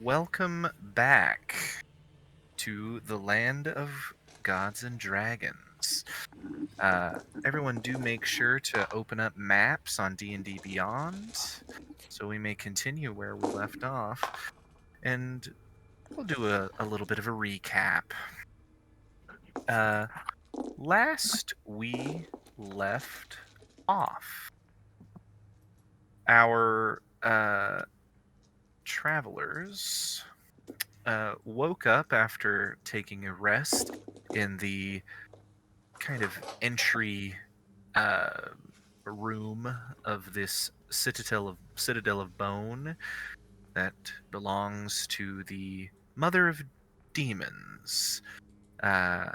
Welcome back to the land of gods and dragons. Everyone do make sure to open up maps on D&D Beyond so we may continue where we left off. And we'll do a little bit of a recap. Last we left off, our travelers woke up after taking a rest in the kind of entry uh, room of this citadel of bone that belongs to the mother of demons, uh,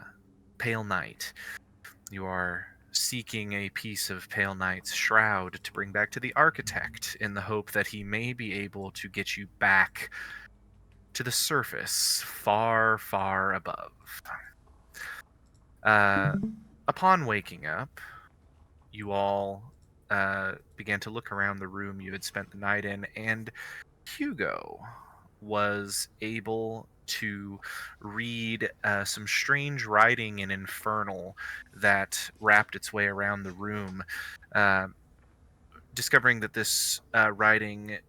Pale Knight. You are seeking a piece of Pale Knight's shroud to bring back to the architect in the hope that he may be able to get you back to the surface, far, far above. Upon waking up, you all began to look around the room you had spent the night in, and Hugo was able to read some strange writing in Infernal that wrapped its way around the room, uh, discovering that this writing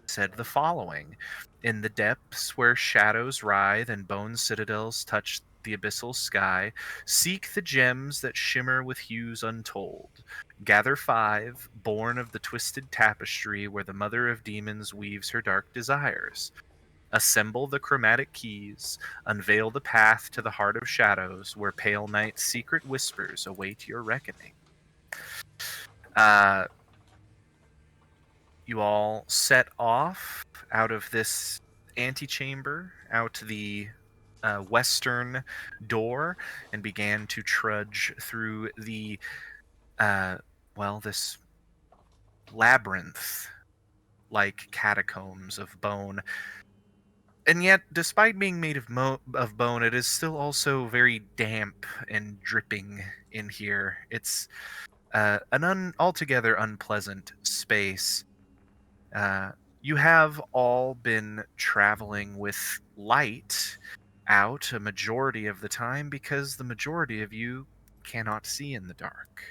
said the following: In the depths where shadows writhe and bone citadels touch the abyssal sky, seek the gems that shimmer with hues untold. Gather 5, born of the twisted tapestry where the mother of demons weaves her dark desires. Assemble the chromatic keys, unveil the path to the heart of shadows where pale night's secret whispers await your reckoning. Uh, you all set off out of this antechamber, out the western door, and began to trudge through the, this labyrinth like catacombs of bone. And yet, despite being made of bone, it is still also very damp and dripping in here. It's an altogether unpleasant space. You have all been traveling with light out a majority of the time because the majority of you cannot see in the dark.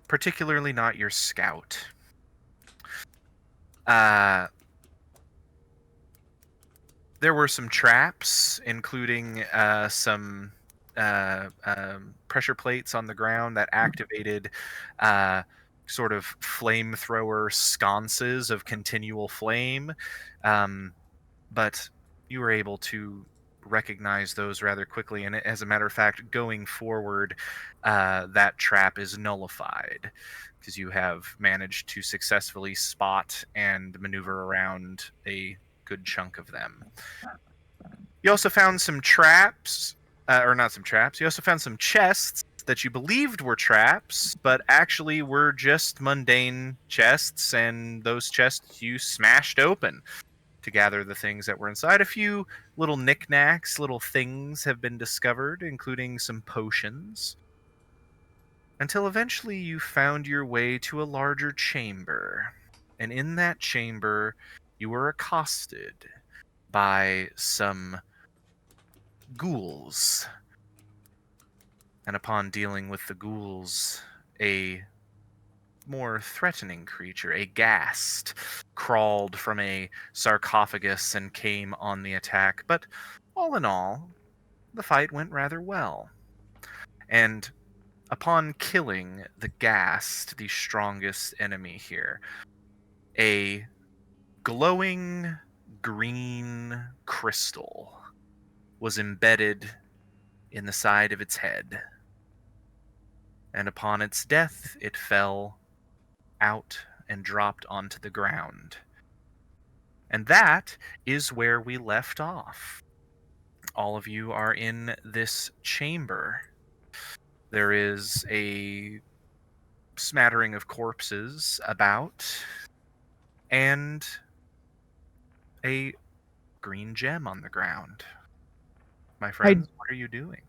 Particularly not your scout. There were some traps, including some pressure plates on the ground that activated sort of flamethrower sconces of continual flame. But you were able to recognize those rather quickly. And as a matter of fact, going forward, that trap is nullified because you have managed to successfully spot and maneuver around a good chunk of them. You also found some traps, or not some traps, you also found some chests that you believed were traps, but actually were just mundane chests, and those chests you smashed open to gather the things that were inside. A few little knickknacks, little things have been discovered, including some potions, until eventually you found your way to a larger chamber. And in that chamber, you were accosted by some ghouls. And upon dealing with the ghouls, a more threatening creature, a ghast, crawled from a sarcophagus and came on the attack. But all in all, the fight went rather well. And upon killing the ghast, the strongest enemy here, a glowing green crystal was embedded in the side of its head. And upon its death, it fell out and dropped onto the ground. And that is where we left off. All of you are in this chamber. There is a smattering of corpses about, and a green gem on the ground. My friends, what are you doing?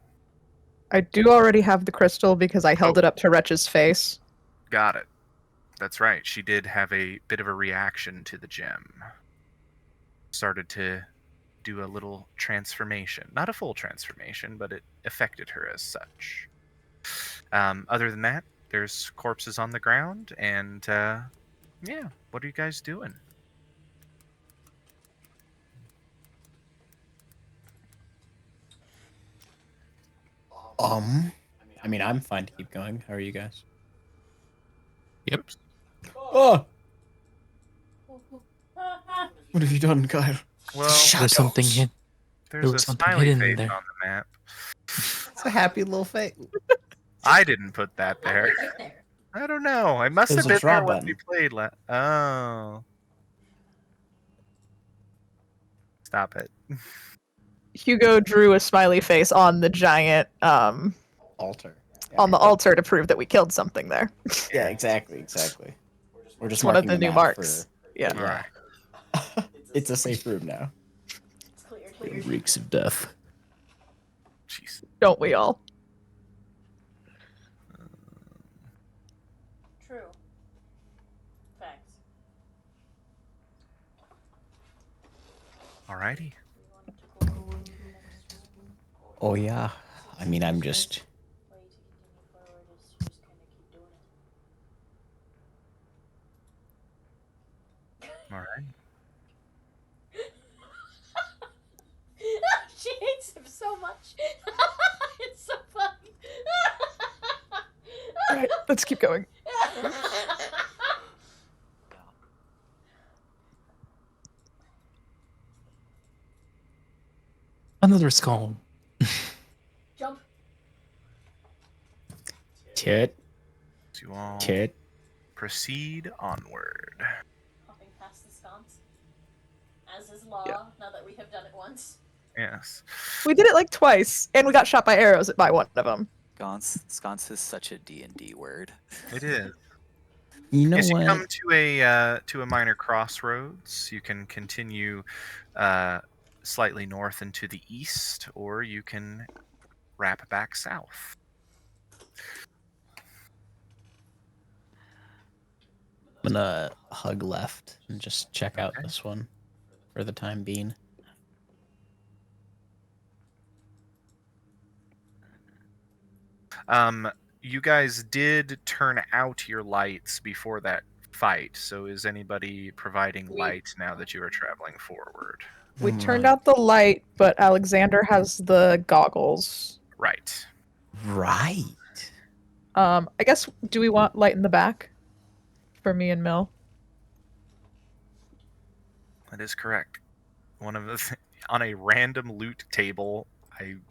I do already have the crystal because I held it up to Wretch's face. Got it. That's right. She did have a bit of a reaction to the gem. started to do a little transformation. Not a full transformation, but it affected her as such. Other than that, there's corpses on the ground, and yeah, what are you guys doing? I mean, I'm fine to keep going. How are you guys? Yep. Oops. Oh! What have you done, Kyle? Well, There's something hidden. there's there a was something smiley hidden in face there. on the map. It's a happy little face. I didn't put that there. I don't know. I must There's have a been draw there when we button. played. Oh. Stop it. Hugo drew a smiley face on the giant Altar. on the altar to prove that we killed something there. Yeah, exactly. We're just It's one of marking the new map marks. for- Yeah. All right. It's a safe room now. It reeks of death. Jeez. Don't we all? True. Facts. Alrighty. Oh yeah. I mean, I'm just. Way to continue forward is to just kind of keep doing it. All right. She hates him so much. It's so funny. Alright, let's keep going. Another skull. Jump. Tit. So you all Tit. proceed onward. Hopping past the sconce. As is law, Yeah. now that we have done it once. Yes. We did it like twice, and we got shot by arrows by one of them. Sconce is such a D&D word. It is. You know Yes, you what? come to a minor crossroads. You can continue slightly north and to the east, or you can wrap back south. I'm gonna hug left and just check out Okay. this one for the time being. You guys did turn out your lights before that fight, so is anybody providing light now that you are traveling forward? We turned out the light, but Alexander has the goggles. Right. Right. I guess, do we want light in the back for me and Mill? That is correct. One of the on a random loot table,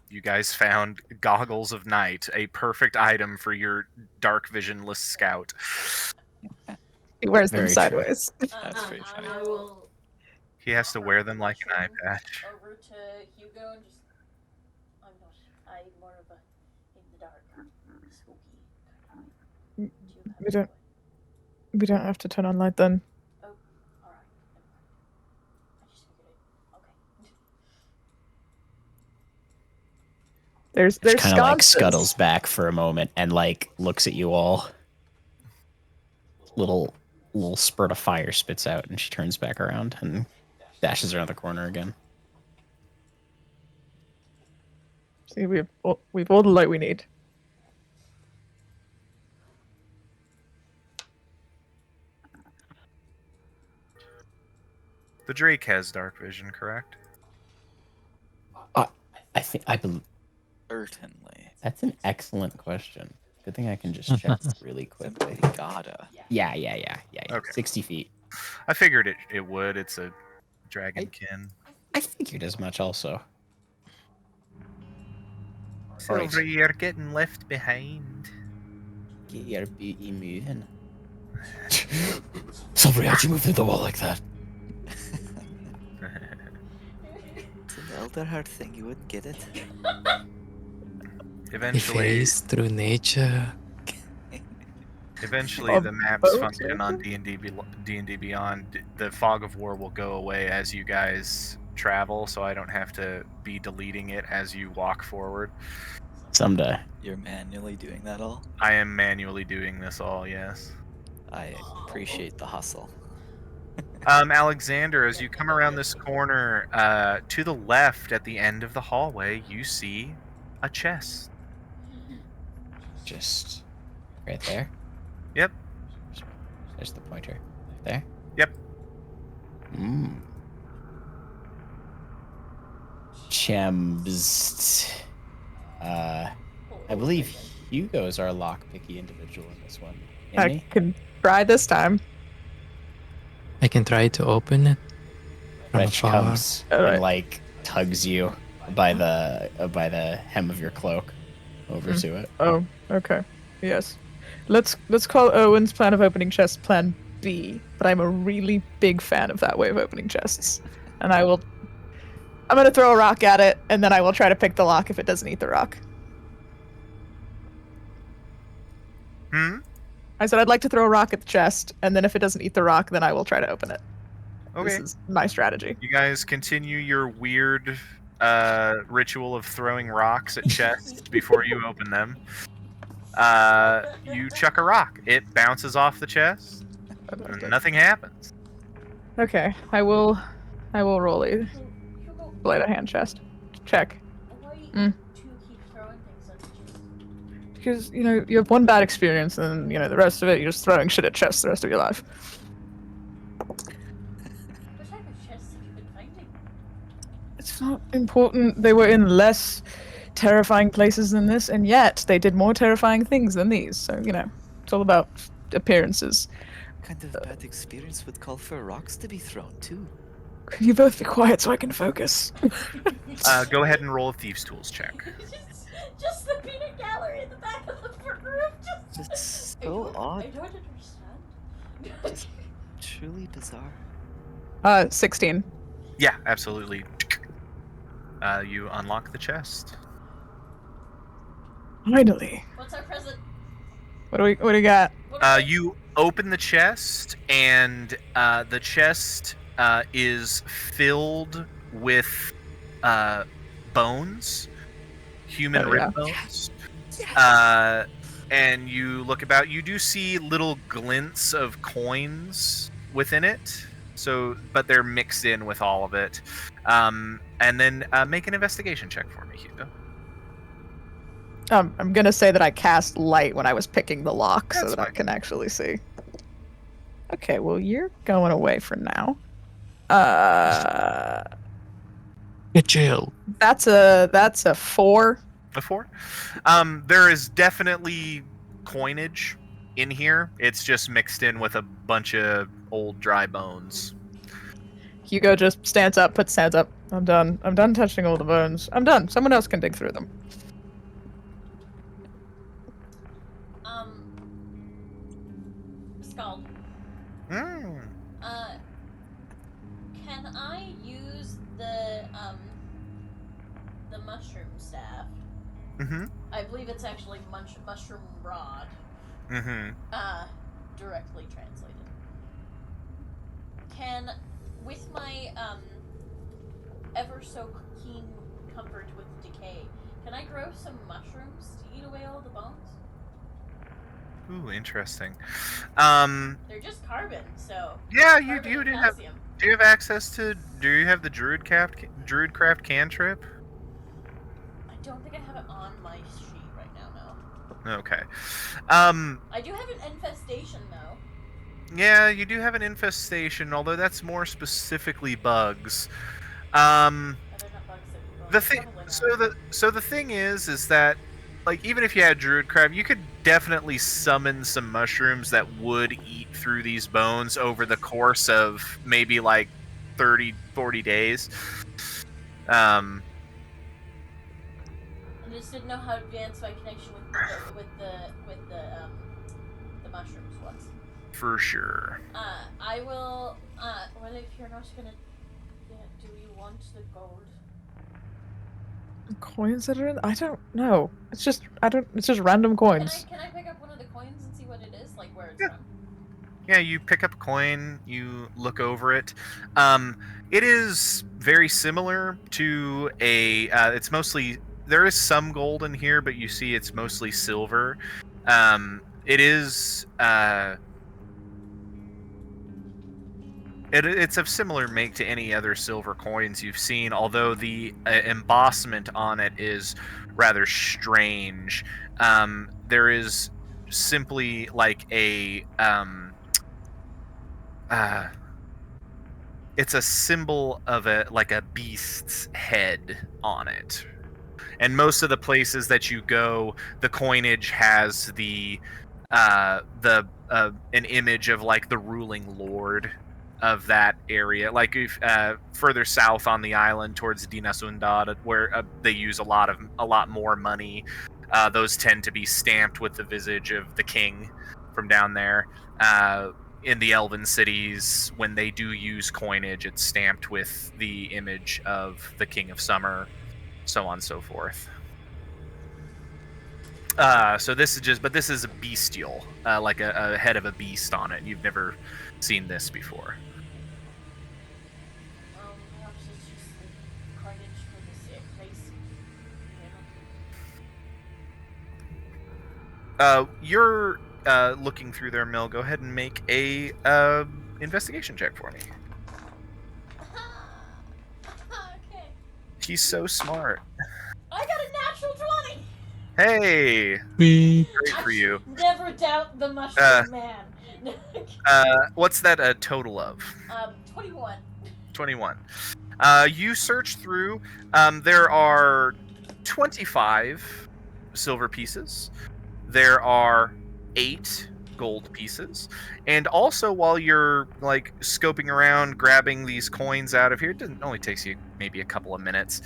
you guys found goggles of night, a perfect item for your dark visionless scout. He wears them Very true. sideways. That's pretty And funny. I will He has to wear them like an eye patch. over to Hugo and just. I'm more of a in the dark, spooky kind of. Do you have We don't- a- We don't have to turn on light then. Oh, alright. I just figured it. Okay. There's Just kind of like sconces. scuttles back for a moment and like looks at you all. Little spurt of fire spits out and she turns back around and dashes around the corner again. See, we've all the light we need. The Drake has dark vision, correct? I think I believe Certainly. that's an excellent question. Good thing I can just check really quickly. Simply gotta. Yeah. Okay. 60 feet. I figured it would. It's a dragonkin. I figured as much also. Silver, you're getting left behind. Get your beauty moving. Silver, how'd you move through the wall like that? It's an Elder Heart thing, you wouldn't get it. He Eventually, faced through nature. Eventually, the maps function on D&D Beyond. The fog of war will go away as you guys travel, so I don't have to be deleting it as you walk forward. Someday. You're manually doing that all? I am manually doing this all, yes. I appreciate the hustle. Alexander, as you come around this corner, to the left at the end of the hallway, you see a chest. Just right there. Yep. There's the pointer. Right there. Yep. Chems. I believe Hugo's our lockpicky individual in this one. Isn't I he? can try this time. I can try to open it from Wretch afar. comes Alright. and like tugs you by the hem of your cloak over to it. Oh, okay. Yes. Let's call Owen's plan of opening chests Plan B. But I'm a really big fan of that way of opening chests, and I'm gonna throw a rock at it, and then I will try to pick the lock if it doesn't eat the rock. I said I'd like to throw a rock at the chest, and then if it doesn't eat the rock, then I will try to open it. Okay. This is my strategy. You guys continue your weird ritual of throwing rocks at chests before you open them. You chuck a rock. It bounces off the chest. And nothing happens. Okay, I will roll a So, Hugo, sleight of hand chest check. why do Mm. you keep throwing things at the chest? Because, you have one bad experience, and, the rest of it, you're just throwing shit at chests the rest of your life. What type of chests have you been finding? It's not important. They were in less terrifying places than this, and yet they did more terrifying things than these. So, it's all about appearances. What kind of bad experience would call for rocks to be thrown too? Can you both be quiet so I can focus? Go ahead and roll a Thieves' Tools check. just the peanut gallery in the back of the room. It's I so don't- odd. I don't understand. Truly bizarre. 16. Yeah, absolutely. You unlock the chest. Finally. What's our present? What do we got? What You open the chest, and the chest is filled with bones, human Oh, rib yeah. bones. And you look about. You do see little glints of coins within it. But they're mixed in with all of it. And then make an investigation check for me, Hugo. I'm gonna say that I cast light when I was picking the lock so That's that I fine. can actually see. Okay, well, you're going away for now. Get jailed. That's a 4. Before, there is definitely coinage in here. It's just mixed in with a bunch of old dry bones. Hugo just stands up, puts his hands up. I'm done. I'm done touching all the bones. I'm done. Someone else can dig through them. Scald. Hmm. Can I use the mushroom staff? Mm-hmm. I believe it's actually mushroom rod. Mm-hmm. Directly translated. Can, with my ever so keen comfort with decay, can I grow some mushrooms to eat away all the bones? Ooh, interesting. They're just carbon, so. Yeah, Carbon you and do have. calcium. Do you have access to? Do you have the Druidcraft cantrip? I don't think I have it on my sheet right now. No. Okay. I do have an infestation though. Yeah, you do have an infestation, although that's more specifically bugs. Are there not bugs that The thing, so the thing is that, like, even if you had Druidcraft, you could definitely summon some mushrooms that would eat through these bones over the course of maybe like 30-40 days. I just didn't know how advanced my connection with the mushrooms was. For sure. I will. What if you're not gonna? Yeah, do you want the gold? Coins that are in? I don't know. It's just random coins. Can I pick up one of the coins and see what it is? Like where it's Yeah. from? Yeah, you pick up a coin, you look over it. It is very similar to a. It's mostly, there is some gold in here, but you see it's mostly silver. It It's of similar make to any other silver coins you've seen, although the embossment on it is rather strange. There is simply like it's a symbol of a beast's head on it. And most of the places that you go, the coinage has an image of like the ruling lord of that area. Like if further south on the island towards Dinasundad, where they use a lot more money, those tend to be stamped with the visage of the king from down there. In the elven cities, when they do use coinage, it's stamped with the image of the King of Summer, so on and so forth. So this is a bestial, like a head of a beast on it. You've never seen this before. Perhaps it's just the coinage for the sick place. You're looking through their mill. Go ahead and make a investigation check for me. Okay. He's so smart. I got a natural 20! Hey, We great for you. Never doubt the mushroom man. What's that a total of? 21. 21. You search through. There are 25 silver pieces. There are 8 gold pieces. And also, while you're like scoping around, grabbing these coins out of here, it only takes you maybe a couple of minutes.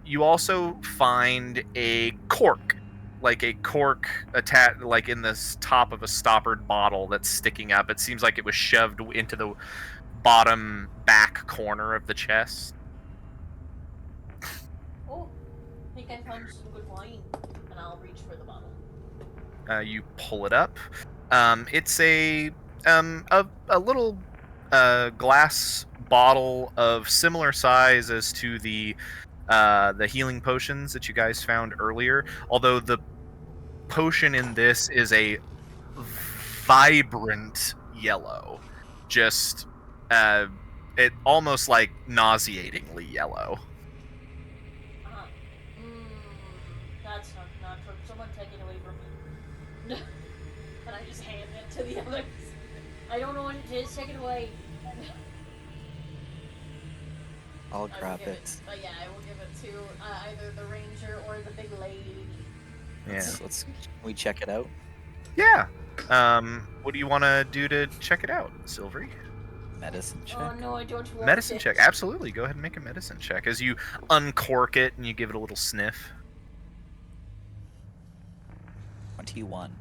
You also find a cork, like a cork attached, like in the top of a stoppered bottle that's sticking up. It seems like it was shoved into the bottom back corner of the chest. Oh, I think I found some good wine. And I'll reach for the bottle. You pull it up. It's a little glass bottle of similar size as to the healing potions that you guys found earlier. Although the potion in this is a vibrant yellow, just it almost like nauseatingly yellow. That's not true. Someone take it away from me. And I just hand it to the others. I don't know what it is. Take it away. I'll I will grab give it. Yeah, I will give it to either the ranger or the big lady. Yeah. Let's we check it out. Yeah. What do you want to do to check it out, Silvery? Medicine check. Oh no, I don't want Medicine it. check. Absolutely. Go ahead and make a medicine check as you uncork it and you give it a little sniff. 21.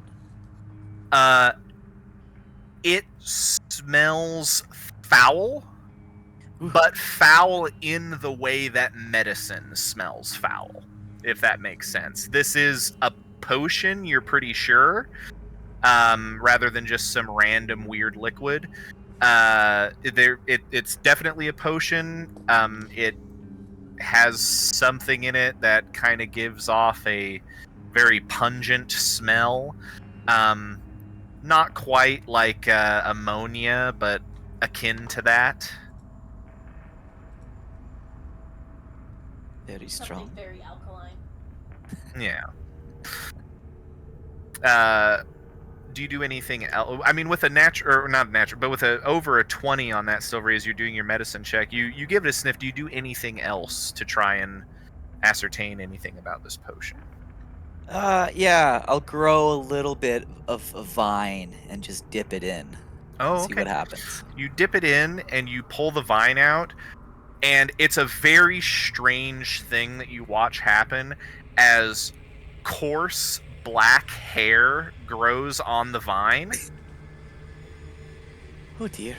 It smells foul, but foul in the way that medicine smells foul, if that makes sense. This is a potion, you're pretty sure, rather than just some random weird liquid. It's definitely a potion. It has something in it that kind of gives off a very pungent smell. Not quite like ammonia, but akin to that. Very Something strong. very alkaline. Yeah. Do you do anything else? I mean, with a natural, or not natural, but with over a 20 on that Silvery as you're doing your medicine check, you give it a sniff. Do you do anything else to try and ascertain anything about this potion? Yeah, I'll grow a little bit of a vine and just dip it in. Oh, See okay. what happens. You dip it in and you pull the vine out, and it's a very strange thing that you watch happen as coarse black hair grows on the vine. Oh dear.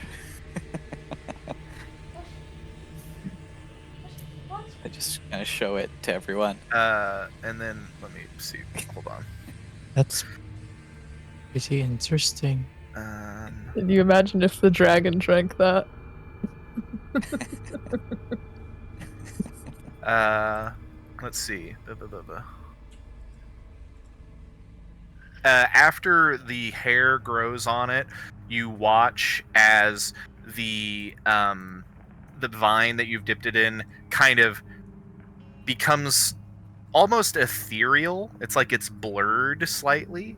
What? I just gonna show it to everyone. And then let me see. Hold on. That's pretty interesting. Can you imagine if the dragon drank that? Let's see. After the hair grows on it, you watch as the vine that you've dipped it in kind of becomes almost ethereal. It's like it's blurred slightly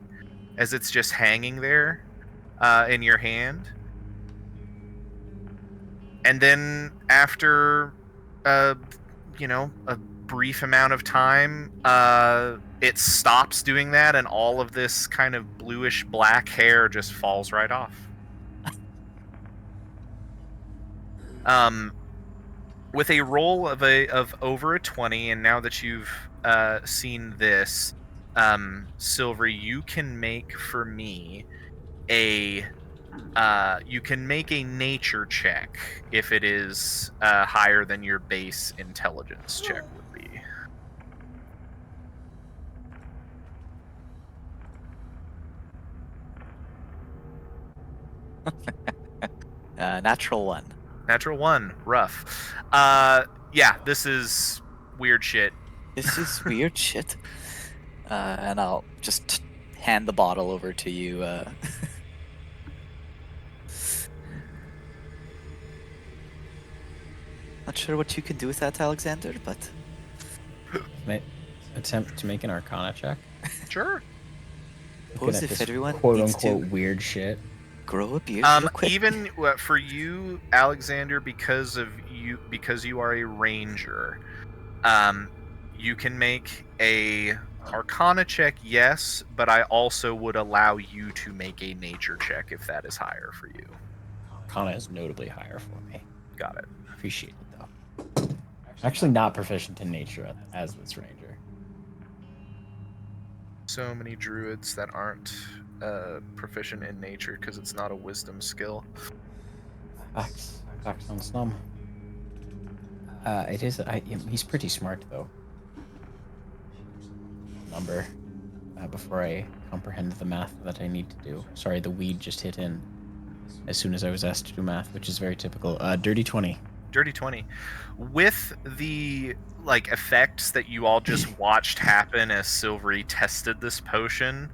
as it's just hanging there in your hand. And then after a brief amount of time, it stops doing that, and all of this kind of bluish black hair just falls right off. With a roll of over a 20, and now that you've seen this, Silvery, you can make for me you can make a nature check if it is higher than your base intelligence check would be. Natural 1. Natural 1, rough. Yeah, this is weird shit. This is weird shit. And I'll just hand the bottle over to you. Not sure what you can do with that, Alexander, but Attempt to make an Arcana check. Sure. Looking suppose at if this everyone quote needs unquote to weird shit. grow a beard real quick. Even for you, Alexander, because you are a ranger, you can make a Arcana check, yes, but I also would allow you to make a nature check if that is higher for you. Arcana is notably higher for me. Got it. Appreciate it though. Actually, not proficient in nature as this ranger. So many druids that aren't proficient in nature because it's not a wisdom skill. Facts on Slum. It is. He's pretty smart though. Number. Before I comprehend the math that I need to do. Sorry, the weed just hit in as soon as I was asked to do math, which is very typical. Dirty 20. Dirty 20. With the effects that you all just watched happen as Silvery tested this potion,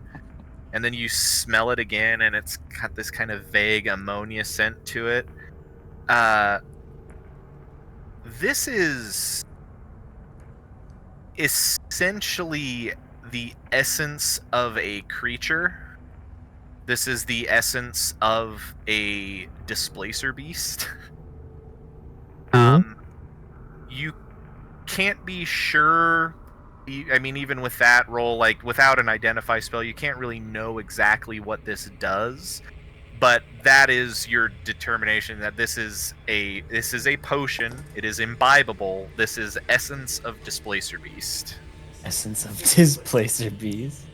and then you smell it again and it's got this kind of vague ammonia scent to it. This is essentially the essence of a creature. This is the essence of a displacer beast. You can't be sure. I mean, even with that roll, without an identify spell, you can't really know exactly what this does. But that is your determination that this is a potion. It is imbibable. This is essence of displacer beast. Essence of Displacer Beast.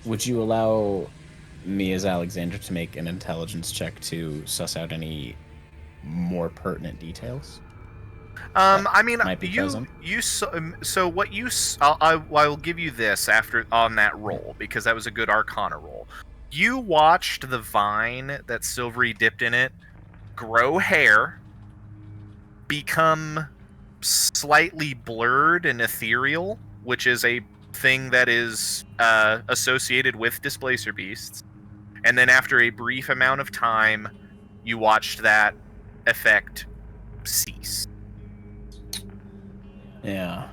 Would you allow me as Alexander to make an intelligence check to suss out any more pertinent details? I mean, might be present. so what you I will give you this after on that roll because that was a good Arcana roll. You watched the vine that Silvery dipped in it grow hair, become slightly blurred and ethereal, which is a thing that is associated with displacer beasts. And then after a brief amount of time, you watched that effect cease. Yeah.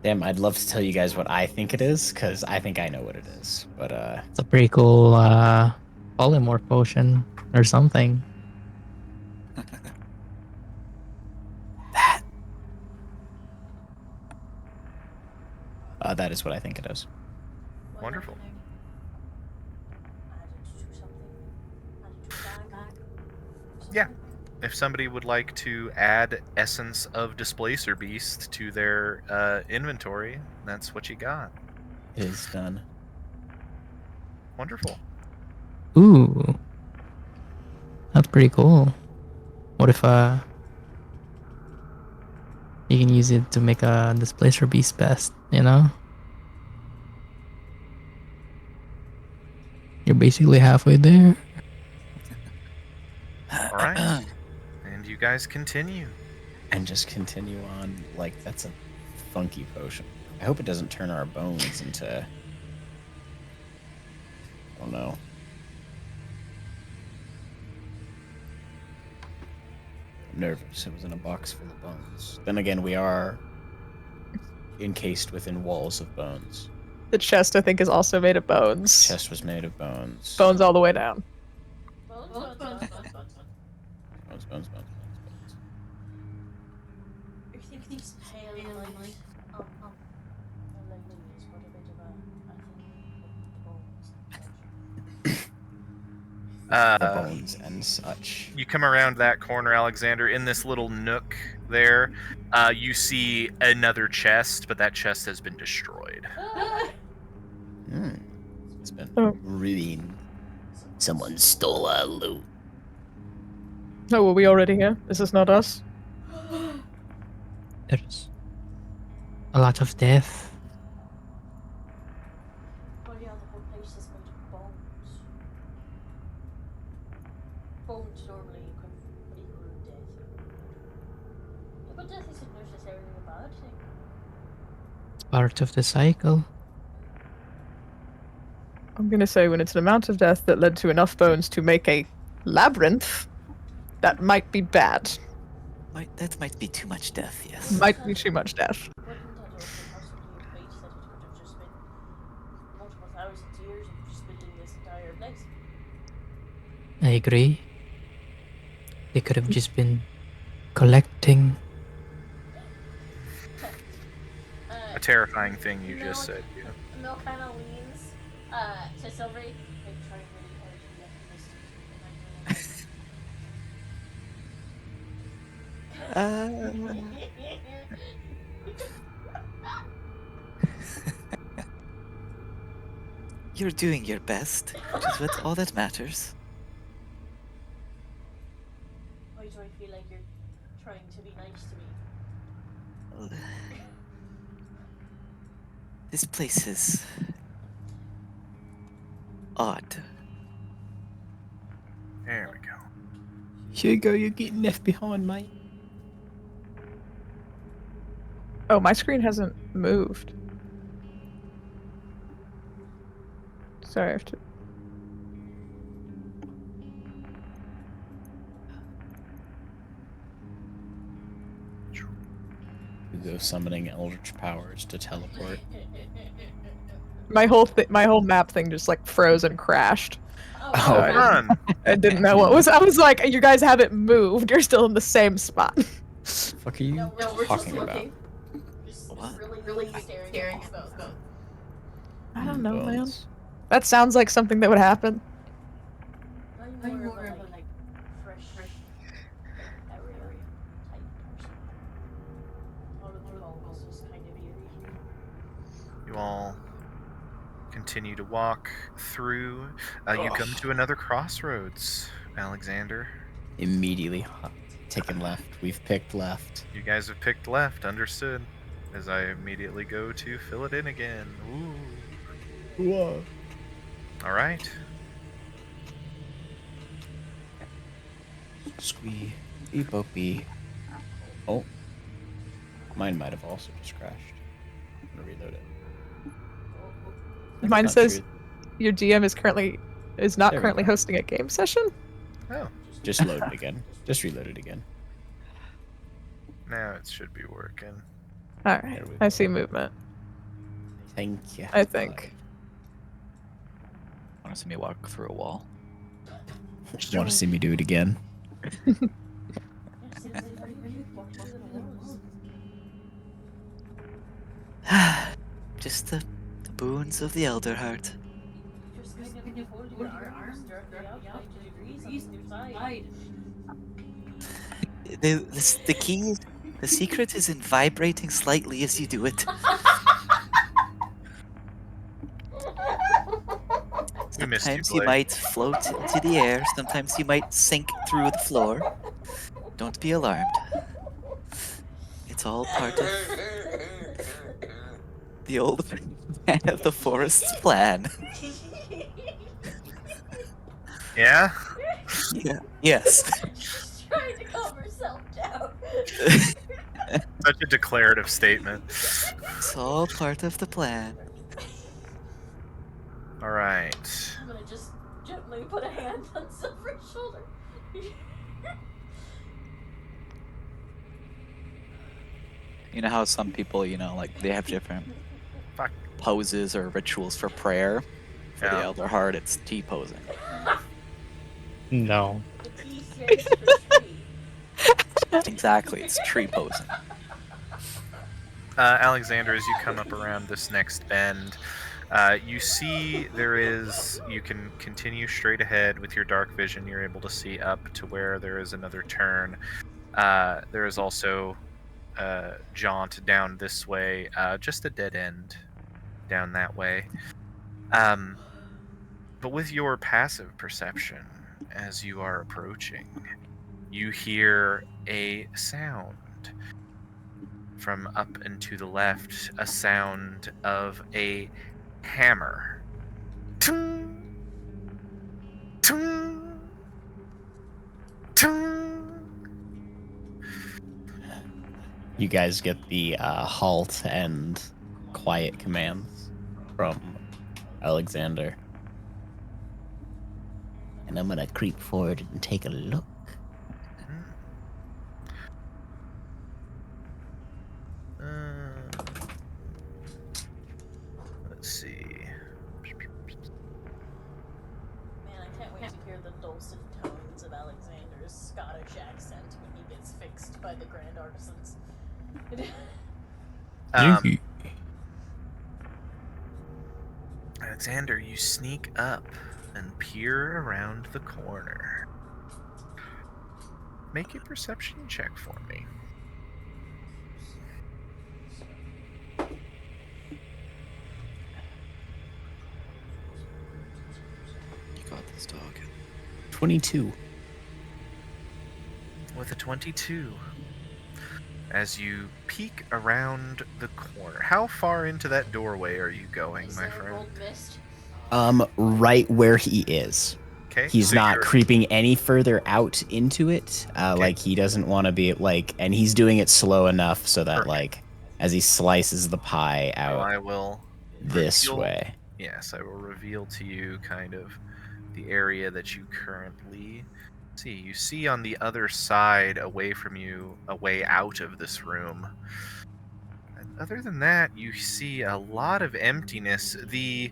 Damn, I'd love to tell you guys what I think it is, because I think I know what it is. But It's a pretty cool polymorph potion or something. that is what I think it is. Wonderful. Yeah. If somebody would like to add Essence of Displacer Beast to their inventory, that's what you got. It is done. Wonderful. Ooh. That's pretty cool. What if you can use it to make a displacer beast best, you know? You're basically halfway there. All right. And you guys continue. And just continue on like that's a funky potion. I hope it doesn't turn our bones into... Oh no. nervous. It was in a box full of bones. Then again, we are encased within walls of bones. The chest, I think, is also made of bones. Chest was made of bones. Bones all the way down. Bones. Bones, bones, bones, bones. I think these pale light the ladies got a bit of a The Uh, bones and such. you come around that corner, Alexander. In this little nook there, you see another chest, but that chest has been destroyed. Hmm. It's been Oh. ruined. Someone stole our loot. Oh, were we already here? Is this not us? There's a lot of death. Oh yeah, the whole place is made of bones. Bones normally equal death. But death isn't necessarily a bad thing. It's part of the cycle. I'm gonna say when it's an amount of death that led to enough bones to make a labyrinth, that might be bad. That might be too much death, yes. Might be too much death. Wouldn't that also possibly equate that it could have just been multiple thousands of years of just building this entire place? I agree. They could have just been collecting. A terrifying thing you just said. Yeah. Mel kind of leans to Silvery. I'm trying really hard to get this You're doing your best, which is all that matters. Why do I feel like you're trying to be nice to me? This place is odd. There we go. Hugo, you're getting left behind, mate. Oh, my screen hasn't moved. Sorry, I have to. Hugo summoning eldritch powers to teleport. My whole map thing just like froze and crashed. Oh, I Run! I didn't know what was. I was like, you guys haven't moved. You're still in the same spot. Fuck are you No, we're just talking about? looking. Just What? really staring at both. I don't know, man. Bones. That sounds like something that would happen. I'm more of a like fresh area type person. All of the bones was kind of eerie. You all continue to walk through. You come to another crossroads, Alexander. Immediately taken left. We've picked left. You guys have picked left, understood. As I immediately go to fill it in again. Ooh. Whoa. All right. Squee. Beep boopy. Oh. Mine might have also just crashed. I'm gonna reload it. That's Mine not says true. your DM is not There we currently go. hosting a game session. Oh, Just load it again. Just reload it again. now it should be working. All right, There we I go. see movement. Thank you. I think. Want to see me walk through a wall? Just want to see me do it again. Just the boons of the Elder Heart. Just kind of hold your arms directly out to the breeze on your side. The key, the secret is in vibrating slightly as you do it. We missed you, Sometimes you Blake. might float into the air, sometimes you might sink through the floor. Don't be alarmed. It's all part of the old man of the forest's plan. Yeah? Yeah. Yes. She's trying to calm herself down. Such a declarative statement. It's all part of the plan. All right. I'm gonna just gently put a hand on Silver's shoulder. You know how some people, like they have different Fuck. poses or rituals for prayer. For the Yeah. Elder Heart, it's T posing. No. The T stands for tree. Exactly, it's tree posing. Alexander, as you come up around this next bend, you see you can continue straight ahead with your dark vision. You're able to see up to where there is another turn. There is also jaunt down this way, just a dead end down that way. But with your passive perception, as you are approaching, you hear a sound from up and to the left, a sound of a hammer. Tung, tung, tung. You guys get the halt and quiet commands from Alexander. And I'm gonna creep forward and take a look. Let's see. Man, I can't wait to hear the dulcet tones of Alexander's Scottish accent when he gets fixed by the Grand Artisans. Alexander, you sneak up and peer around the corner. Make a perception check for me. You got this, dog. 22. With a 22. As you peek around the corner. How far into that doorway are you going, Is my there a friend? gold mist? Right where he is. Okay. He's so not you're- creeping any further out into it. Like he doesn't want to be like, and he's doing it slow enough so that Perfect. like as he slices the pie so out I will this reveal- way. Yes, I will reveal to you kind of the area that you currently see. You see on the other side, away from you, a way out of this room. And other than that, you see a lot of emptiness. The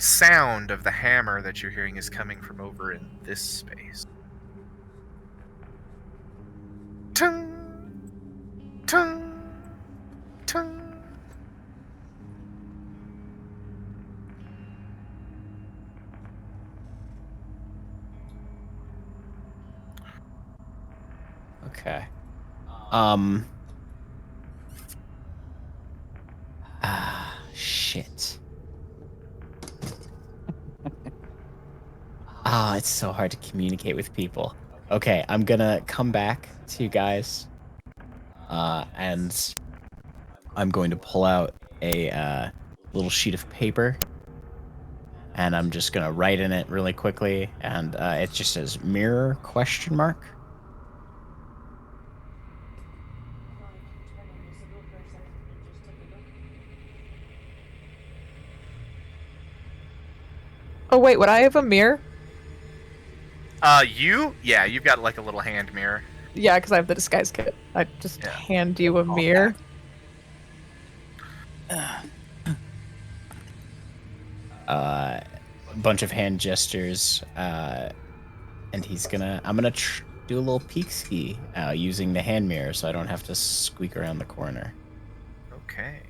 sound of the hammer that you're hearing is coming from over in this space. Tung, tung, tung. Okay. Shit. It's so hard to communicate with people. Okay, I'm gonna come back to you guys. And I'm going to pull out a little sheet of paper. And I'm just gonna write in it really quickly. And it just says mirror question mark. Oh wait, would I have a mirror? Yeah, you've got like a little hand mirror. Yeah, because I have the disguise kit. I just Yeah. hand you a mirror. A bunch of hand gestures, and I'm gonna do a little peek ski using the hand mirror, so I don't have to squeak around the corner. Okay.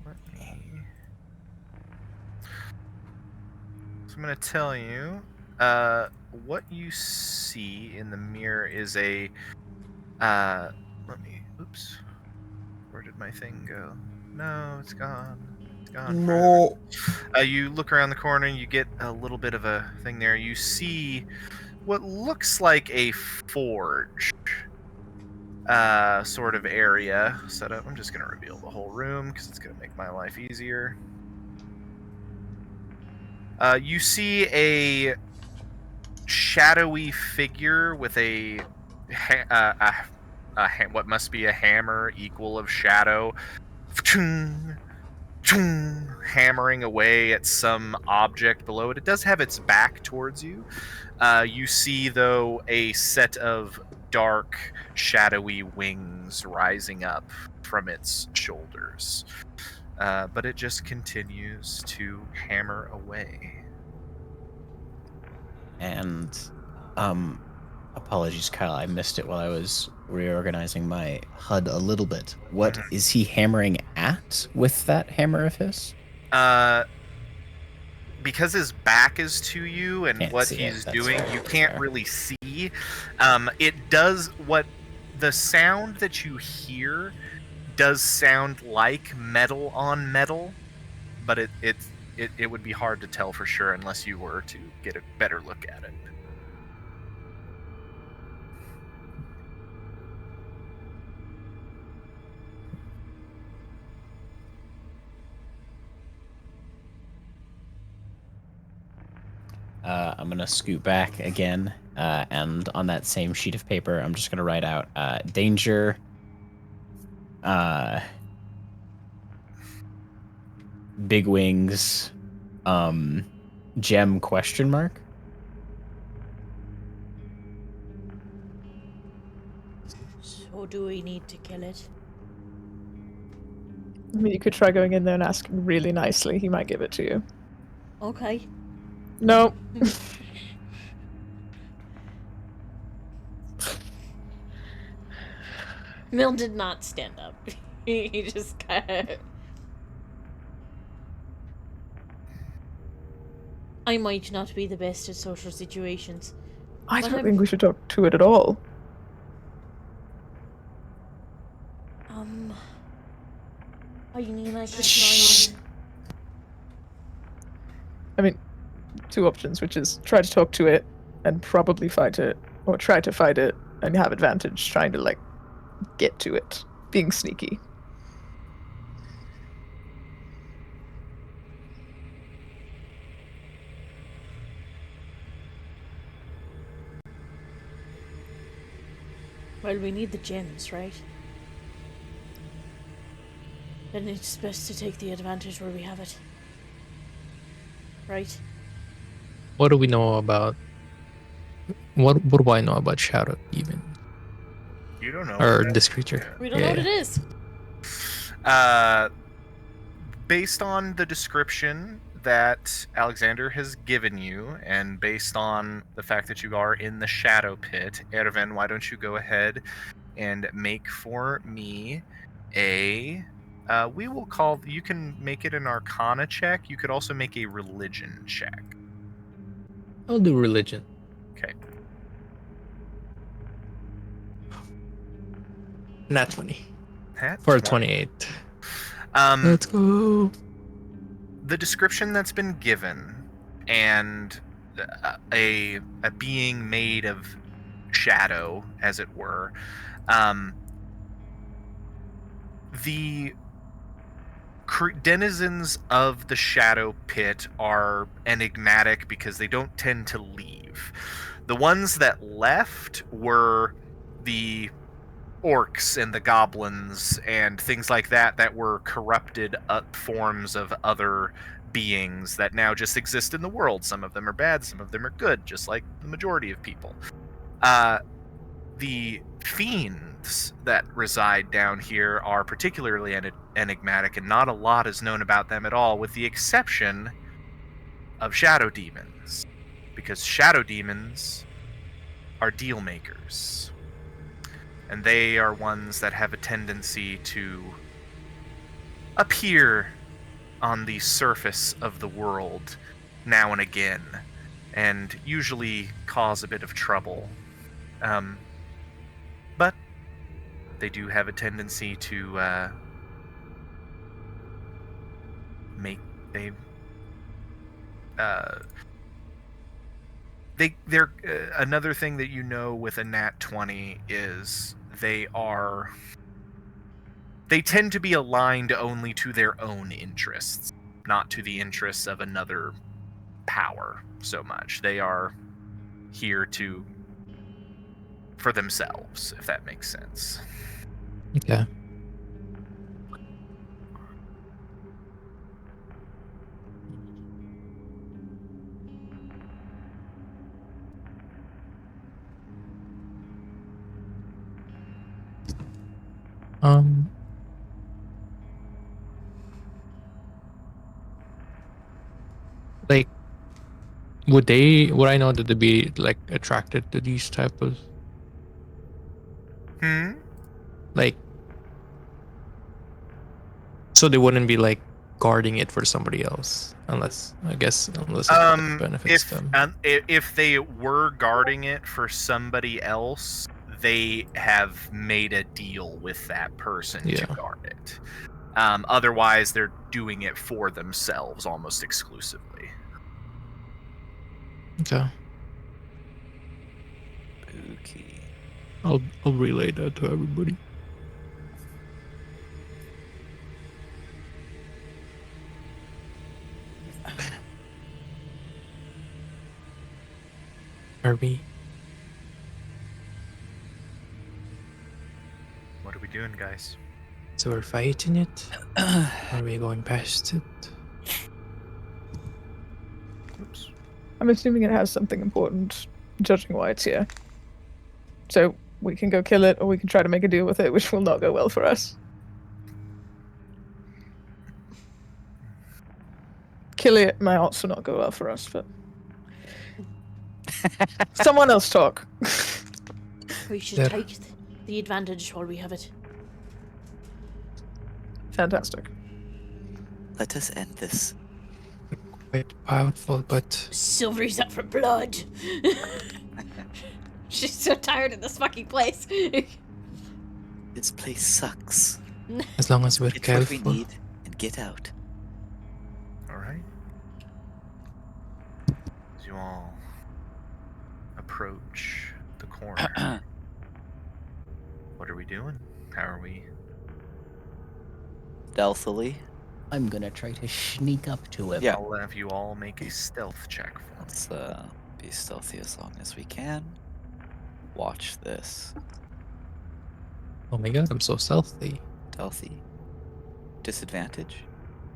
Let me. So I'm gonna tell you, what you see in the mirror is a. Oops. Where did my thing go? No, it's gone. It's gone. No. You look around the corner and you get a little bit of a thing there. You see what looks like a forge sort of area set up. I'm just going to reveal the whole room because it's going to make my life easier. You see a shadowy figure with what must be a hammer equal of shadow, hammering away at some object below it. It does have its back towards you. You see, though, a set of dark, shadowy wings rising up from its shoulders. But it just continues to hammer away. And apologies, Kyle, I missed it while I was reorganizing my HUD a little bit. What is he hammering at with that hammer of his? Because his back is to you and Can't what see it, he's that's doing, fair, you that's can't fair. really see. It does what the sound that you hear does sound like metal on metal, but it would be hard to tell for sure unless you were to get a better look at it. I'm gonna scoot back again, and on that same sheet of paper, I'm just gonna write out danger. Big wings. Gem question mark. So do we need to kill it? I mean, you could try going in there and asking really nicely. He might give it to you. Okay. No. Mill did not stand up. He just kind of. I might not be the best at social situations. I But don't I'm- think we should talk to it at all. I mean, I could try. I mean, two options, which is try to talk to it and probably fight it, or try to fight it and have advantage trying to, like, get to it. Being sneaky. Well, we need the gems, right? Then it's best to take the advantage where we have it. Right? What do we know about? What do I know about Shadow even, You don't know. or this creature? We don't know what it is. Based on the description that Alexander has given you, and based on the fact that you are in the shadow pit, Erven, why don't you go ahead and make for me a. We will call. You can make it an Arcana check. You could also make a religion check. I'll do religion. Okay. Not 20 That's for 28. Um, Let's go. the description that's been given, and a being made of shadow, as it were. The denizens of the shadow pit are enigmatic because they don't tend to leave. The ones that left were the orcs and the goblins and things like that were corrupted up forms of other beings that now just exist in the world. Some of them are bad, some of them are good, just like the majority of people. The fiends that reside down here are particularly enigmatic, and not a lot is known about them at all, with the exception of shadow demons, because shadow demons are deal makers, and they are ones that have a tendency to appear on the surface of the world now and again, and usually cause a bit of trouble. But they do have a tendency to they're another thing that you know with a nat 20 is they tend to be aligned only to their own interests, not to the interests of another power so much. They are here for themselves, if that makes sense. Okay. Um. Like, would I know that they'd be like attracted to these type of like, so they wouldn't be like guarding it for somebody else, unless it benefits them. If they were guarding it for somebody else, they have made a deal with that person to Yeah. guard it. Otherwise, they're doing it for themselves almost exclusively. Okay, Okay. I'll relay that to everybody. Are we? What are we doing, guys? So we're fighting it? Are we going past it? Oops. I'm assuming it has something important, judging why it's here. So we can go kill it, or we can try to make a deal with it, which will not go well for us. Killing it might also not go well for us, but someone else talk. We should There. take the advantage while we have it. Fantastic. Let us end this. Quite powerful, but Silvery's up for blood. She's so tired of this fucking place. This place sucks. as long as we're Get what we careful. need and get out. All right. As you all approach the corner, what are we doing? How are we? Stealthily. I'm gonna try to sneak up to him. Yeah. I'll have you all make a stealth check for me. Let's be stealthy as long as we can. Watch this. Oh my god, I'm so stealthy. Stealthy. Disadvantage.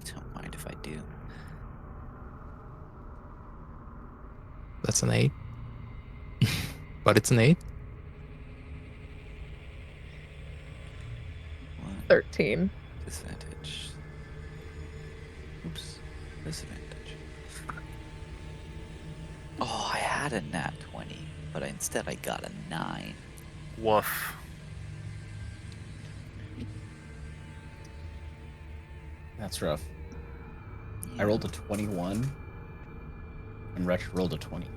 Don't mind if I do. That's an 8. But it's an 8. 1 13. disadvantage. Oops. Disadvantage. Oh, I had a nat 20, but instead I got a 9. Woof. That's rough. I rolled a 21, and Wretch rolled a 23.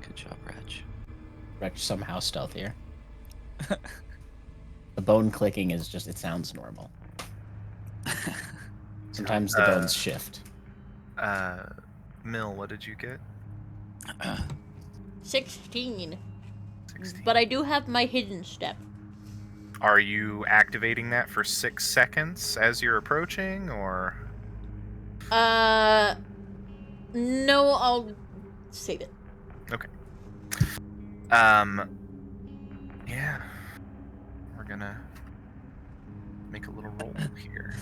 Good job, Ratch. Wretch somehow stealthier. The bone clicking is just, it sounds normal. Sometimes the bones shift. Mill, what did you get? 16. 16. But I do have my hidden step. Are you activating that for 6 seconds as you're approaching, or? No, I'll save it. Yeah. We're gonna make a little roll here.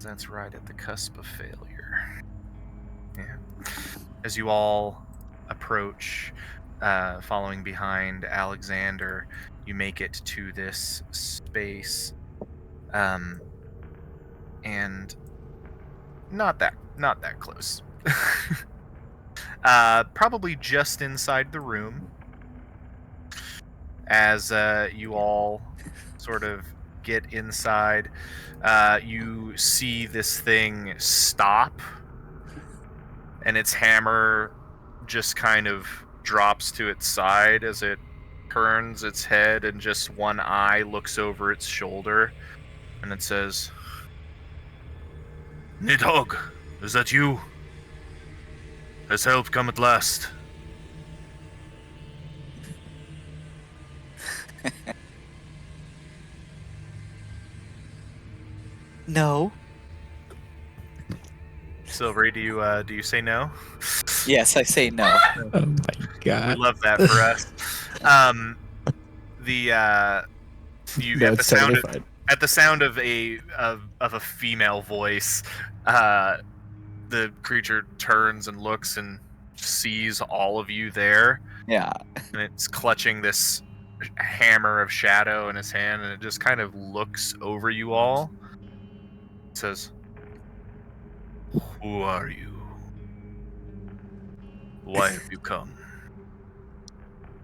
That's right at the cusp of failure. Yeah. As you all approach, following behind Alexander, you make it to this space, and not that close. Probably just inside the room. As you all sort of get inside, you see this thing stop, and its hammer just kind of drops to its side as it turns its head, and just one eye looks over its shoulder, and it says, "Nidhogg, is that you? Has help come at last?" No. Silvery, do you say no? Yes, I say no. Oh my We god. love that for us. You at the sound of, at the sound of a female voice, the creature turns and looks and sees all of you there, Yeah. and it's clutching this hammer of shadow in his hand, and it just kind of looks over you all. It says, "Who are you? Why have you come?"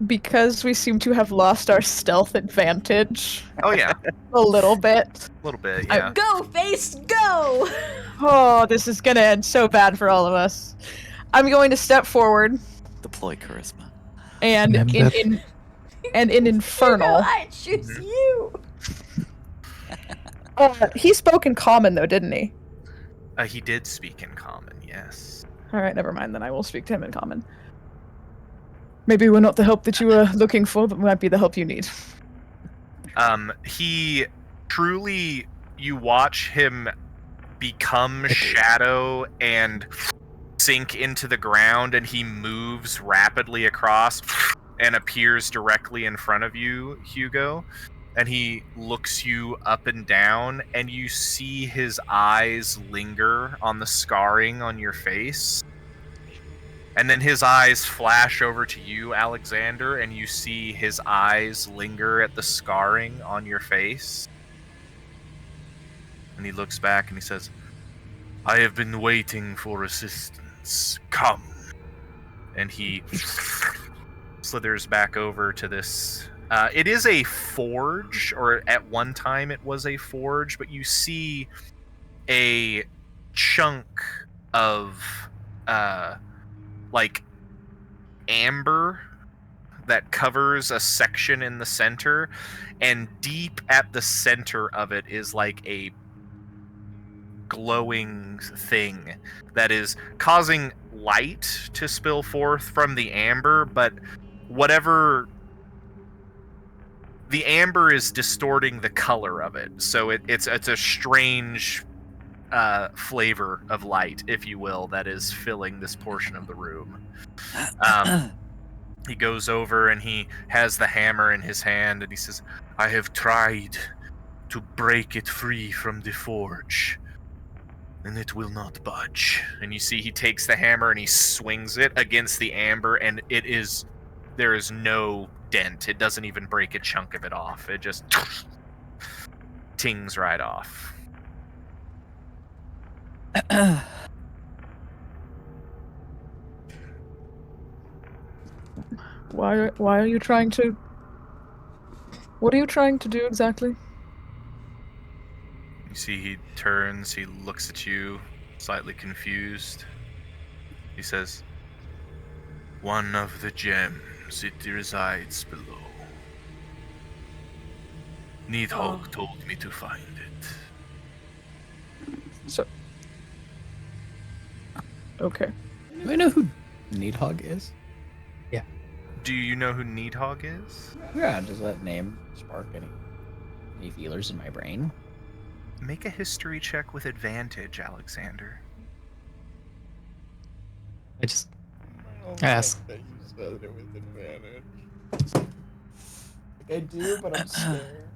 Because we seem to have lost our stealth advantage Oh yeah, a little bit. a little bit. Yeah. Go, face, go! Oh, this is gonna end so bad for all of us. I'm going to step forward Deploy charisma. and Remember- in infernal. I choose Mhm. you! He spoke in common though, didn't he? He did speak in common. Yes. All right, never mind. Then I will speak to him in common. Maybe we're not the help that you were looking for, but we might be the help you need. He truly, you watch him become shadow and sink into the ground, and he moves rapidly across and appears directly in front of you, Hugo. And he looks you up and down, and you see his eyes linger on the scarring on your face. And then his eyes flash over to you, Alexander, and you see his eyes linger at the scarring on your face. And he looks back and he says, "I have been waiting for assistance. Come." And he slithers back over to this. It is a forge, or at one time it was a forge, but you see a chunk of like amber that covers a section in the center, and deep at the center of it is like a glowing thing that is causing light to spill forth from the amber, but whatever the amber is distorting the color of it, so it's a strange flavor of light, if you will, that is filling this portion of the room. He goes over and he has the hammer in his hand, and he says, "I have tried to break it free from the forge, and it will not budge." And you see he takes the hammer and he swings it against the amber, and there is no dent. It doesn't even break a chunk of it off. It just tings right off. Why are you trying to? What are you trying to do exactly? You see he turns, he looks at you, slightly confused. He says, "One of the gems, it resides below. Needhog told me to find it." So. Okay. Do I know who Needhog is? Do you know who Needhog is? Yeah, does that name spark any feelers in my brain? Make a history check with advantage, Alexander. I ask. I do, but I'm scared.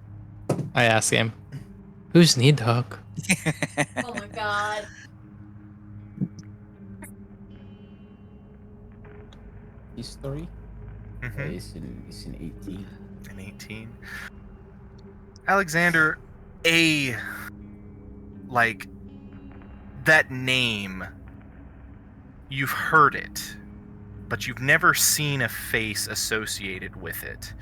I ask him, "Who's Needhog?" Oh my god. He's 3. Mm-hmm. He's in 18. And 18. Alexander, that name, you've heard it, but you've never seen a face associated with it.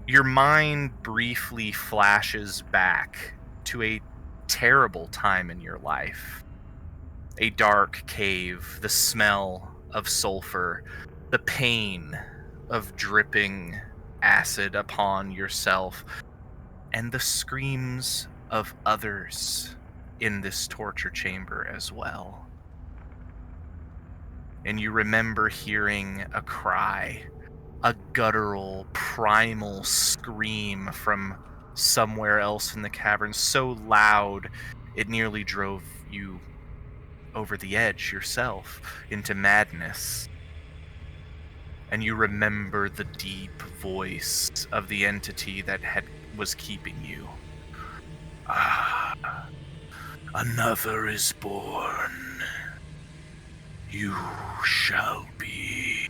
Your mind briefly flashes back to a terrible time in your life. A dark cave, the smell of sulfur, the pain of dripping acid upon yourself, and the screams of others in this torture chamber as well. And you remember hearing a cry, a guttural, primal scream from somewhere else in the cavern, so loud it nearly drove you over the edge yourself into madness. And you remember the deep voice of the entity that was keeping you. "Ah, another is born. You shall be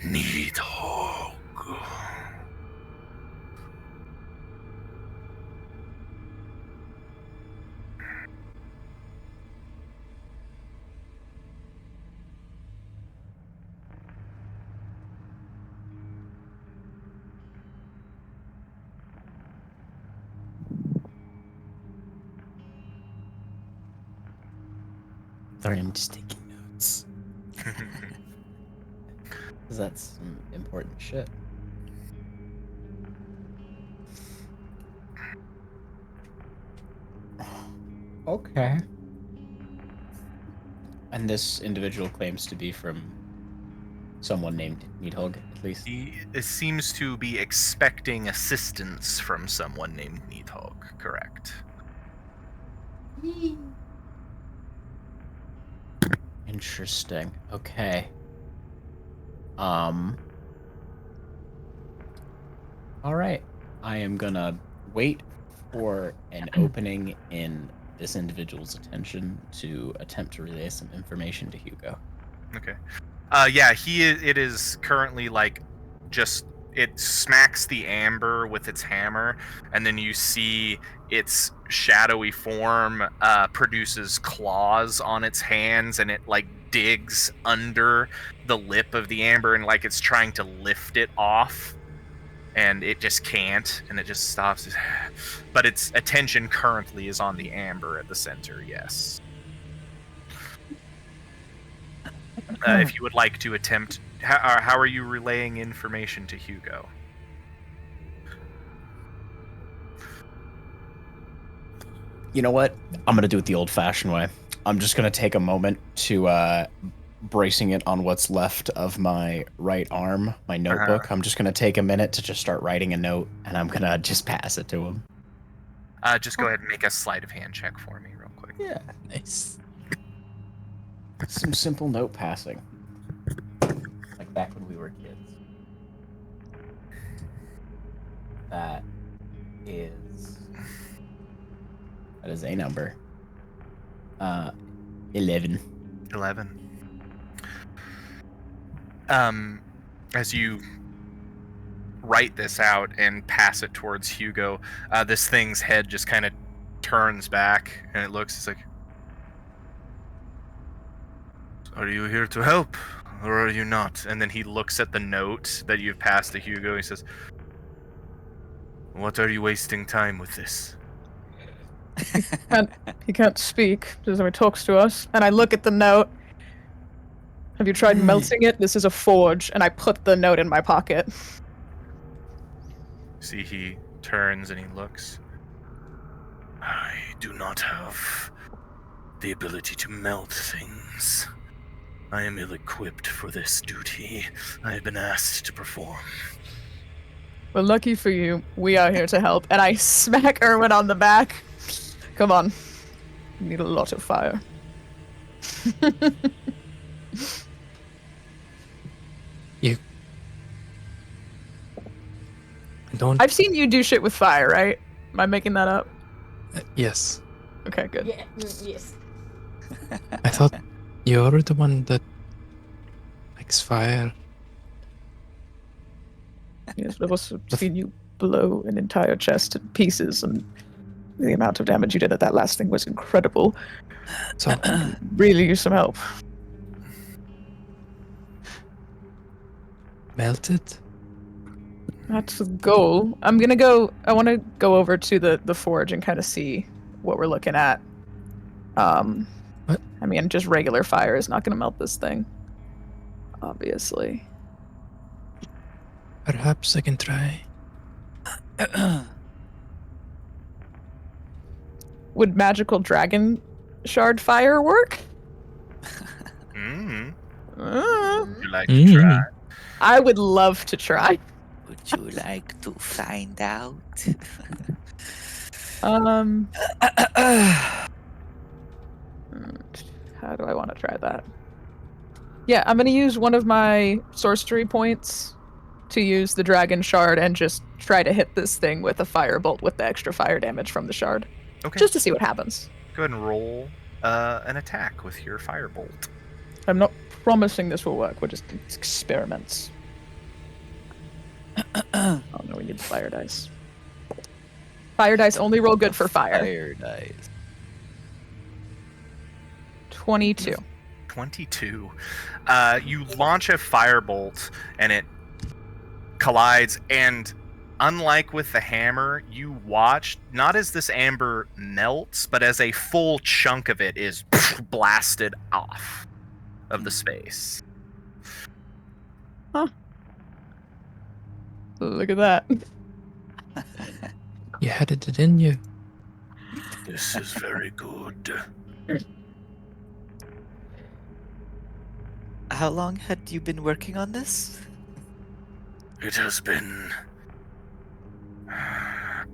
Needhog." Hugo. Sorry, I'm just taking notes. 'Cause that's some important shit. Okay. And this individual claims to be from someone named Needhog, at least. He seems to be expecting assistance from someone named Needhog, correct? Interesting. Okay. All right. I am gonna wait for an opening in this individual's attention to attempt to relay some information to Hugo. Okay. Yeah, it is currently like just it smacks the amber with its hammer, and then you see its shadowy form produces claws on its hands, and it like digs under the lip of the amber, and like it's trying to lift it off, and it just can't, and it just stops. But its attention currently is on the amber at the center. Yes. If you would like to attempt, how are you relaying information to Hugo? You know what? I'm gonna do it the old-fashioned way. I'm just gonna take a moment to bracing it on what's left of my right arm, my notebook. I'm just gonna take a minute to just start writing a note, and I'm gonna just pass it to him. Just go ahead and make a sleight of hand check for me, real quick. Yeah, nice. Some simple note passing, like back when we were kids. That is a number. 11. 11. As you write this out and pass it towards Hugo, this thing's head just kind of turns back, and it looks. It's like, are you here to help, or are you not? And then he looks at the note that you've passed to Hugo. He says, "What are you wasting time with this?" He can't speak, so he talks to us. And I look at the note. Have you tried melting it? This is a forge, and I put the note in my pocket. See, he turns and he looks. I do not have the ability to melt things. I am ill-equipped for this duty I have been asked to perform. Well, lucky for you, we are here to help. And I smack Erwin on the back. Come on. You need a lot of fire. Don't. I've seen you do shit with fire, right? Am I making that up? Yes. Okay, good. Yeah, yes. I thought you're the one that likes fire. Yes, but I've also seen you blow an entire chest to pieces, and the amount of damage you did at that last thing was incredible. So Really use some help. melted. That's the goal. I want to go over to the forge and kind of see what we're looking at. What? I mean, just regular fire is not going to melt this thing. Obviously. Perhaps I can try. Would magical dragon shard fire work? Mm-hmm. Uh, Would you like to try? I would love to try. Would you like to find out? How do I want to try that? Yeah, I'm gonna use one of my sorcery points to use the dragon shard and just try to hit this thing with a firebolt with the extra fire damage from the shard. Okay. Just to see what happens. Go ahead and roll an attack with your firebolt. I'm not promising this will work, we're just experiments. Oh no, we need the fire dice. Fire dice only roll good for fire. Fire dice. 22. 22. You launch a firebolt and it collides, and unlike with the hammer, you watch not as this amber melts, but as a full chunk of it is blasted off of the space. Look at that. You had it, didn't you? This is very good. How long had you been working on this? It has been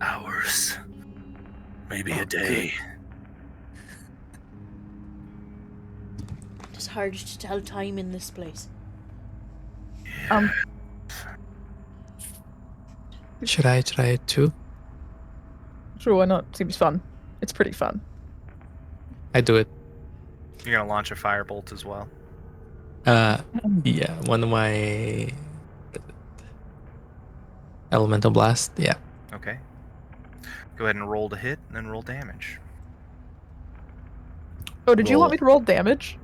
hours, maybe a day. It's hard to tell time in this place. Should I try it too? Sure, why not? Seems fun. It's pretty fun. I do it. You're gonna launch a firebolt as well. Yeah, one of my elemental blast. Yeah. Okay. Go ahead and roll to hit, and then roll damage. Oh, did you want Roll. me to roll damage?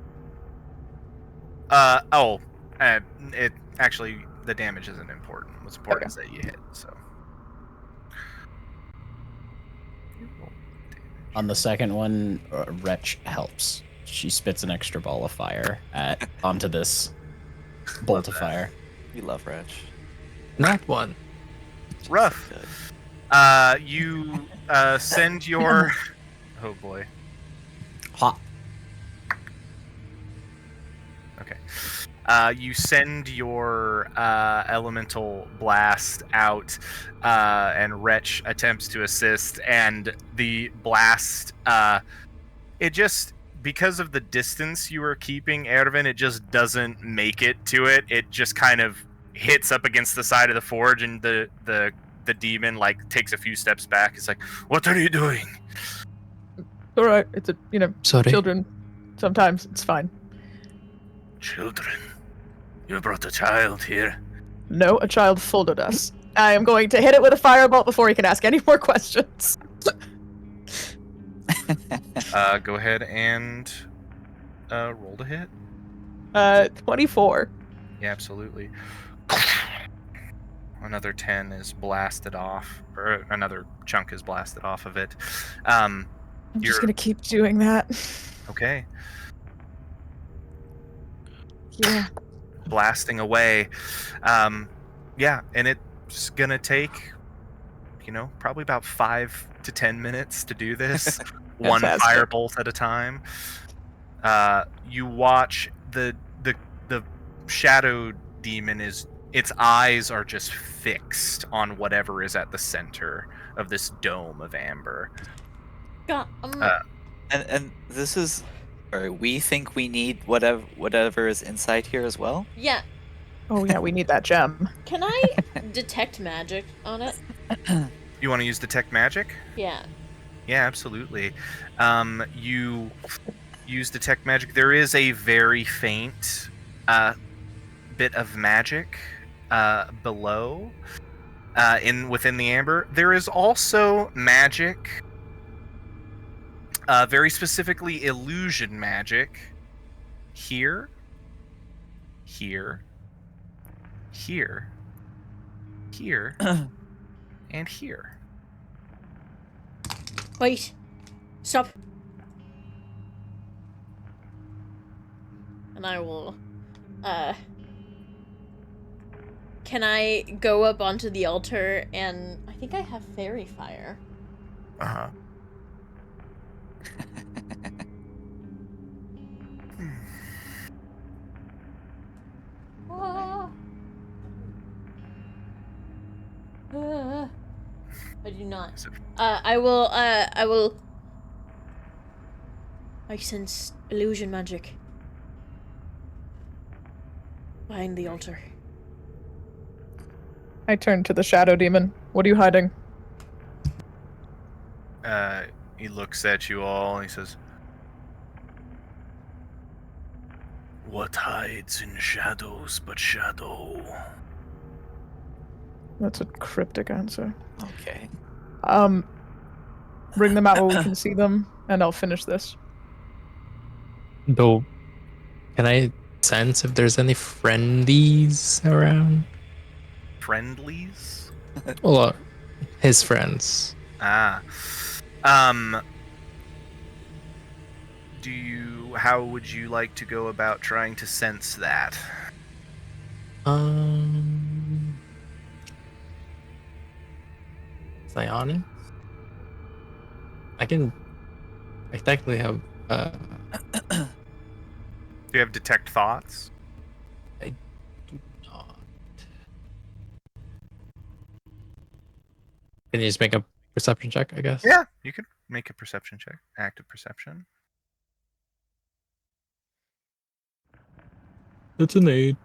It actually, the damage isn't important. What's important is that you hit. So. On the second one, Wretch helps. She spits an extra ball of fire onto this bolt of fire. We love Wretch. Not one. Rough. Good. You send your. Oh boy. Hot. Okay. You send your elemental blast out, and Wretch attempts to assist, and the blast, it just, because of the distance you were keeping, Ervin, it just doesn't make it to it. It just kind of hits up against the side of the forge, and the demon, like, takes a few steps back. It's like, what are you doing? All right, it's Sorry. children. Sometimes it's fine. Children. You brought a child here. No, a child folded us. I am going to hit it with a firebolt before he can ask any more questions. Go ahead and roll to hit. 24. Yeah, absolutely. Another 10 is blasted off, or another chunk is blasted off of it. I'm just You're- gonna keep doing that. Okay, Yeah. blasting away. Yeah, and it's gonna take, probably about 5 to 10 minutes to do this. One Fantastic. firebolt at a time. You watch the shadow demon its eyes are just fixed on whatever is at the center of this dome of amber. God, And this is, or we think we need whatever is inside here as well. yeah. Oh yeah, we need that gem. Can I detect magic on it? You want to use detect magic? Yeah. Yeah, absolutely. You use detect magic. There is a very faint bit of magic below within the amber. There is also magic, very specifically illusion magic, here, here, here, here, and here. Wait. Stop. And I will, can I go up onto the altar and I think I have fairy fire. Uh-huh. Ah. I do not. So- I will, I sense illusion magic behind the altar. I turn to the shadow demon. What are you hiding? He looks at you all and he says, "What hides in shadows but shadow?" That's a cryptic answer. Okay. Bring them out where we can see them, and I'll finish this. Though, can I sense if there's any friendies around? Friendlies? Well, his friends. Ah. How would you like to go about trying to sense that? Psionics? I technically have Do you have detect thoughts? I do not. Can you just make a perception check, I guess? Yeah, you could make a perception check. Active perception. That's an 8.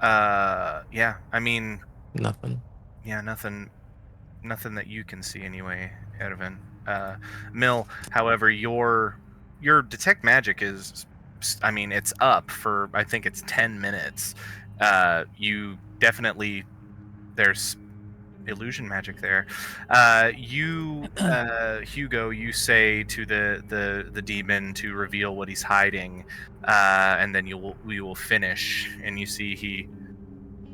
Yeah. I mean, Nothing. yeah, nothing that you can see anyway, Ervin. Mill, however, your detect magic is, I mean, it's up for, I think it's 10 minutes. You definitely, there's illusion magic there. Hugo, you say to the demon to reveal what he's hiding, and then we will finish. And you see he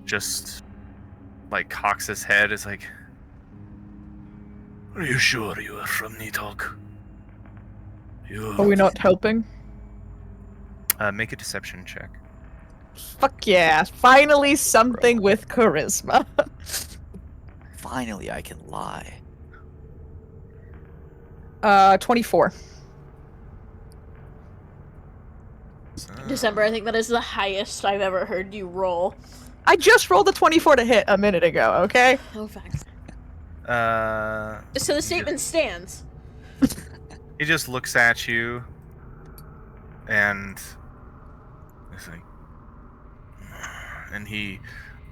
just like cocks his head. Is like, are you sure you are from Nitok? Are we not helping? Make a deception check. Fuck yeah! Finally, something with charisma. Finally, I can lie. 24. December, I think that is the highest I've ever heard you roll. I just rolled a 24 to hit a minute ago. Okay. Oh, facts. He So the statement stands. he just looks at you, and he's like, and he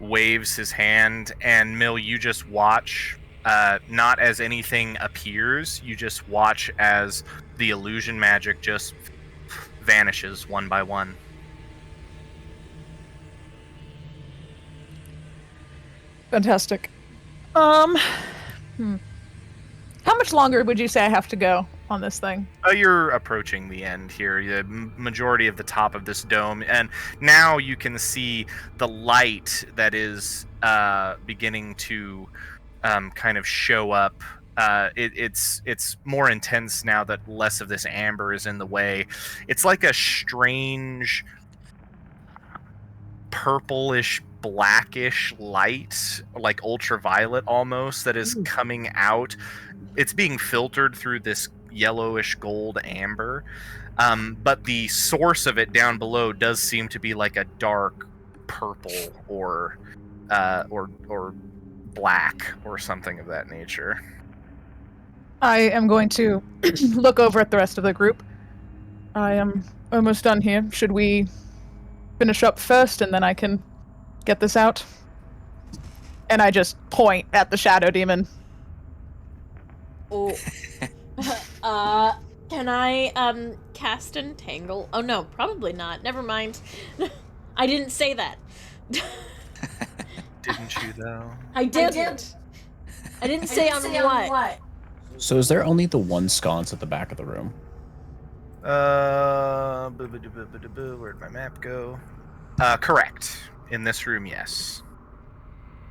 waves his hand, and Mill, you just watch, not as anything appears, you just watch as the illusion magic just vanishes one by one. Fantastic. How much longer would you say I have to go on this thing? You're approaching the end here, the majority of the top of this dome, and now you can see the light that is beginning to kind of show up. It's more intense now that less of this amber is in the way. It's like a strange purplish blackish light, like ultraviolet almost, that is coming out. It's being filtered through this yellowish gold amber, but the source of it down below does seem to be like a dark purple or black or something of that nature. I am going to look over at the rest of the group. I am almost done here. Should we finish up first and then I can get this out? And I just point at the shadow demon. Oh. Can I, cast Entangle? Oh, no, probably not. Never mind. I didn't say that. Didn't you, though? I didn't. I didn't say on what. So is there only the one sconce at the back of the room? Where'd my map go? Correct. In this room, yes.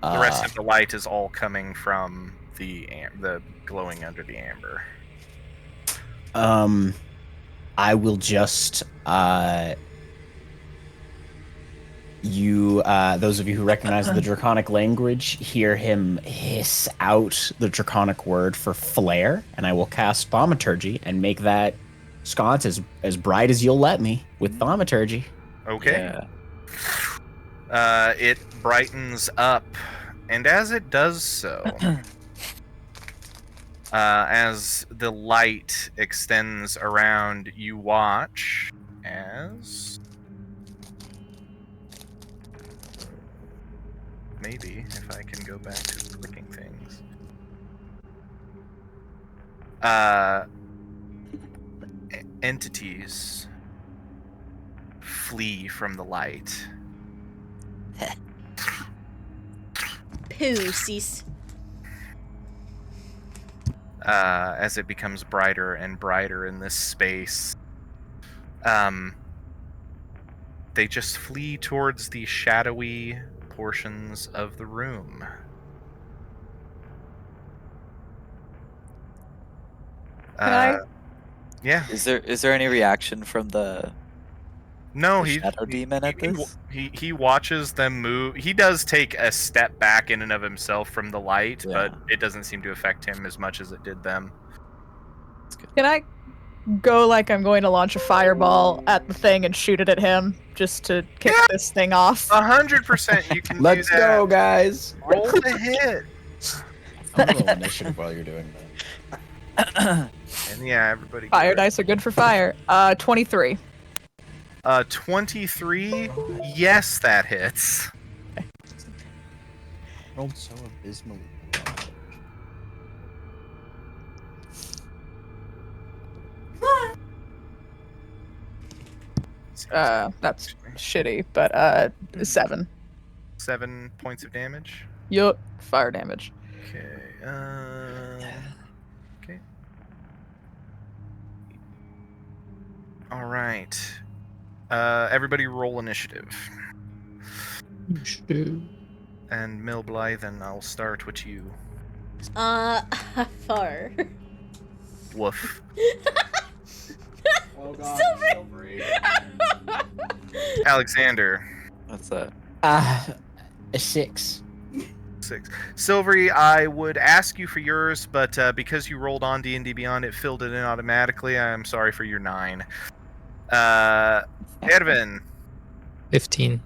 The rest of the light is all coming from the glowing under the amber. I will just those of you who recognize the draconic language hear him hiss out the draconic word for flare, and I will cast thaumaturgy and make that sconce as bright as you'll let me with thaumaturgy. Okay. It brightens up, and as it does so, as the light extends around, you watch as maybe if I can go back to clicking things. Entities flee from the light. Pussies. As it becomes brighter and brighter in this space, they just flee towards the shadowy portions of the room. Can I? Yeah. Is there any reaction from the No, the he shadow demon at he, this? he watches them move. He does take a step back in and of himself from the light, but Yeah. it doesn't seem to affect him as much as it did them. Can I go like I'm going to launch a fireball at the thing and shoot it at him just to kick this thing off? 100% you can Let's do that. go, guys. Roll the hit. I'm gonna roll initiative while you're doing that. And yeah, everybody. get Fire ready. dice are good for fire. 23. 23. Yes, that hits. Rolled so abysmally. That's shitty, but 7. 7 points of damage. Yup, fire damage. Okay. Okay. All right. Everybody roll initiative. And Mill Blythen, I'll start with you. Far. Woof. Oh Silvery. Alexander, What's that? A 6. 6. Silvery, I would ask you for yours, but because you rolled on D&D Beyond, it filled it in automatically. I'm sorry for your 9. Ervin, 15.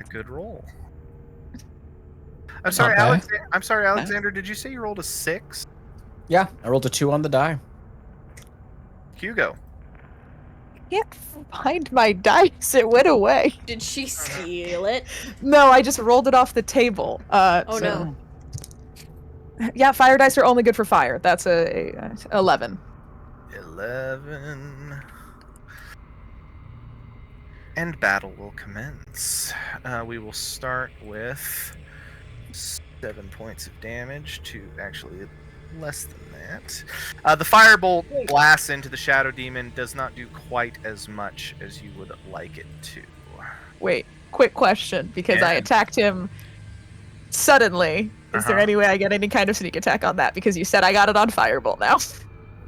a good roll. I'm sorry, Not bad. Alexander. Did you say you rolled a 6? Yeah, I rolled a 2 on the die. Hugo, Can't find my dice. It went away. Did she steal it? No, I just rolled it off the table. Oh so- no. Yeah, fire dice are only good for fire. That's a 11. 11. And battle will commence. We will start with 7 points of damage to actually less than that. The firebolt blasts into the shadow demon, does not do quite as much as you would like it to. Wait, quick question, because I Yeah. attacked him suddenly. Is there Uh-huh. any way I get any kind of sneak attack on that? Because you said I got it on firebolt now.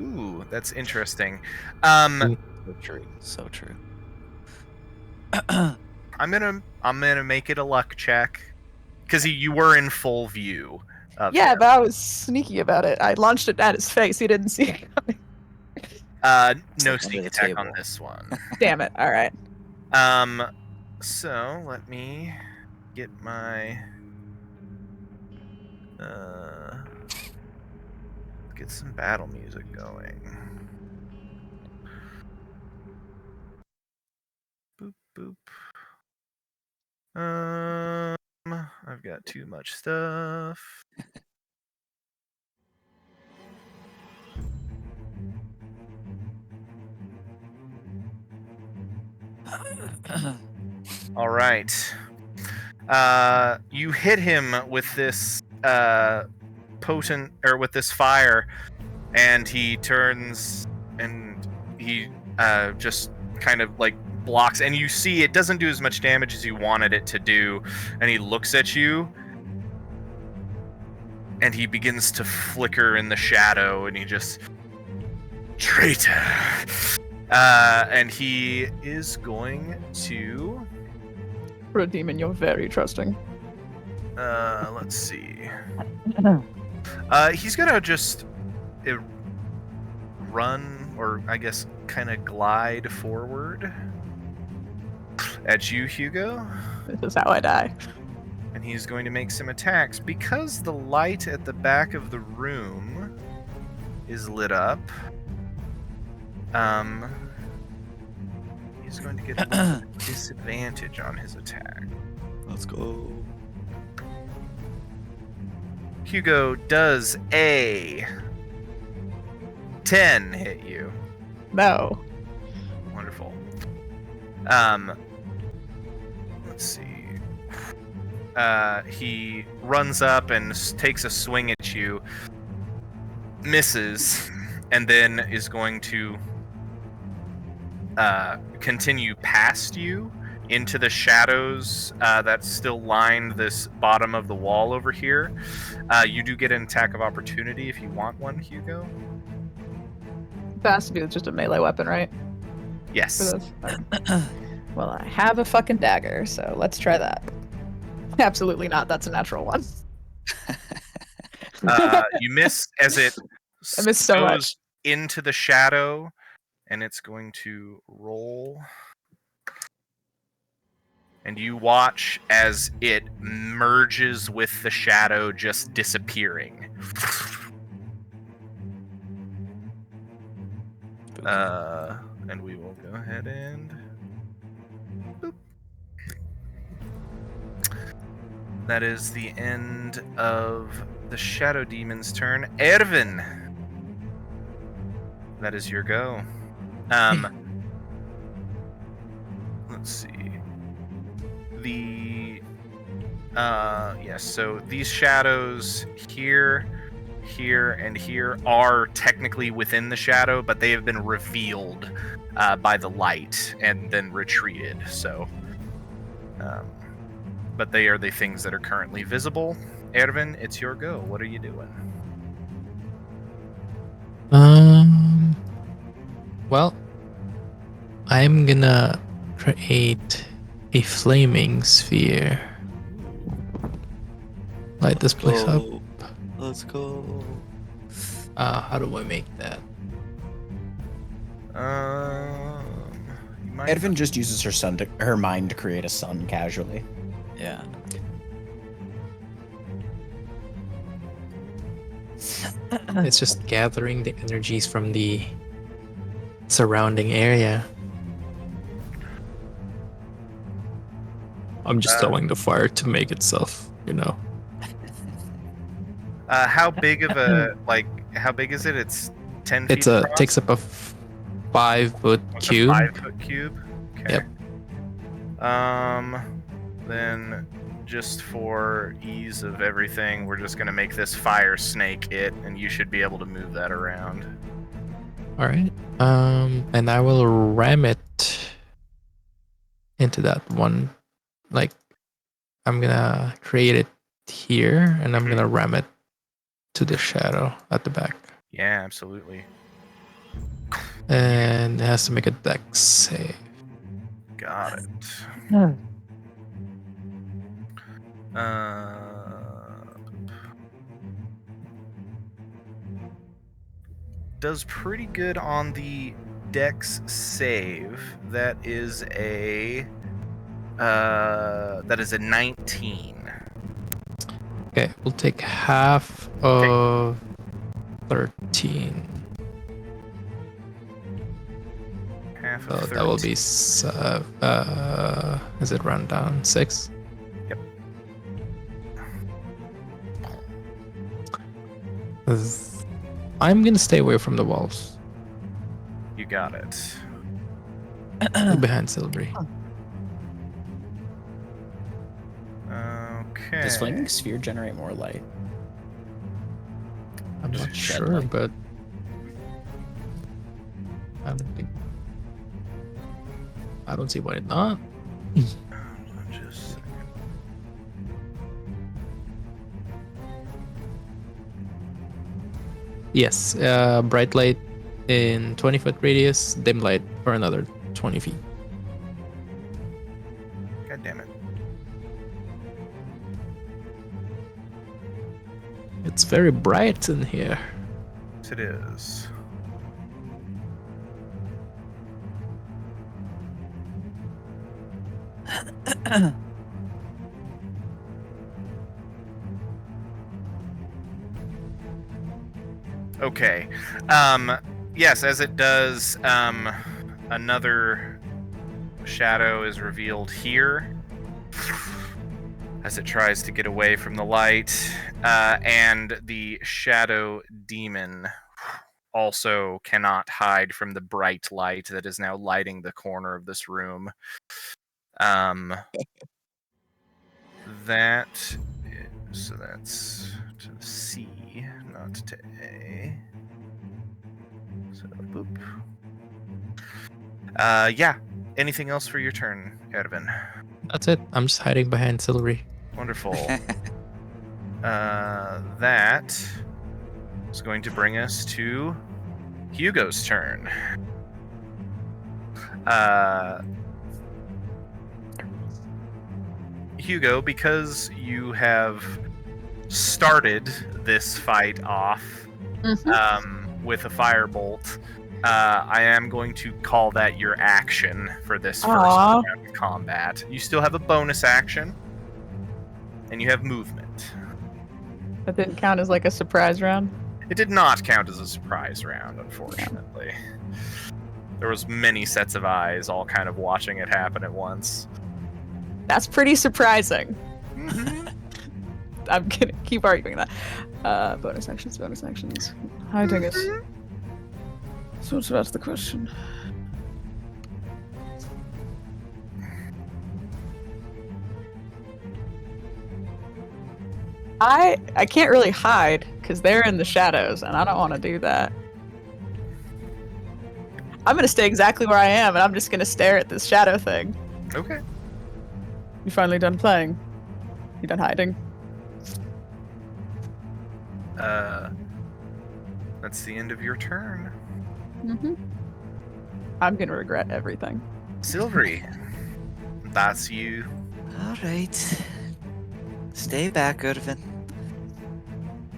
Ooh, that's interesting. So true. So true. I'm gonna make it a luck check because you were in full view. Of Yeah, him. but I was sneaky about it. I launched it at his face. He didn't see it coming. No Like sneak under the attack on table. this one. Damn it. All right. So let me get my get some battle music going. Boop boop. I've got too much stuff. All right. You hit him with this potent, or with this fire, and he turns and he just kind of like blocks, and you see it doesn't do as much damage as you wanted it to do, and he looks at you and he begins to flicker in the shadow, and he just traitor. And he is going to For a demon, you're very trusting. let's see. He's gonna just run, or I guess kind of glide forward at you, Hugo. This is how I die. And he's going to make some attacks. Because the light at the back of the room is lit up, he's going to get a disadvantage on his attack. Let's go. Hugo, does a 10 hit you? No. Wonderful. Let's see. he runs up and takes a swing at you, misses, and then is going to continue past you into the shadows that still line this bottom of the wall over here. You do get an attack of opportunity if you want one, Hugo. That has to be just a melee weapon, right? Yes. For this? Well, I have a fucking dagger, so let's try that. Absolutely not. That's a natural one. You miss as it I missed so much. goes into the shadow, and it's going to roll. And you watch as it merges with the shadow, just disappearing. And we will go ahead and... Boop. That is the end of the Shadow Demon's turn. Ervin! That is your go. Let's see. Yes, so these shadows here, here, and here are technically within the shadow, but they have been revealed by the light and then retreated, so... but they are the things that are currently visible. Ervin, it's your go. What are you doing? Well, I'm gonna create a flaming sphere. Light this place up. Let's go. How do I make that? You might Edvin just uses her mind to create a sun casually. Yeah. It's just gathering the energies from the surrounding area. I'm just telling the fire to make itself, you know. How big of a how big is it? It's 10 feet. Takes up a 5-foot It's cube. a 5-foot cube. Okay. Yep. Then just for ease of everything, we're just gonna make this fire snake it, and you should be able to move that around. All right. And I will ram it into that one. Like, I'm gonna create it here, and I'm gonna ram it to the shadow at the back. Yeah, absolutely. And it has to make a dex save. Got it. Does pretty good on the dex save. That is a 19. Okay, we'll take half of 13. Half So of that will 13. be is it run down 6? Yep. I'm gonna stay away from the walls. You got it. Behind Silvery. Okay. Does flaming sphere generate more light? I'm Just not shed sure, light. but I don't see why not. Just a second. Yes, bright light in 20-foot radius, dim light for another 20 feet. God damn it. It's very bright in here. Yes, it is. Okay. Yes, as it does, another shadow is revealed here as it tries to get away from the light. And the shadow demon also cannot hide from the bright light that is now lighting the corner of this room. that. So that's to C, not to A. So boop. Yeah. Anything else for your turn, Ervin? That's it. I'm just hiding behind Silvery. Wonderful. That is going to bring us to Hugo's turn. Hugo, because you have started this fight off with a firebolt, I am going to call that your action for this first Aw. round of combat. You still have a bonus action, and you have movement. That didn't count as like a surprise round. It did not count as a surprise round, unfortunately. There was many sets of eyes all kind of watching it happen at once. That's pretty surprising. I'm gonna keep arguing that. Bonus actions. Hiding it. So what's about the question? I can't really hide because they're in the shadows, and I don't want to do that. I'm gonna stay exactly where I am, and I'm just gonna stare at this shadow thing. Okay. You finally done playing? You done hiding? That's the end of your turn. Mm-hmm. I'm gonna regret everything. Silvery, that's you. All right. Stay back, Irvin.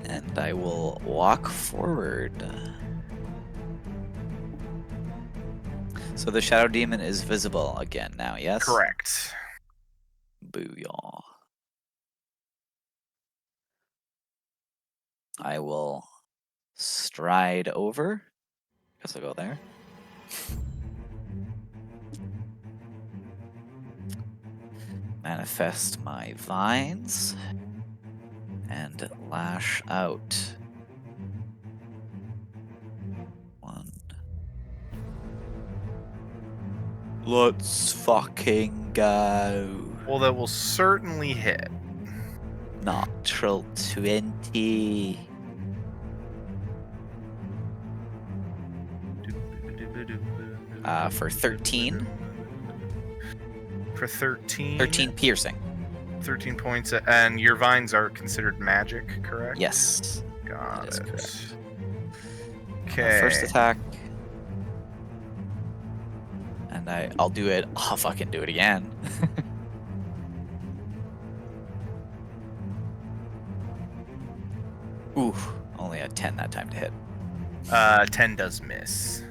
And I will walk forward. So the Shadow Demon is visible again now, yes? Correct. Booyah. I will stride over. Guess I'll go there. Manifest my vines and lash out. 1. Let's fucking go. Well, that will certainly hit. Natural 20. For 13. For 13. 13 piercing. 13 points, and your vines are considered magic, correct? Yes. Got That is it. correct. Okay. First attack. And I'll do it. I'll fucking do it again. Ooh, only a 10 that time to hit. 10 does miss.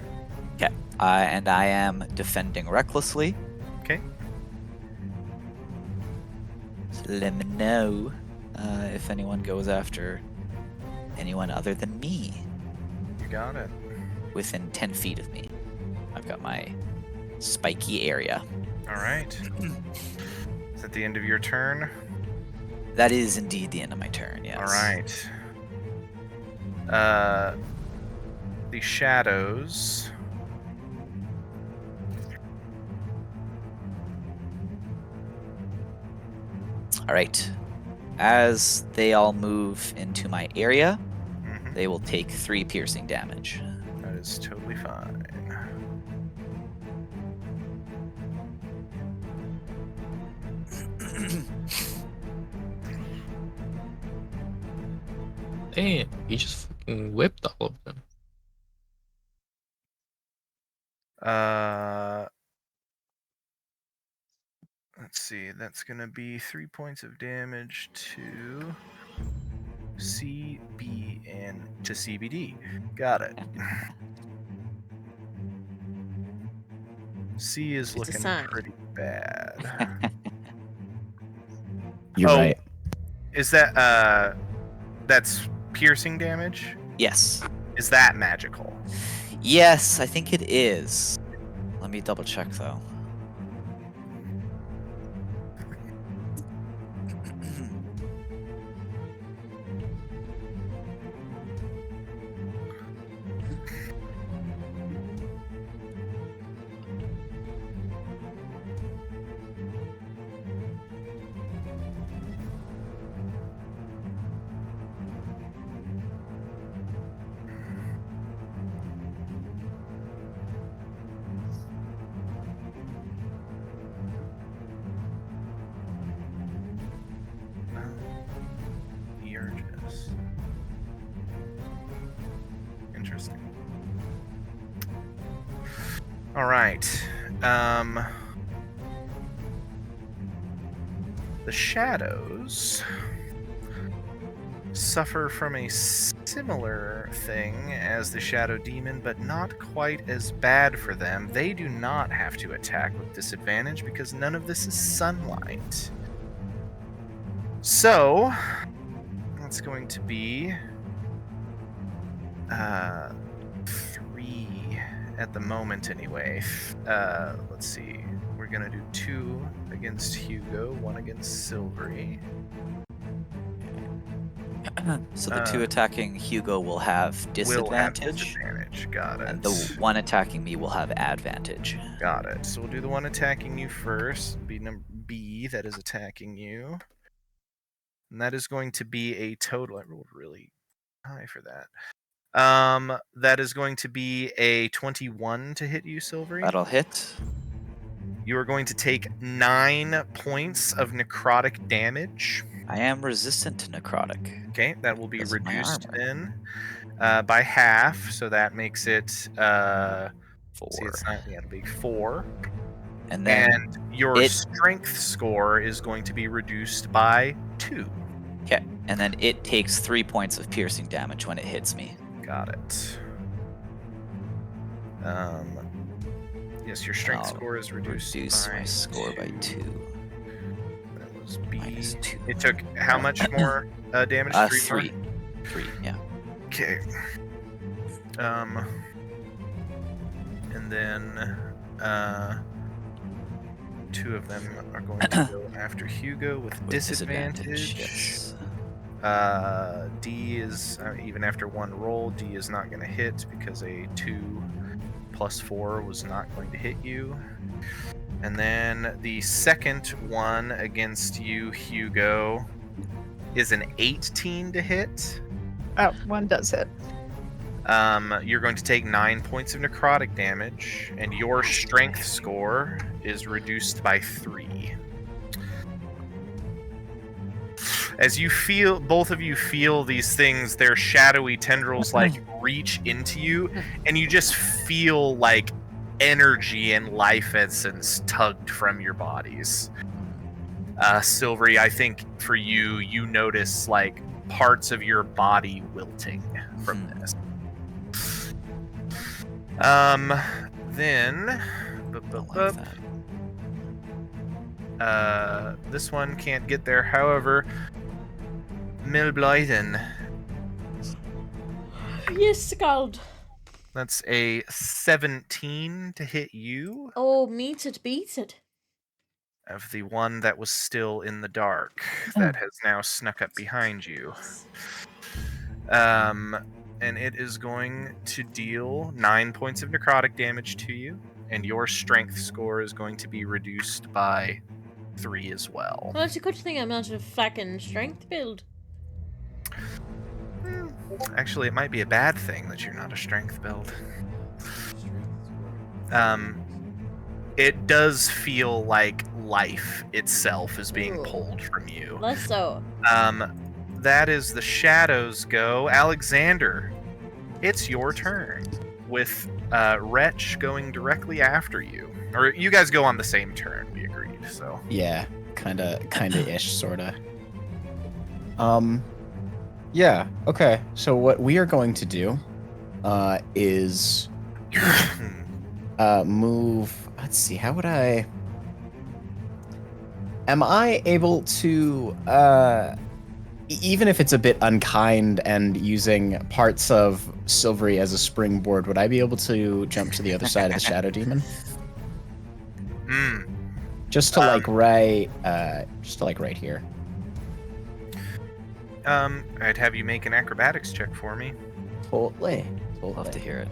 Okay. And I am defending recklessly. Okay. So let me know if anyone goes after anyone other than me You got it. within 10 feet of me. I've got my spiky area. All right. Is that the end of your turn? That is indeed the end of my turn, yes. All right. The shadows. All right. As they all move into my area, Mhm. they will take 3 piercing damage. That is totally fine. Damn, he just fucking whipped all of them. Let's see. That's gonna be 3 points of damage to C, B, and to CBD. Got it. C is It's a looking sign. pretty bad. You're Oh. right. Is that that's piercing damage? Yes. Is that magical? Yes, I think it is. Let me double check though. Interesting. All right. The shadows suffer from a similar thing as the shadow demon, but not quite as bad for them. They do not have to attack with disadvantage because none of this is sunlight. So that's going to be 3 at the moment anyway. Let's see. We're gonna do 2 against Hugo, 1 against Silvery. So the 2 attacking Hugo will have Will have disadvantage, disadvantage. Got it. and the 1 attacking me will have advantage. Got it. So we'll do the one attacking you first. Be number B that is attacking you. And that is going to be a total. I rolled really high for that. That is going to be a 21 to hit you, Silvery. That'll hit. You are going to take 9 points of necrotic damage. I am resistant to necrotic. Okay, that will be Because of my reduced armor. then by half, so that makes it 4. see, it's not, yeah, it'll be 4. And then And your it- strength score is going to be reduced by 2. okay, and then it takes 3 points of piercing damage when it hits me. Got it. Yes, your strength I'll score is reduced Reduce by my score by 2. That was B. Minus 2. It took how much more damage? 3. 3, yeah. Okay. And then 2 of them are going to go after Hugo with With disadvantage. yes. D is even after 1 roll, D is not going to hit because a 2 plus 4 was not going to hit you. And then the second one against you, Hugo, is an 18 to hit. Oh, 1 does hit. You're going to take 9 points of necrotic damage, and your strength score is reduced by 3. As you feel, both of you feel these things, their shadowy tendrils like reach into you, and you just feel like energy and life essence tugged from your bodies. Silvery, I think for you, you notice like parts of your body wilting from this. Then Like that. this one can't get there. However, Milblyden, Yes, Scald. that's a 17 to hit you Oh, meet it, beat it. of the one that was still in the dark that has now snuck up behind you. And it is going to deal 9 points of necrotic damage to you, and your strength score is going to be reduced by 3 as well. Well, it's a good thing I'm not a fucking strength build. Actually, it might be a bad thing that you're not a strength build. It does feel like life itself is being Ooh. pulled from you. Less so. That is the shadows go. Alexander, it's your turn. With Wretch going directly after you. Or you guys go on the same turn, we agreed, so. Yeah, kinda ish, sorta. Yeah. Okay. So what we are going to do, is move. Let's see. How would I? Am I able to, even if it's a bit unkind and using parts of Silvery as a springboard, would I be able to jump to the other side of the Shadow Demon? Just to like right here. I'd have you make an acrobatics check for me. Totally. Love to hear it.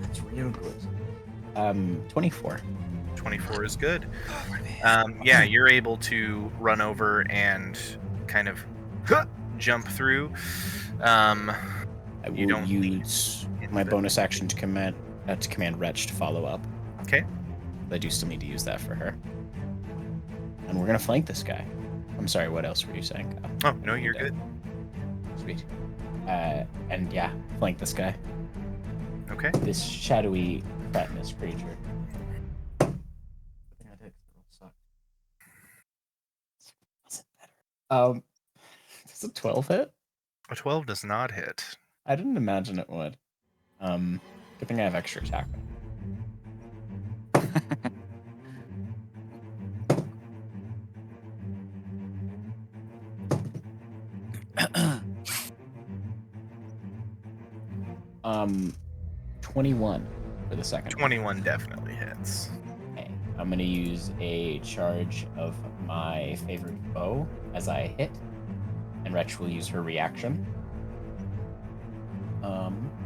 That's real good. 24. 24 is good. Yeah, you're able to run over and kind of jump through. I You will don't use my bonus action to command Wretch to follow up. Okay. I do still need to use that for her. And we're gonna flank this guy. I'm sorry, what else were you saying, Kyle? Oh no, you're good. Sweet. And yeah, flank this guy. Okay. This shadowy, cretinous creature. Does a 12 hit? A 12 does not hit. I didn't imagine it would. Good thing I have extra attack. Um, 21 for the second. 21 definitely hits. Okay. I'm gonna use a charge of my favorite bow as I hit, and Wretch will use her reaction.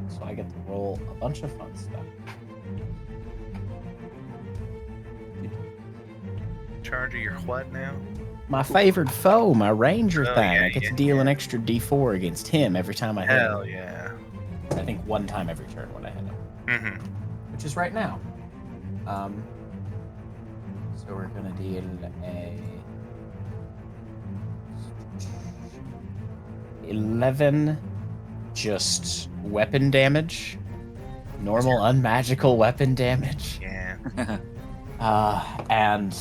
So I get to roll a bunch of fun stuff. Charge of your what now? My favorite foe, my ranger Oh, thing. yeah, I get yeah, to deal an extra D4 against him every time I hit him. Hell yeah. I think one time every turn when I hit him, Mm-hmm. which is right now. So we're gonna deal a 11 just weapon damage, normal unmagical weapon damage, Yeah. and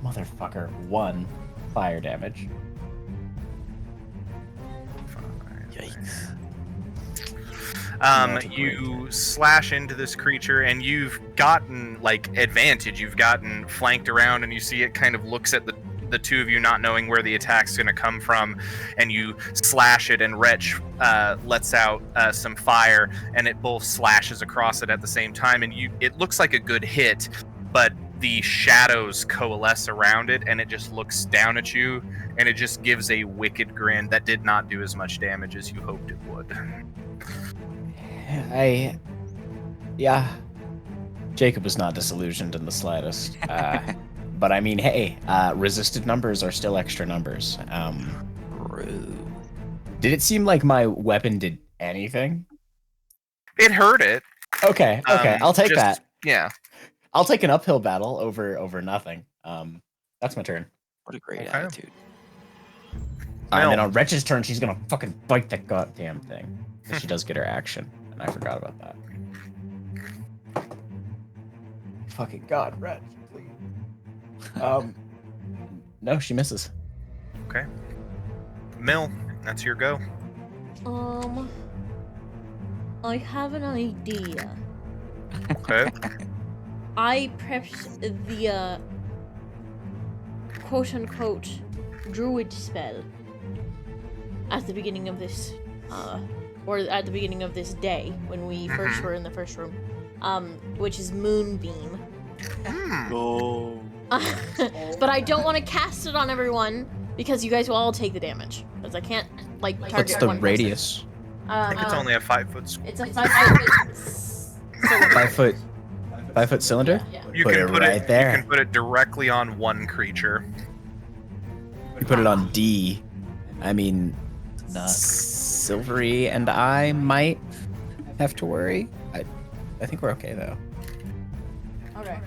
motherfucker 1 fire damage. Yikes. Not a You slash into this creature, and you've gotten like advantage. You've gotten flanked around, and you see it kind of looks at the two of you, not knowing where the attack's going to come from, and you slash it. And Wretch lets out some fire, and it both slashes across it at the same time. And it looks like a good hit, but the shadows coalesce around it, and it just looks down at you, and it just gives a wicked grin that did not do as much damage as you hoped it would. Yeah. Jacob was not disillusioned in the slightest. But I mean, hey, resisted numbers are still extra numbers. Rude. Did it seem like my weapon did anything? It hurt it. Okay, I'll take just- that. Yeah. I'll take an uphill battle over nothing. That's my turn. What a great Okay. attitude. And then Mel. on Wretch's turn, she's gonna fucking bite that goddamn thing. But she does get her action, and I forgot about that. Fucking God, Wretch, please. No, she misses. Okay. Mill, that's your go. I have an idea. Okay. I prepped the quote unquote druid spell at the beginning of this or at the beginning of this day when we first were in the first room. Which is Moonbeam. Oh. But I don't want to cast it on everyone because you guys will all take the damage. Because I can't like target What's the one person. radius? I think it's only a 5-foot square. It's a 5 foot. 5 foot cylinder? Yeah. You Put can it put right it. there. You can put it directly on one creature. You put it on D. I mean, Nuts. Silvery and I might have to worry. I think we're okay though. Okay.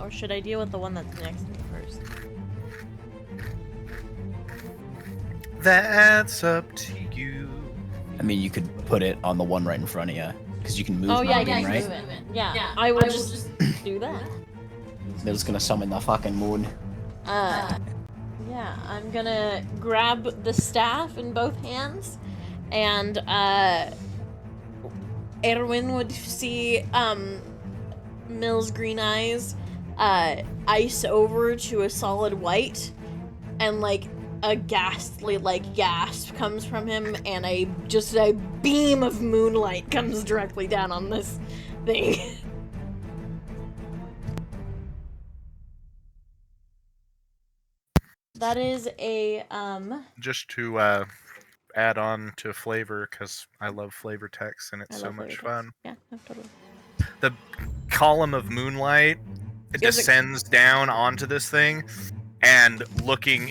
Or should I deal with the one that's next to me first? That's up to you. I mean, you could put it on the one right in front of you because you can move. Oh yeah, Moonbeam, yeah, right? move it. Yeah, I will just do that. Mill's gonna summon the fucking moon. Yeah, I'm gonna grab the staff in both hands, and Erwin would see Mill's green eyes ice over to a solid white, and like a ghastly gasp comes from him, and a beam of moonlight comes directly down on this thing. That is a Just to add on to flavor, because I love flavor text and it's I so love much flavor fun. Yeah, no, totally. The column of moonlight it There's a- descends down onto this thing, and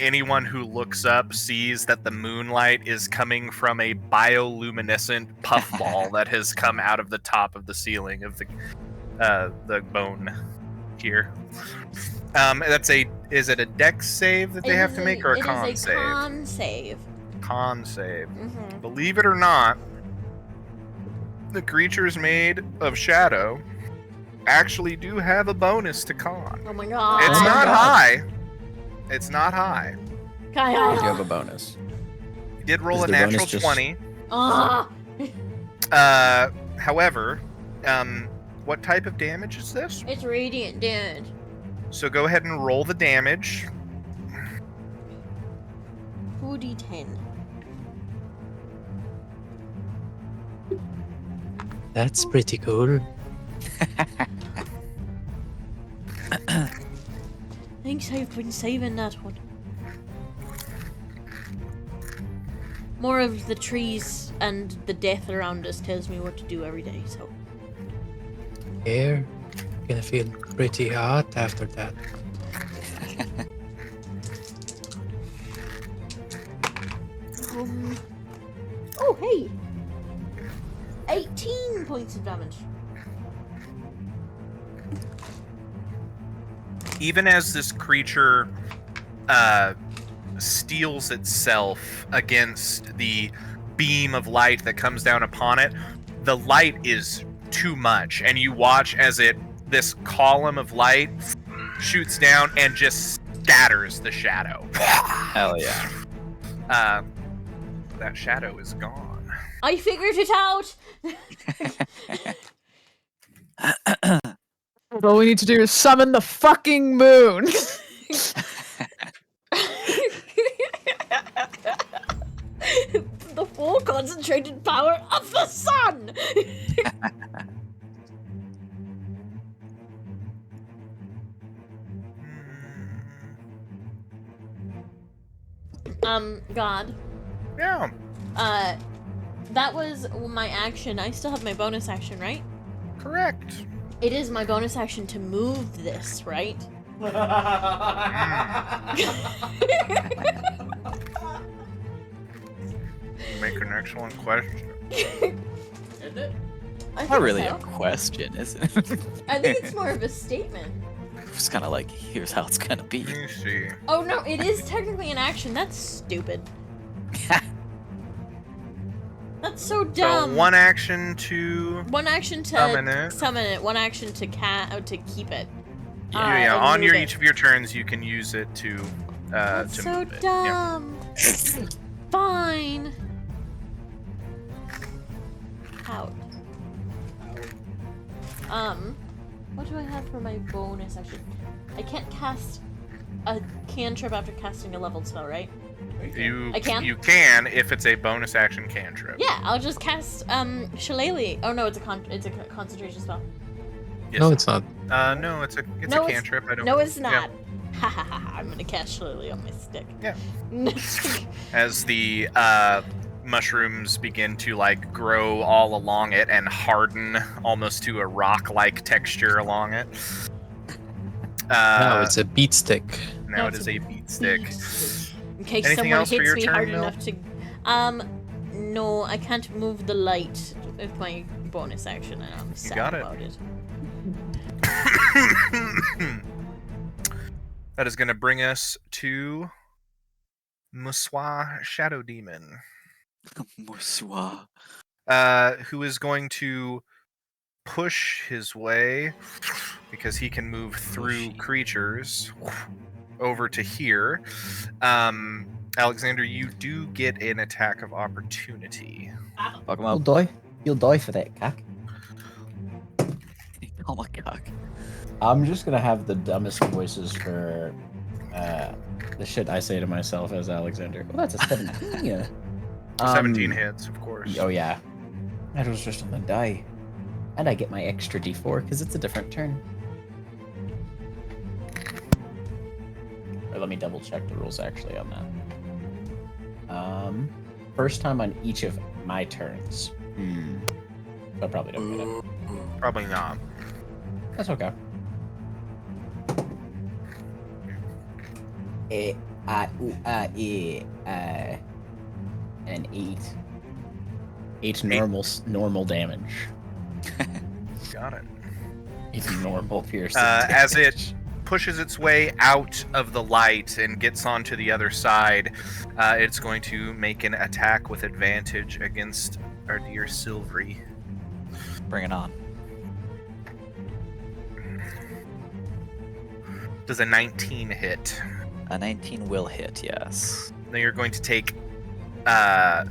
anyone who looks up sees that the moonlight is coming from a bioluminescent puffball that has come out of the top of the ceiling of the bone here. Is it a dex save that they have to make, or a con It is a save? con save. Con save. Mm-hmm. Believe it or not, the creatures made of shadow actually do have a bonus to con. Oh my god. It's my not God. high. It's not high. Kyle. You have a bonus. You did roll Is a the bonus natural just- 20. Ah. However, what type of damage is this? It's radiant damage. So go ahead and roll the damage. 2d10. That's pretty cool. Thanks, I've been saving that one. More of the trees and the death around us tells me what to do every day, so. Here, gonna feel pretty hot after that. Oh, hey! 18 points of damage. Even as this creature steels itself against the beam of light that comes down upon it, the light is too much, and you watch as this column of light shoots down and just scatters the shadow. Hell yeah. That shadow is gone. I figured it out! All we need to do is summon the fucking moon. The full concentrated power of the sun! God. Yeah. That was my action. I still have my bonus action, right? Correct. It is my bonus action to move this, right? You make an excellent question. I think Not really so. a question, is it? I think it's more of a statement. It's kind of like, here's how it's gonna be. Let me see. Oh no, it is technically an action. That's stupid. That's so dumb. So one action to One action to summon it. One action to to keep it. yeah, and on move it. each of your turns you can use it to That's to so move it. Yeah. dumb. Fine. Out. What do I have for my bonus action? I can't cast a cantrip after casting a leveled spell, right? I can? You can if it's a bonus action cantrip. Yeah, I'll just cast Shillelagh. Oh no, it's a concentration spell. Yes. No, it's not. No, it's a No, it's- cantrip. I don't. No, it's yeah. not. Ha ha ha! I'm gonna cast Shillelagh on my stick. Yeah. As the mushrooms begin to like grow all along it and harden almost to a rock-like texture along it. No, it's a beat stick. Now it it's is a a beat stick. In case Anything someone else for hits your me turn, hard Mel? enough to. No, I can't move the light with my bonus action, and I'm sad got it. about it. That is going to bring us to Muswa Shadow Demon, Morsua. who is going to push his way because he can move through creatures over to here. Alexander, you do get an attack of opportunity. Fuck him You'll up. die. You'll die for that, cack. Oh my god. I'm just gonna have the dumbest voices for the shit I say to myself as Alexander. Well, that's a 17. Yeah. 17 hits, of course. Oh yeah. That was just on the die. And I get my extra d4 because it's a different turn. Or let me double check the rules actually on that. First time on each of my turns. I probably don't get it. Probably not. That's okay. An 8. 8 normal damage. Got it. 8 normal piercing. As it damage. pushes its way out of the light and gets onto the other side, it's going to make an attack with advantage against our dear Silvery. Bring it on. Does a 19 hit? A 19 will hit, yes. Then you're going to take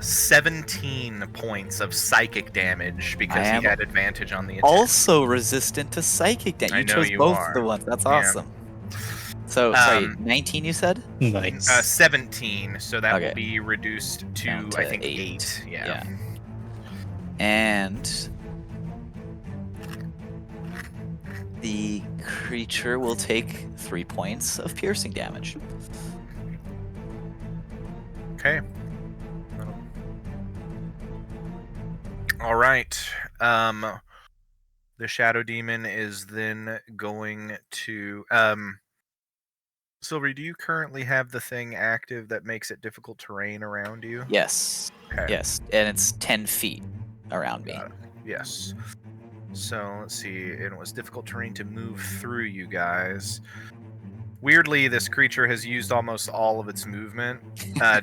17 points of psychic damage because I he am had advantage on the attack. Also resistant to psychic damage. I You know chose you both are. of the ones. That's Yeah. awesome. So, sorry, Um, 19 you said? Nice. 17, so that Okay. will be reduced to, Down to I think, 8. 8. Yeah. And the creature will take 3 points of piercing damage. Okay. All right. The Shadow Demon is then going to Silvery, do you currently have the thing active that makes it difficult terrain around you? Yes. Okay. Yes. And it's 10 feet around me. Got it. Yes. So let's see. And it was difficult terrain to move through you guys. Weirdly, this creature has used almost all of its movement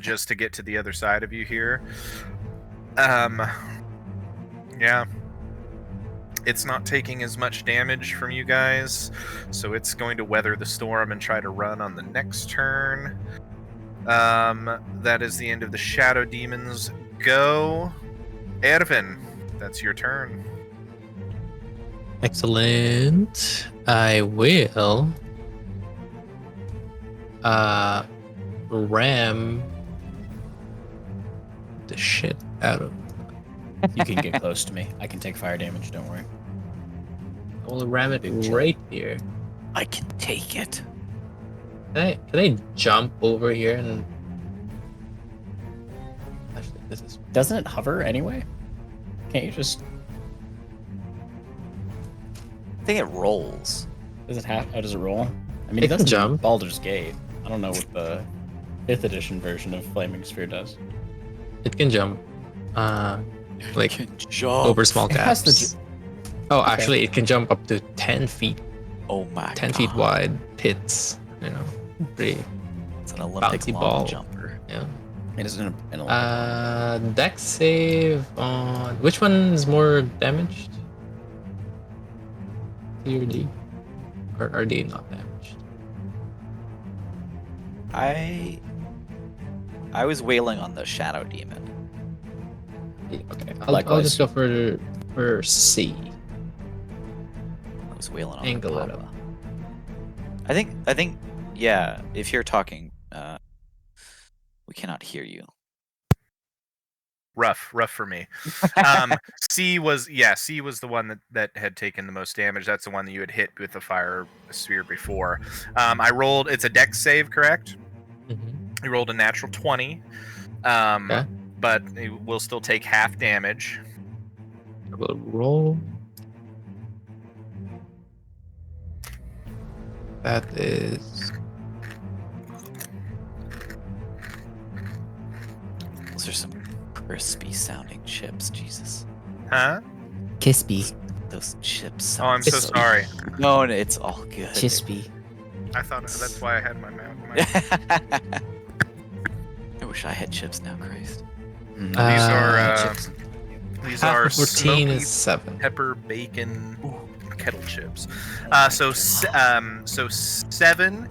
just to get to the other side of you here. Yeah. It's not taking as much damage from you guys, so it's going to weather the storm and try to run on the next turn. That is the end of the Shadow Demons. Go. Ervin, that's your turn. Excellent. I will ram the shit out of. You can get close to me. I can take fire damage. Don't worry. I will ram it Big right here. I can take it. Can I jump over here and? Actually, this is. Doesn't it hover anyway? Can't you just? I think it rolls. Does it have? How does it roll? I mean, It it can doesn't jump. Baldur's Gate. I don't know what the 5th edition version of Flaming Sphere does. It can jump. Like jump. over small It has gaps. the Oh, actually, it can jump up to 10 feet. Oh my 10 god. feet wide pits. You know, pretty. It's an Olympic Bouncy long ball. jumper. Yeah. It is an Dex save on which one is more damaged? C or D? Or are they not damaged? I was wailing on the Shadow Demon. Okay, I'll Likewise. just go for C. I was wailing on Angle the it up. Papa. I think yeah, if you're talking we cannot hear you. Rough for me. C was the one that had taken the most damage. That's the one that you had hit with the fire sphere before. I rolled. It's a dex save, correct? Mm-hmm. You rolled a natural 20. Okay. But it will still take half damage. I will roll. That is Those are some crispy sounding chips, Jesus. Huh? Kispy. Those chips Oh, I'm sound so sorry. No, it's all good. Chispy. I thought that's why I had my mouth. I wish I had chips now, Christ. These are chips. these half are of 14 smoky is 7. pepper bacon kettle chips. So 7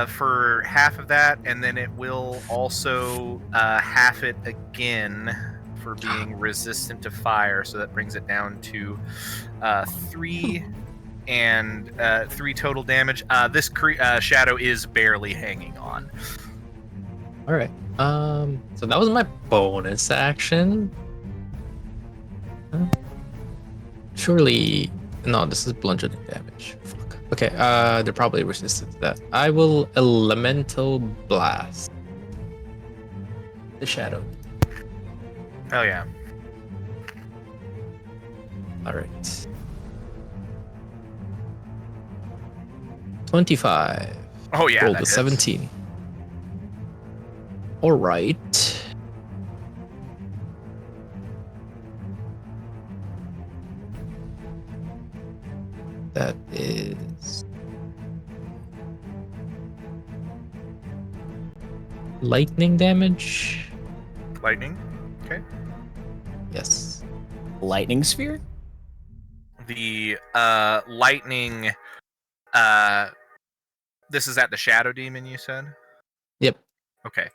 for half of that, and then it will also half it again for being resistant to fire. So that brings it down to 3 and 3 total damage. This shadow is barely hanging on. All right. So that was my bonus action. Huh? Surely, no. This is bludgeoning damage. Fuck. Okay. They're probably resistant to that. I will elemental blast the shadow. Oh yeah. All right. 25. Oh yeah. Rolled that a hits. 17. All right. That is lightning damage. Lightning. Okay. Yes. Lightning sphere? The lightning. This is at the Shadow Demon, you said? Yep. Okay.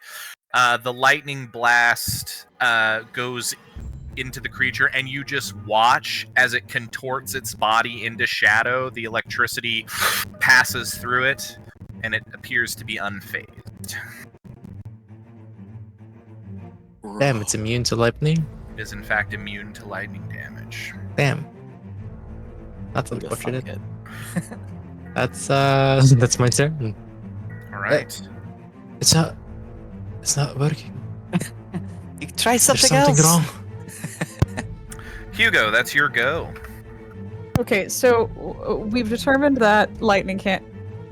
The lightning blast goes into the creature, and you just watch as it contorts its body into shadow. The electricity passes through it, and it appears to be unfazed. Damn, it's immune to lightning. It is in fact immune to lightning damage. Damn. That's Who'da unfortunate. thunk it? That's my turn. All right. It's not working. You can try There's something something else. wrong. Hugo, that's your go. Okay, so we've determined that lightning can't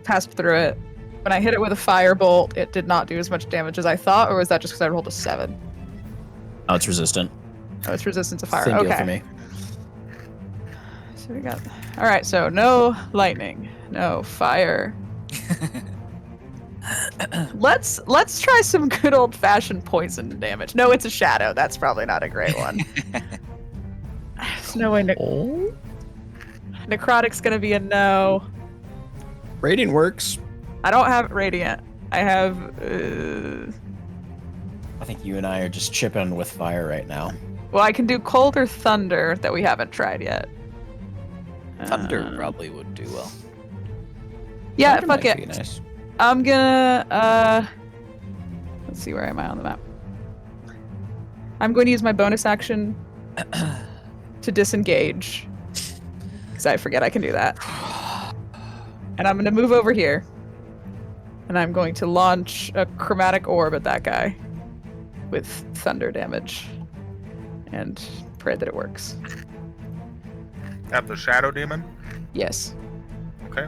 pass through it. When I hit it with a firebolt, it did not do as much damage as I thought, or was that just because I rolled a 7? Oh, it's resistant. Oh, it's resistant to fire. Same deal Okay. for me. So we got. All right, so no lightning, no fire. Let's try some good old fashioned poison damage. No, it's a shadow. That's probably not a great one. There's no way. Oh, Necrotic's gonna be a no. radiant works. I don't have radiant. I have. I think you and I are just chipping with fire right now. Well, I can do cold or thunder that we haven't tried yet. Thunder probably would do well. Yeah, Thunder fuck might it. be nice. I'm gonna let's see, where am I on the map? I'm going to use my bonus action to disengage. Because I forget I can do that. And I'm gonna move over here. And I'm going to launch a chromatic orb at that guy with thunder damage. And pray that it works. At the Shadow Demon? Yes. Okay.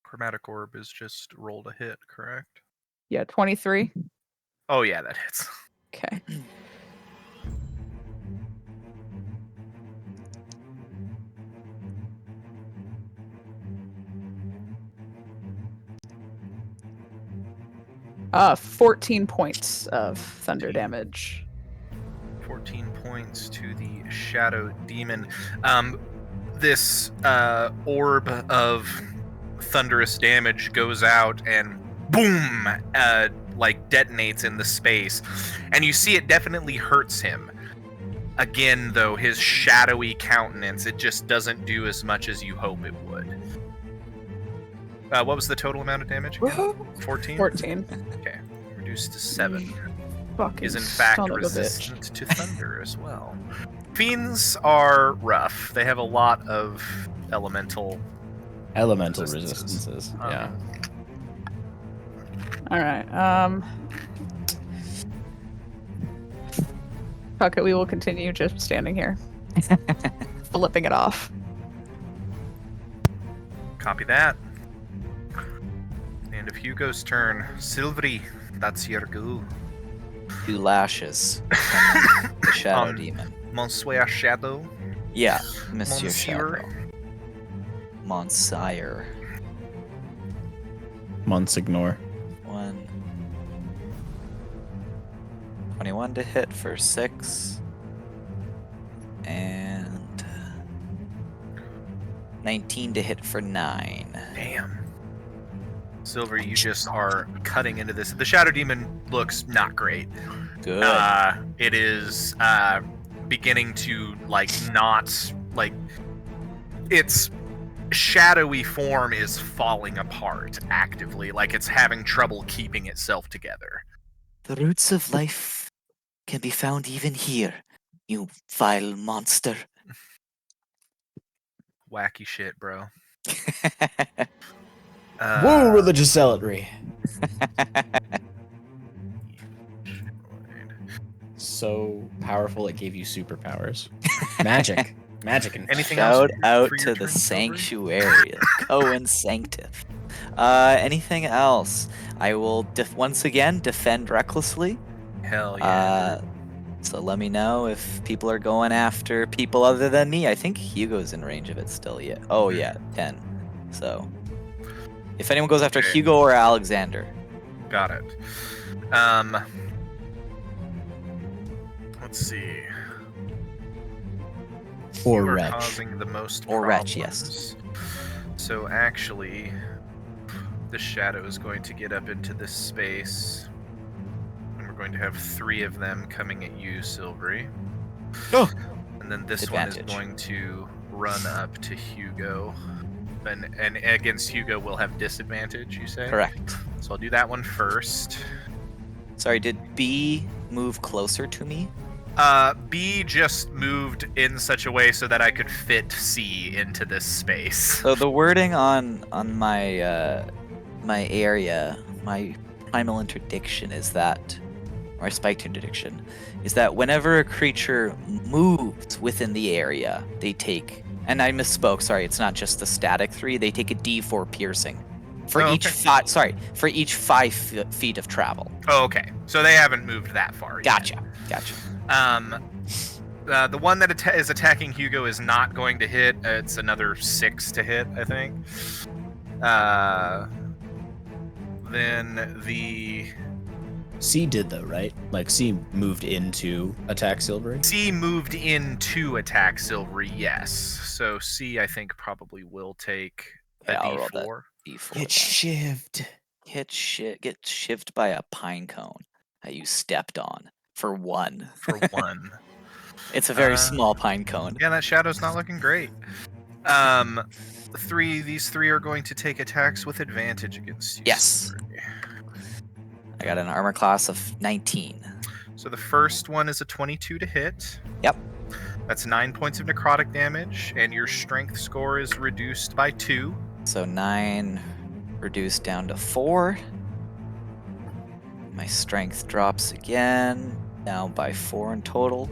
Chromatic Orb is just rolled a hit, correct? Yeah, 23. Oh yeah, that hits. Okay. Uh, 14 points of thunder damage. 14 points to the Shadow Demon. This orb of thunderous damage goes out and boom, like detonates in the space. And you see it definitely hurts him. Again, though, his shadowy countenance, it just doesn't do as much as you hope it would. What was the total amount of damage again? 14? 14. Okay. Reduced to 7. Fucking Is in fact son of a bitch. resistant to thunder as well. Fiends are rough. They have a lot of elemental. Elemental Resistances. resistances. Yeah. Alright, fuck it, we will continue just standing here. Flipping it off. Copy that. End of Hugo's turn. Silvery, that's your go. 2 lashes from the Shadow Demon. Monsieur Shadow. Yeah, Monsieur Monsieur. Shadow. Monsire. Monsignor. 1. 21 to hit for 6. And 19 to hit for 9. Damn. Silver, you just are cutting into this. The Shadow Demon looks not great. Good. It is beginning to not its shadowy form is falling apart actively, like it's having trouble keeping itself together. The roots of life can be found even here, you vile monster. Wacky shit, bro. Whoa, religious zealotry. So powerful it gave you superpowers. Magic. Magic and Anything Shout else out for to your the turn, Silvery? sanctuary, Cohen Sanctif. Anything else? I will once again defend recklessly. Hell yeah. So let me know if people are going after people other than me. I think Hugo's in range of it still. Yeah. Oh yeah, 10. So if anyone goes after Okay. Hugo or Alexander, Got it. Let's see. Or You are Wretch. causing the most Or Wretch, problems. So actually, the shadow is going to get up into this space, and we're going to have 3 of them coming at you, Silvery. Oh. And then this one Advantage. is going to run up to Hugo, and against Hugo we'll have disadvantage. You say? correct. So I'll do that one first. Sorry, did B move closer to me? B just moved in such a way so that I could fit C into this space. So the wording on my my area, my primal interdiction is that, or spiked interdiction, is that whenever a creature moves within the area, they take, and I misspoke. Sorry, it's not just the static 3. They take a D4 piercing for Oh, each okay. 5. Sorry, for each 5 feet of travel. Oh, okay. So they haven't moved that far yet. Gotcha. The one that is attacking Hugo is not going to hit. It's another 6 to hit, I think. Then the C did though, right? Like C moved into attack Silvery. C moved in to attack Silvery, yes. So C, I think, probably will take a Yeah, I'll roll that. D4. D4. Get shivved. Get shivved by a pine cone that you stepped on for 1. For 1. It's a very Uh, small pine cone. Yeah, that shadow's not looking great. These 3 are going to take attacks with advantage against you. Yes. Silvery. I got an armor class of 19. So the first one is a 22 to hit. Yep. That's 9 points of necrotic damage, and your strength score is reduced by 2. So 9 reduced down to 4. My strength drops again, down by 4 in total.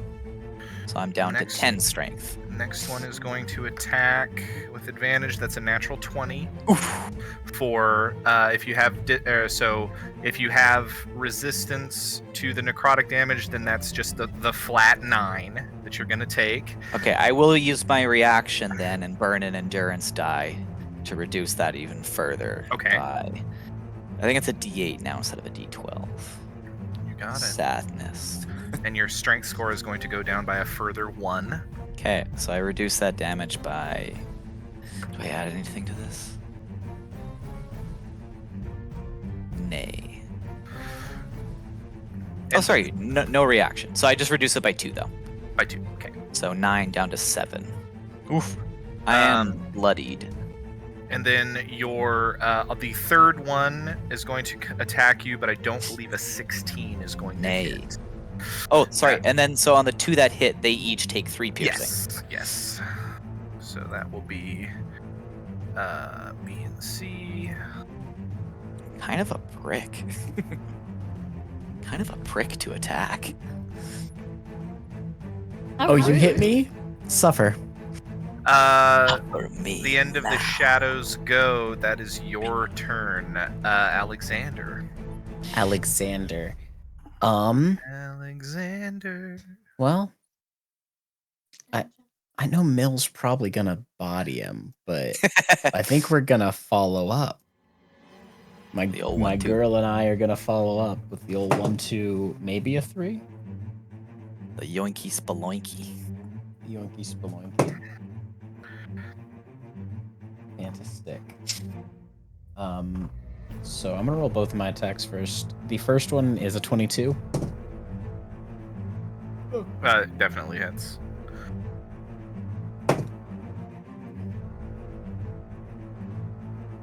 So I'm down Next. to 10 strength. Next one is going to attack with advantage. That's a natural 20. Oof. For if you have if you have resistance to the necrotic damage, then that's just the flat 9 that you're gonna take. Okay, I will use my reaction then and burn an endurance die to reduce that even further. Okay. By, I think it's a D8 now instead of a D12. You got it. Sadness. And your strength score is going to go down by a further 1. Okay, so I reduce that damage by. Do I add anything to this? Nay. Oh, And- sorry, no reaction. So I just reduce it by 2 though. By 2. Okay. So 9 down to 7. Oof. I am bloodied. And then your the third one is going to attack you, but I don't believe a 16 is going to Nay. hit. Oh, sorry. And then so on the 2 that hit, they each take 3 piercing. Yes. So that will be B and C. Kind of a prick. kind of a prick to attack. Oh, you hit me? Suffer. For me. The end of the shadows go. That is your turn, Alexander. Alexander. Alexander. Well, I know Mill's probably gonna body him, but I think we're gonna follow up. The old My 1-2. girl and I are gonna follow up with the old 1-2, maybe a 3. The yoinky spaloinky. Yoinky spaloinky. Fantastic. So I'm gonna roll both of my attacks first. The first one is a 22. Definitely hits.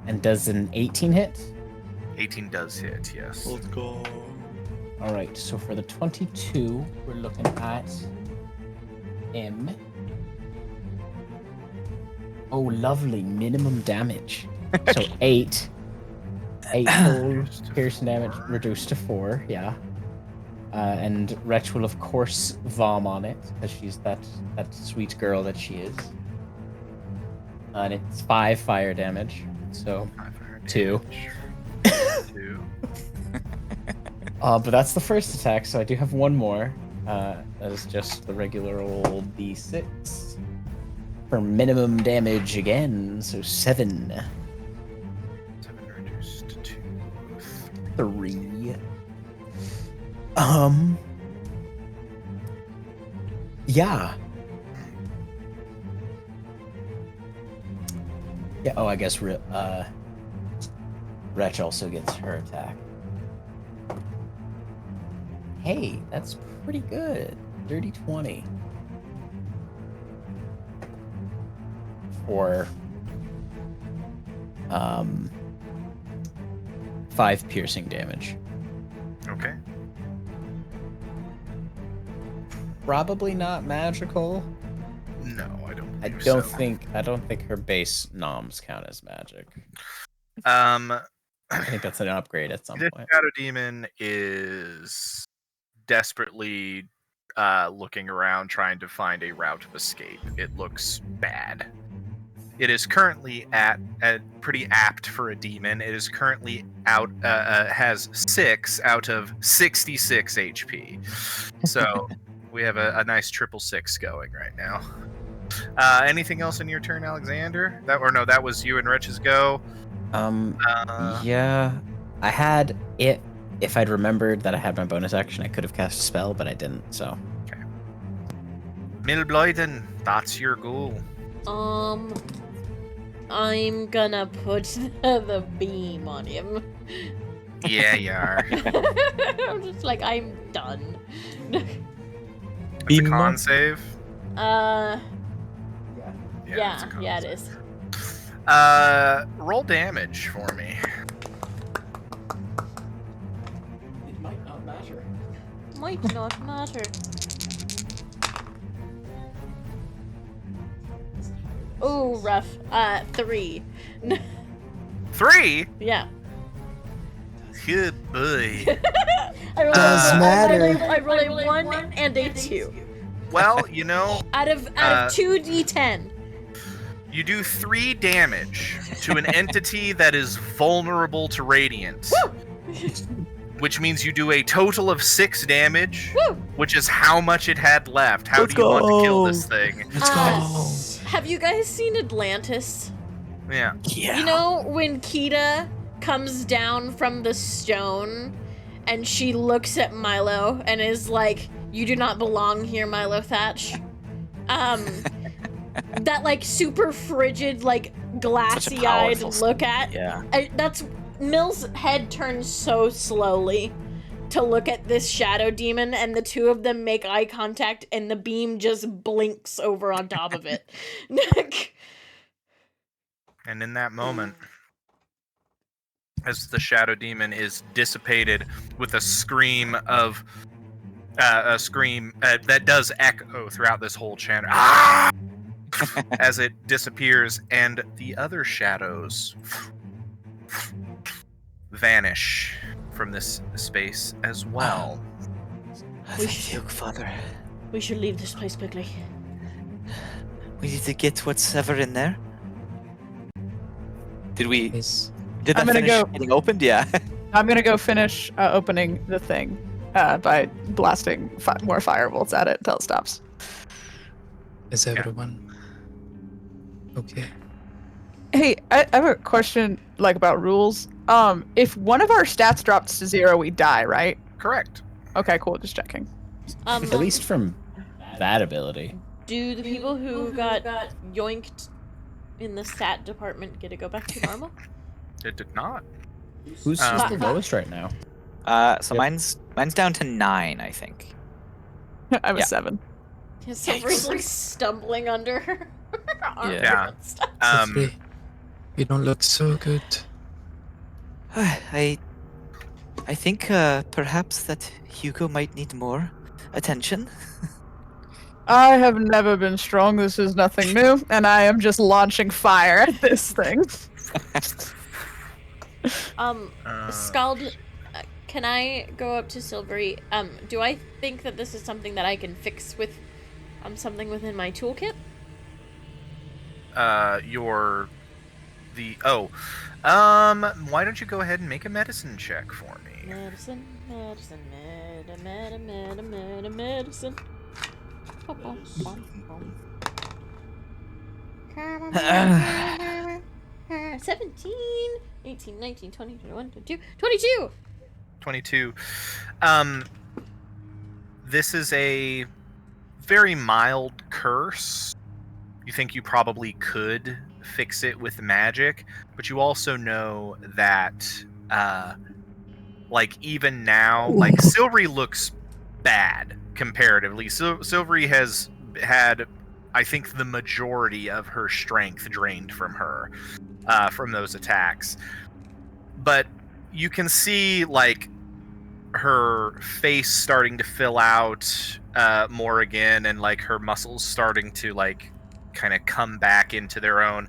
And does an 18 hit? 18 does hit. Yes. go. All right, so for the 22, we're looking at M. Oh, lovely. Minimum damage. So 8. 8 full piercing damage reduced to 4, yeah. And Wretch will, of course, vom on it, because she's that sweet girl that she is. And it's 5 fire damage, so 2. 2. But that's the first attack, so I do have one more. That is just the regular old D6 for minimum damage again. So 7, 7 reduced to 2. 3. Yeah. Yeah. Oh, I guess Wretch also gets her attack. Hey, that's pretty good. Dirty 20. For 5 piercing damage. Okay. Probably not magical. No, I don't. I believe don't so. think her base noms count as magic. I I think that's an upgrade at some This point. shadow demon is desperately looking around, trying to find a route of escape. It looks bad. It is currently at pretty apt for a demon. It is currently out has 6 out of 66 HP. So we have a nice 666 going right now. Anything else in your turn, Alexander? That was you and Wretch's go. Yeah, I had it. If I'd remembered that I had my bonus action, I could have cast a spell, but I didn't. So Milbloiden, that's your goal. I'm gonna put the beam on him. Yeah, you are. I'm just like, I'm done. It's a con save. Yeah, it's a con it save. is. Roll damage for me. it might not matter. Might not matter. Oh, rough. 3. 3? Yeah. Good boy. I rolled Does matter. I rolled a 1 and a 2. Well, you know, Out of 2d10. you do 3 damage to an entity that is vulnerable to radiance. Which means you do a total of 6 damage, Woo! which is how much it had left. How Let's do you want to kill go. this thing? Let's go. Have you guys seen Atlantis? Yeah. Yeah. You know when Kita comes down from the stone and she looks at Milo and is like, "You do not belong here, Milo Thatch." That like super frigid, like glassy-eyed powerful look at. Yeah. That's Mill's head turns so slowly to look at this shadow demon, and the two of them make eye contact, and the beam just blinks over on top of it. And in that moment, as the shadow demon is dissipated with a scream that does echo throughout this whole channel, ah! As it disappears, and the other shadows vanish from this space as well. Thank you, Father. We should leave this place quickly. We need to get what's ever in there. Did we? Is Did I'm that gonna finish go- getting opened? Yeah. I'm gonna go finish opening the thing by blasting more firebolts at it until it stops. everyone okay? Hey, I have a question, like, about rules. If one of our stats drops to 0, we die, right? Correct. Okay, cool. Just checking. At least from that ability. Do the people who got yoinked in the stat department get to go back to normal? It did not. Who's the lowest right now? So Yep. mine's down to 9, I think. I'm Yeah. a 7. Silver's like stumbling under her arm Yeah. and stuff. Sophie, you don't look so good. I think perhaps that Hugo might need more attention. I have never been strong. This is nothing new, and I am just launching fire at this thing. Scald, can I go up to Silvery? Do I think that this is something that I can fix with something within my toolkit? Why don't you go ahead and make a medicine check for me? Medicine. medicine. 17, 18, 19, 20, 21, 22, 22! 22. This is a very mild curse. You think you probably could fix it with magic, but you also know that, like, even now, like, Silvery looks bad comparatively. Silvery has had, I think, the majority of her strength drained from her, from those attacks. But you can see, like, her face starting to fill out more again, and like her muscles starting to like kind of come back into their own.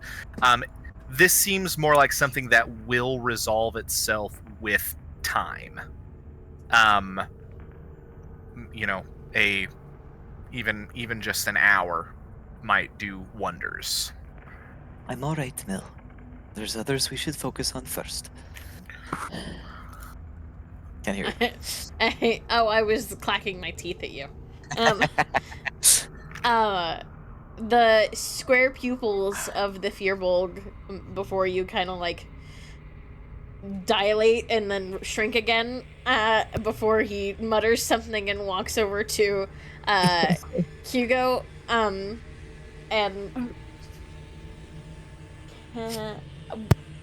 This seems more like something that will resolve itself with time. You know, even just an hour might do wonders. I'm all right, Mill. There's others we should focus on first. Can't hear you. I was clacking my teeth at you. The square pupils of the Firbolg before you kind of like dilate and then shrink again before he mutters something and walks over to Hugo and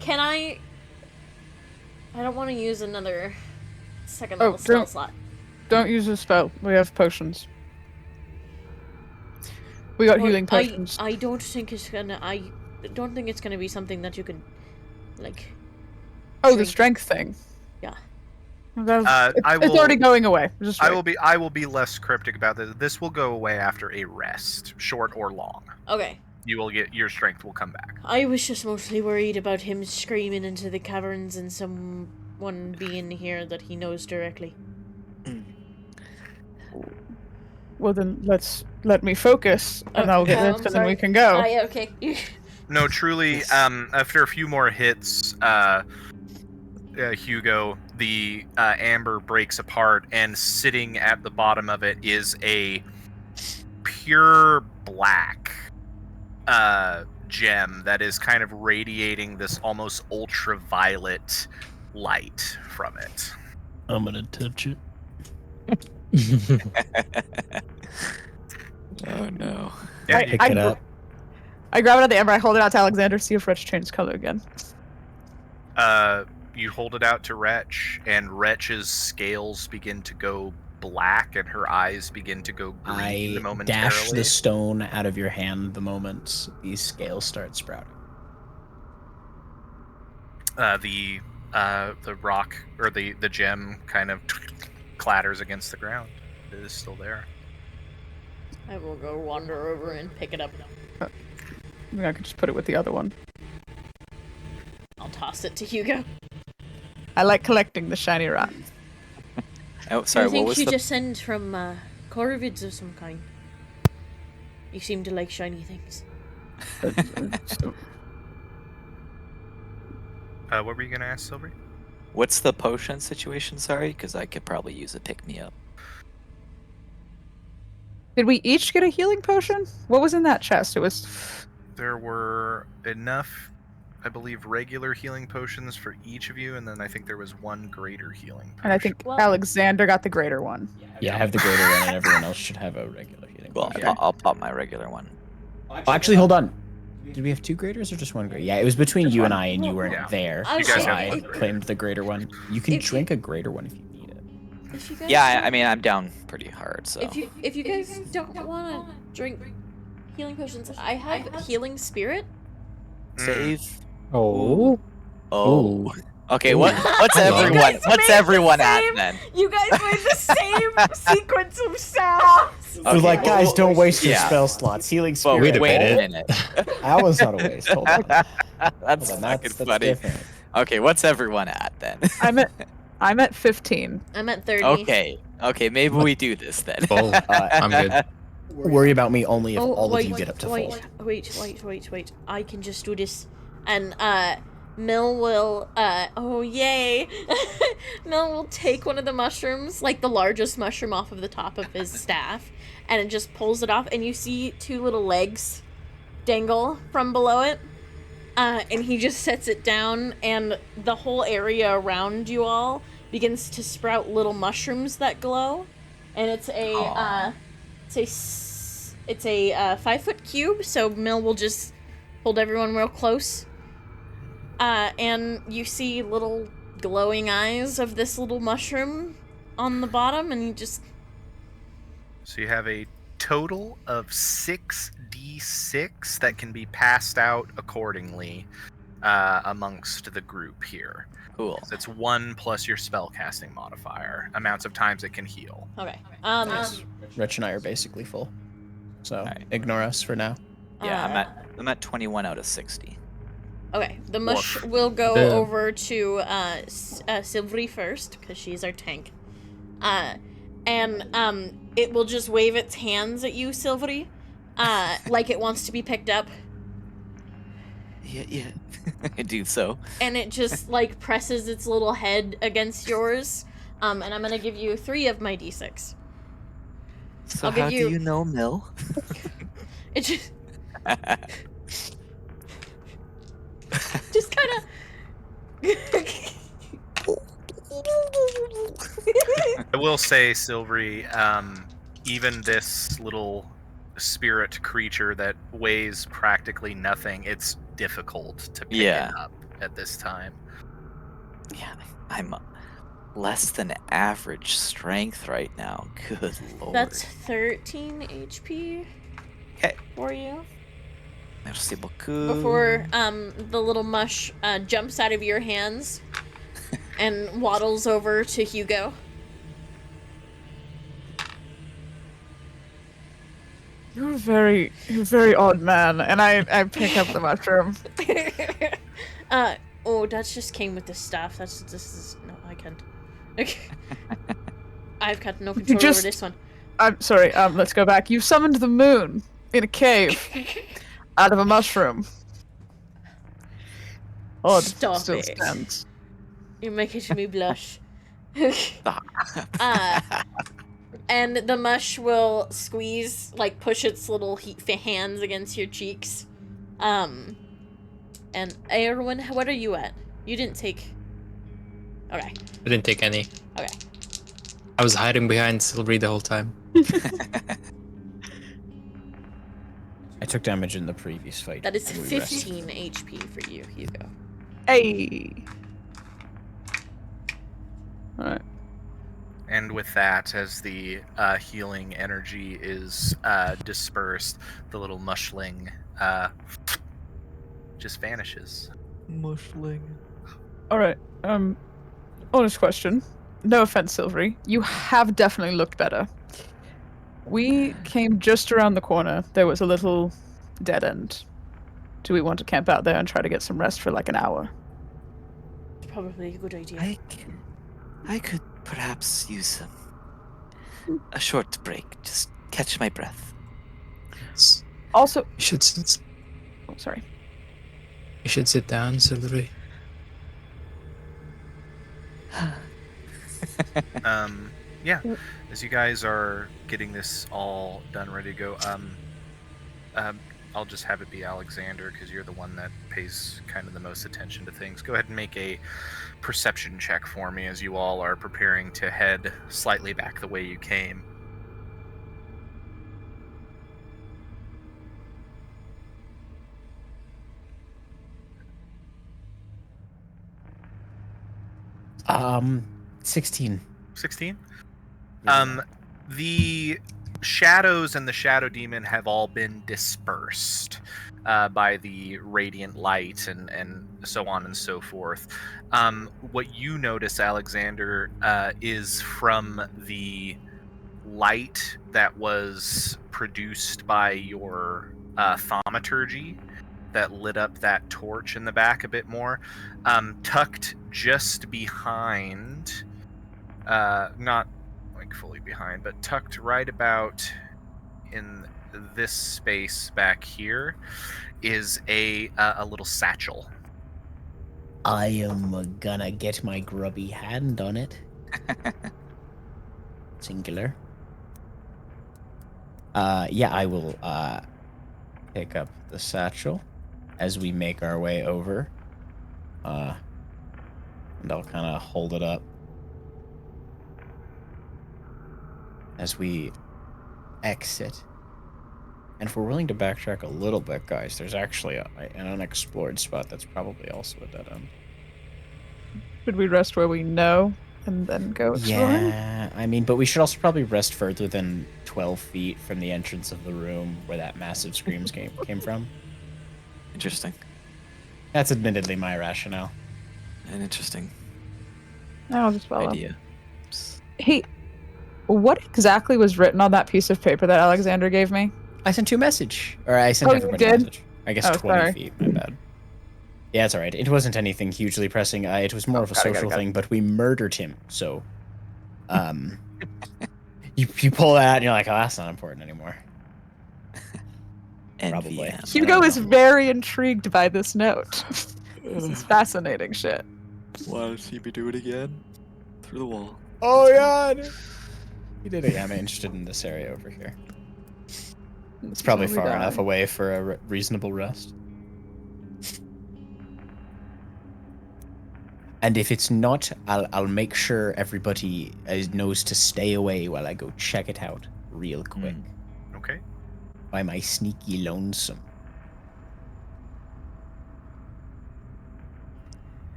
can I don't want to use another second level spell slot. Don't use a spell. We have potions. We got healing potions. I don't think it's gonna. I don't think it's gonna be something that you can, like. Oh, the strength thing. Yeah. It's already going away. Just I will be less cryptic about this. This will go away after a rest, short or long. Okay. You will get your strength will come back. I was just mostly worried about him screaming into the caverns and someone being here that he knows directly. Well then, let me focus, and I'll get this, and then we can go. Okay. No, truly. After a few more hits, Hugo, the amber breaks apart, and sitting at the bottom of it is a pure black gem that is kind of radiating this almost ultraviolet light from it. I'm gonna touch it. Oh no. Yeah, Pick it up. I grab it at the amber, I hold it out to Alexander, see if Wretch changed color again. You hold it out to Wretch, and Wretch's scales begin to go black, and her eyes begin to go green I momentarily. dash the stone out of your hand the moment these scales start sprouting. The rock, or the gem kind of clatters against the ground. It is still there. I will go wander over and pick it up. I mean, I could just put it with the other one. I'll toss it to Hugo. I like collecting the shiny rock. Oh, sorry, I think what was you the... just sent from Corvids of some kind. You seem to like shiny things. What were you gonna ask, Silvery? What's the potion situation, sorry? Because I could probably use a pick-me-up. Did we each get a healing potion? What was in that chest? It was... There were enough, I believe, regular healing potions for each of you, and then I think there was one greater healing potion. And I think Well- Alexander got the greater one. Yeah, I have the greater one, and everyone else should have a regular healing. Well, potion. I'll pop my regular one. Oh, actually, hold on. Did we have two graders or just one grader? Yeah, it was between you and I, and you weren't Yeah. there. I You guys so have I one grader. claimed the greater one. You can If you- drink a greater one if you need it. If you guys Yeah, don't- I mean, I'm down pretty hard, so... If you guys don't want to drink healing potions, I have healing spirit. Save. Oh. Oh. Okay, what's You everyone? guys What's made the everyone at same- then? You guys made the same sequence of sounds. I was like, Okay, guys, well, don't waste your yeah. spell slots. Healing But spirit. wait a minute. minute. That was not a waste. Hold on. That's Hold on, fucking funny. different. Okay, what's everyone at then? I'm at 15. I'm at 30. Okay, maybe we do this then. Oh, I'm good. Worry about me only if Oh, all wait, of you get up to wait, full. wait. I can just do this. And Mill will, oh yay! Mill will take one of the mushrooms, like the largest mushroom off of the top of his staff, and it just pulls it off, and you see two little legs dangle from below it. And he just sets it down, and the whole area around you all begins to sprout little mushrooms that glow. And it's a, it's a 5-foot cube, so Mill will just hold everyone real close. And you see little glowing eyes of this little mushroom on the bottom, and you just... So you have a total of 6d6 that can be passed out accordingly amongst the group here. Cool. So it's 1 plus your spellcasting modifier, amounts of times it can heal. Okay. Rich and I are basically full, so Alright. ignore us for now. Yeah, I'm at 21 out of 60. Okay, the mush will go over to Silvery first, because she's our tank. And it will just wave its hands at you, Silvery, like it wants to be picked up. Yeah. I do so. And it just, like, presses its little head against yours. And I'm gonna give you 3 of my d6. So I'll give how you- do you know, Mill? It just... just kind of... I will say, Silvery, even this little spirit creature that weighs practically nothing, it's difficult to pick Yeah. it up at this time. Yeah, I'm less than average strength right now. Good lord. That's 13 HP Okay. for you. Merci beaucoup. Before the little mush jumps out of your hands and waddles over to Hugo. You're a very odd man, and I pick up the mushroom. Oh, that just came with the staff. This is no, I can't. Okay. I've got no control over this one. I'm sorry. Let's go back. You summoned the moon in a cave out of a mushroom. Odd. Stop Still it. stands. You're making me blush. Stop. And the mush will squeeze, like, push its little hands against your cheeks. And Erwin, what are you at? You didn't take... Okay. I didn't take any. Okay. I was hiding behind Silvery the whole time. I took damage in the previous fight. That is and we rested. 15 HP for you, Hugo. Hey. All right. And with that, as the healing energy is dispersed, the little mushling just vanishes. Mushling. All right. Honest question. No offense, Silvery. You have definitely looked better. We came just around the corner. There was a little dead end. Do we want to camp out there and try to get some rest for like an hour? Probably a good idea. I could perhaps use a short break. Just catch my breath. Also, You should sit. oh, sorry. You should sit down, Silvery. Yeah, as you guys are getting this all done, ready to go, I'll just have it be Alexander, because you're the one that pays kind of the most attention to things. Go ahead and make a perception check for me as you all are preparing to head slightly back the way you came. Um, 16. 16? The shadows and the shadow demon have all been dispersed by the radiant light and so on and so forth. What you notice, Alexander, is from the light that was produced by your thaumaturgy that lit up that torch in the back a bit more, tucked just behind, not like fully behind, but tucked right about in this space back here, is a little satchel. I am gonna get my grubby hand on it. Singular. Yeah, I will pick up the satchel as we make our way over. And I'll kind of hold it up as we exit. And if we're willing to backtrack a little bit, guys, there's actually an unexplored spot that's probably also a dead end. Should we rest where we know and then go exploring? Yeah, I mean, but we should also probably rest further than 12 feet from the entrance of the room where that massive screams came from. Interesting. That's admittedly my rationale. An interesting I'll just follow. idea. Hey, what exactly was written on that piece of paper that Alexander gave me? I sent you a message. Or I sent Oh, you everybody a did? message. I guess Oh, 20 sorry. feet, my bad. Yeah, it's alright. It wasn't anything hugely pressing. It was more of a got it, social got it. thing, but we murdered him. So, you pull that and you're like, oh, that's not important anymore. Probably. NVM. Hugo is very intrigued by this note. This is fascinating shit. Want to see me do it again? Through the wall. Oh, God! You did it. Yeah, I'm interested in this area over here. It's probably far enough away for a reasonable rest. And if it's not, I'll make sure everybody knows to stay away while I go check it out real quick. Okay. By my sneaky lonesome.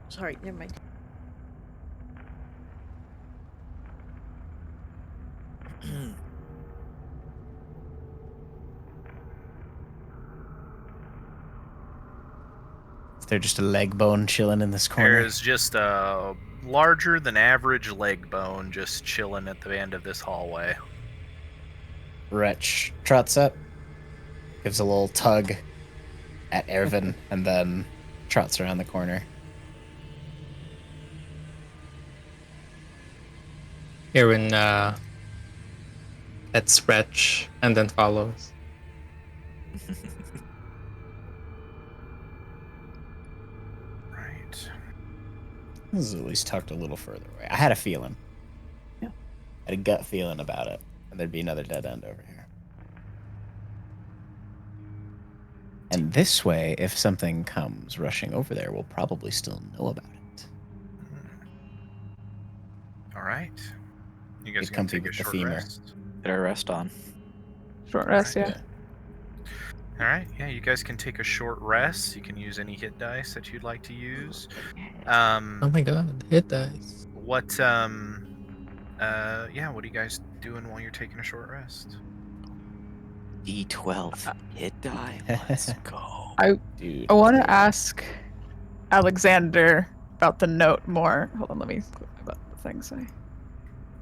Sorry, never mind. Is there just a leg bone chilling in this corner? There is just a larger than average leg bone just chilling at the end of this hallway. Wretch trots up, gives a little tug at Ervin, and then trots around the corner. Aaron lets Wretch and then follows. Right. This is at least tucked a little further away. I had a feeling. Yeah. I had a gut feeling about it. And there'd be another dead end over here. And this way, if something comes rushing over there, we'll probably still know about it. All right. You guys Get gonna comfy take a with the short femur. rest? Get our rest on. Short rest, yeah. All right. Yeah, you guys can take a short rest. You can use any hit dice that you'd like to use. Oh my god, hit dice. What yeah, what are you guys doing while you're taking a short rest? D12 hit die. Let's go. Dude. I want to ask Alexander about the note more. Hold on, let me click about the thing say.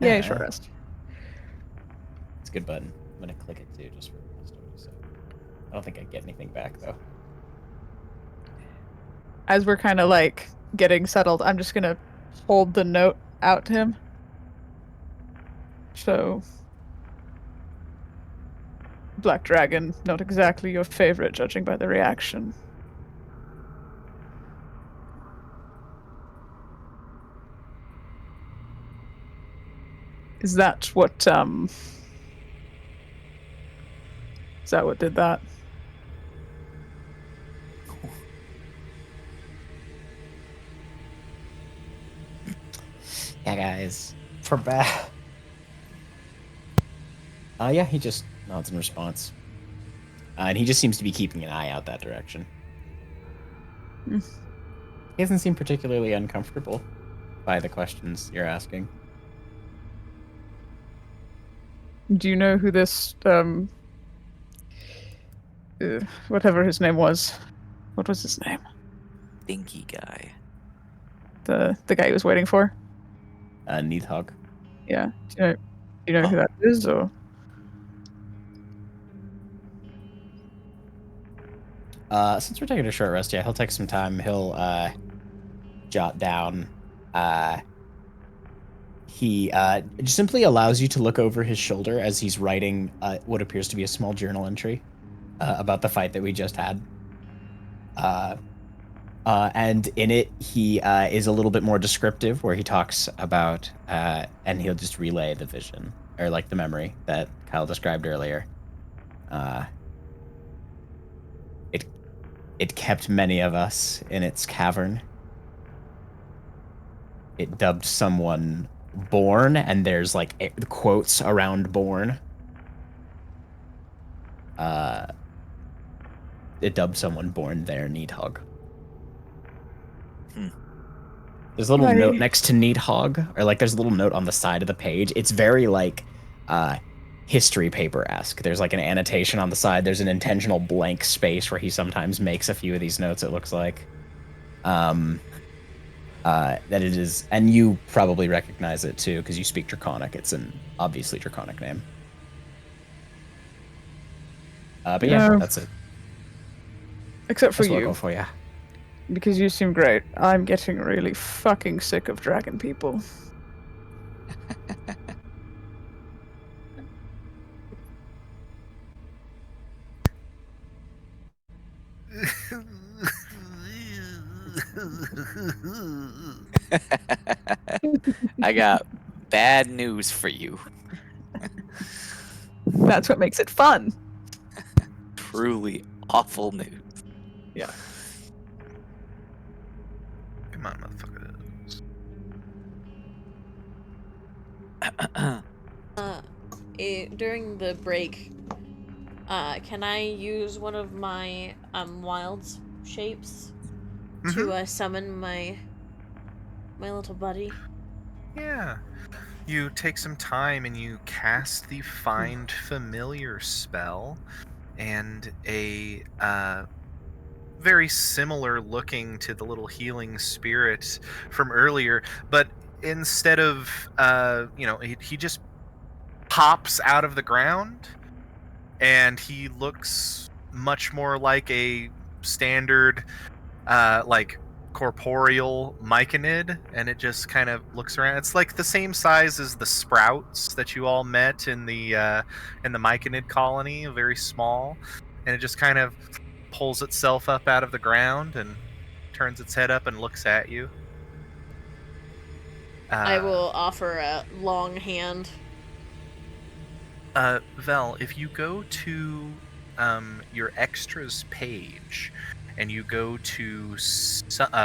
Yeah, short rest. It's a good button. I'm gonna click it too, just for rest. So I don't think I get anything back though. As we're kind of like getting settled, I'm just gonna hold the note out to him. So, Black Dragon, not exactly your favorite, judging by the reaction. Is that what did that? Yeah, guys. For bad. Yeah, he just nods in response. And he just seems to be keeping an eye out that direction. Hmm. He doesn't seem particularly uncomfortable by the questions you're asking. Do you know who this whatever his name was? What was his name? Dinky guy. The guy he was waiting for? Neathog. Yeah. Do you know who that is, or? Since we're taking a short rest, yeah, he'll take some time. He'll jot down he just simply allows you to look over his shoulder as he's writing what appears to be a small journal entry about the fight that we just had. And in it, he is a little bit more descriptive, where he talks about, and he'll just relay the vision, or like the memory that Kyle described earlier. It kept many of us in its cavern. It dubbed someone Born, and there's like quotes around Born. It dubbed someone Born there, Needhog. There's a little Right. note next to Needhog, or like there's a little note on the side of the page. It's very like history paper-esque. There's like an annotation on the side. There's an intentional blank space where he sometimes makes a few of these notes, it looks like. That it is, and you probably recognize it too, because you speak Draconic. It's an obviously Draconic name. But yeah, No. that's it. Except for That's what I'll you, go for you. because you seem great. I'm getting really fucking sick of dragon people. I got bad news for you. That's what makes it fun. Truly awful news. Come on, motherfuckers. During the break, can I use one of my wild shapes to summon my little buddy? Yeah. You take some time and you cast the Find Familiar spell, and a very similar looking to the little healing spirit from earlier, but instead of he just pops out of the ground, and he looks much more like a standard like corporeal myconid, and it just kind of looks around. It's like the same size as the sprouts that you all met in the myconid colony, very small, and it just kind of pulls itself up out of the ground and turns its head up and looks at you. I will offer a long hand. Vel, if you go to your extras page and you go to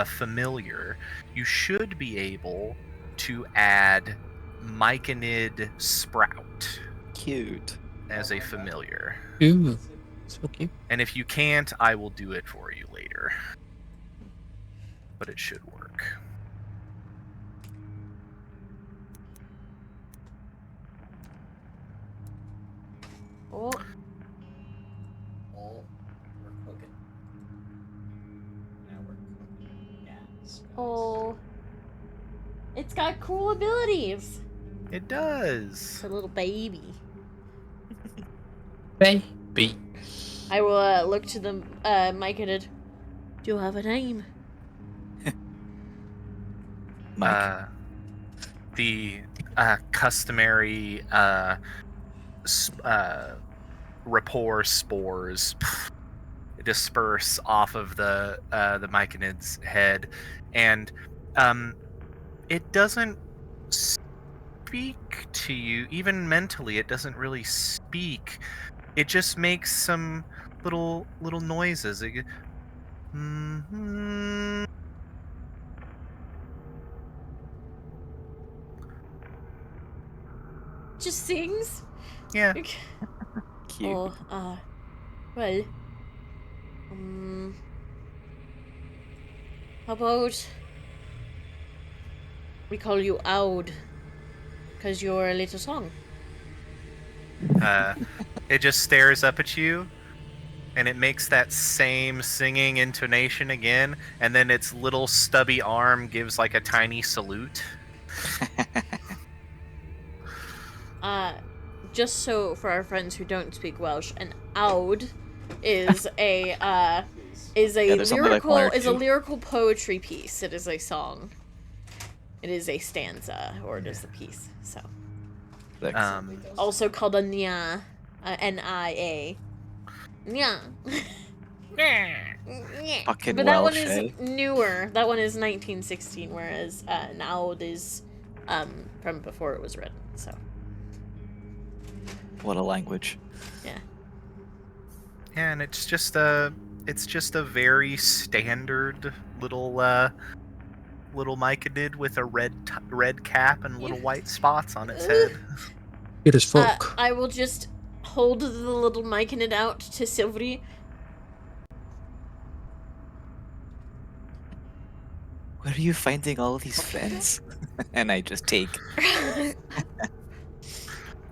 familiar, you should be able to add myconid sprout Cute. as a familiar. Ooh, so cute. And if you can't, I will do it for you later. But it should work. Oh, oh, it's got cool abilities. It does. It's a little baby. Baby. I will look to the myconid. Do you have a name? Mike. The customary rapport spores disperse off of the myconid's head, and it doesn't speak to you. Even mentally, it doesn't really speak. It just makes some little noises. It, Just sings. yeah. Cute. Oh, well, how about we call you Aud, because you're a little song. It just stares up at you, and it makes that same singing intonation again, and then its little stubby arm gives like a tiny salute. Just so for our friends who don't speak Welsh, an Aud is a there's only like one or two. lyrical poetry piece. It is a song. It is a stanza, or it is a piece. So Also, also called a nya, N-I-A. Nya. Fucking But that one Welsh, is eh? newer. That one is 1916, whereas Naud is from before it was written. So what a language. yeah. Yeah, and it's just a very standard little myconid with a red cap and little white spots on its head. It is folk. I will just hold the little myconid out to Silvery. Where are you finding all these friends? And I just take.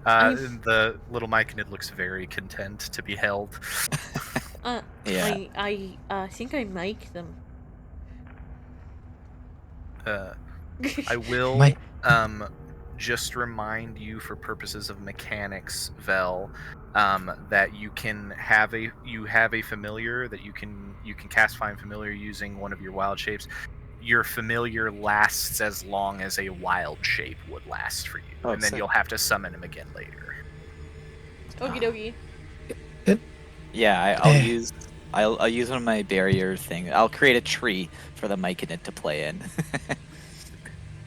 The little myconid looks very content to be held. Yeah. I think I make them. I will My- just remind you, for purposes of mechanics, Vel, that you have a familiar that you can cast Find Familiar using one of your wild shapes. Your familiar lasts as long as a wild shape would last for you, Oh, and then sick. you'll have to summon him again later. Okie dokie. Yeah, I'll use one of my barrier thing. I'll create a tree for the myconid to play in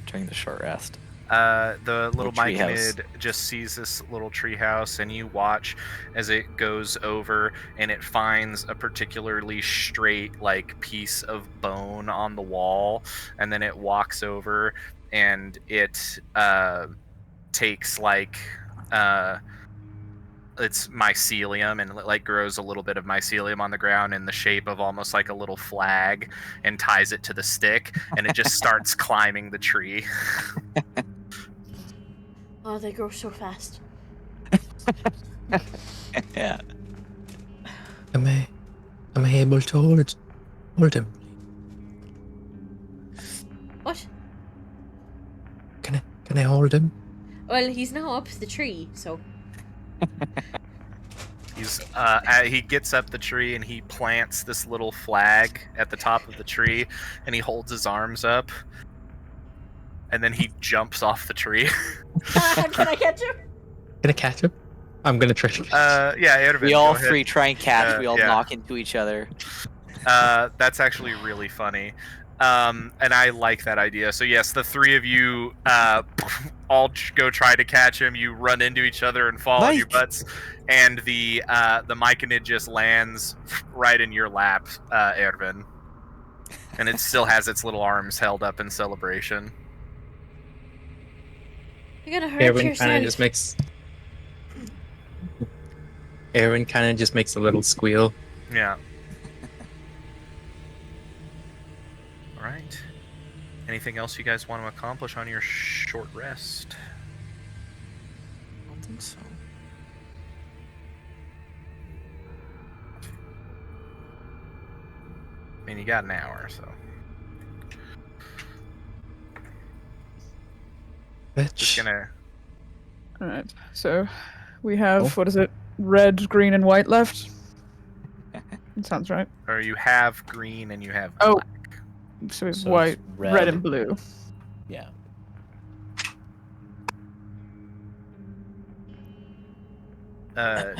during the short rest. The little treehouse. myconid just sees this little treehouse, and you watch as it goes over, and it finds a particularly straight piece of bone on the wall, and then it walks over, and it takes its mycelium and grows a little bit of mycelium on the ground in the shape of almost like a little flag, and ties it to the stick, and it just starts climbing the tree. Oh, they grow so fast. Yeah. Am I able to hold him? What? Can I hold him? Well, he's now up the tree, so. He gets up the tree and he plants this little flag at the top of the tree, and he holds his arms up, and then he jumps off the tree. Can I catch him? Can I catch him? I'm gonna try to catch Yeah, Ervin, We go all ahead. three try and catch. We all yeah. knock into each other. That's actually really funny. And I like that idea. So yes, the three of you all go try to catch him. You run into each other and fall on your Mike! butts, and the myconid just lands right in your lap, Ervin. And it still has its little arms held up in celebration. You're gonna hurt Erwin yourself. kind of just makes. Erwin kind of just makes a little squeal. Yeah. All right. Anything else you guys want to accomplish on your short rest? I don't think so. I mean, you got an hour, so just Bitch. gonna. Alright, so we have, Oh. what is it? Red, green, and white left? That sounds right. Or you have green and you have Oh. black. So we have So white, it's red, and blue. Yeah.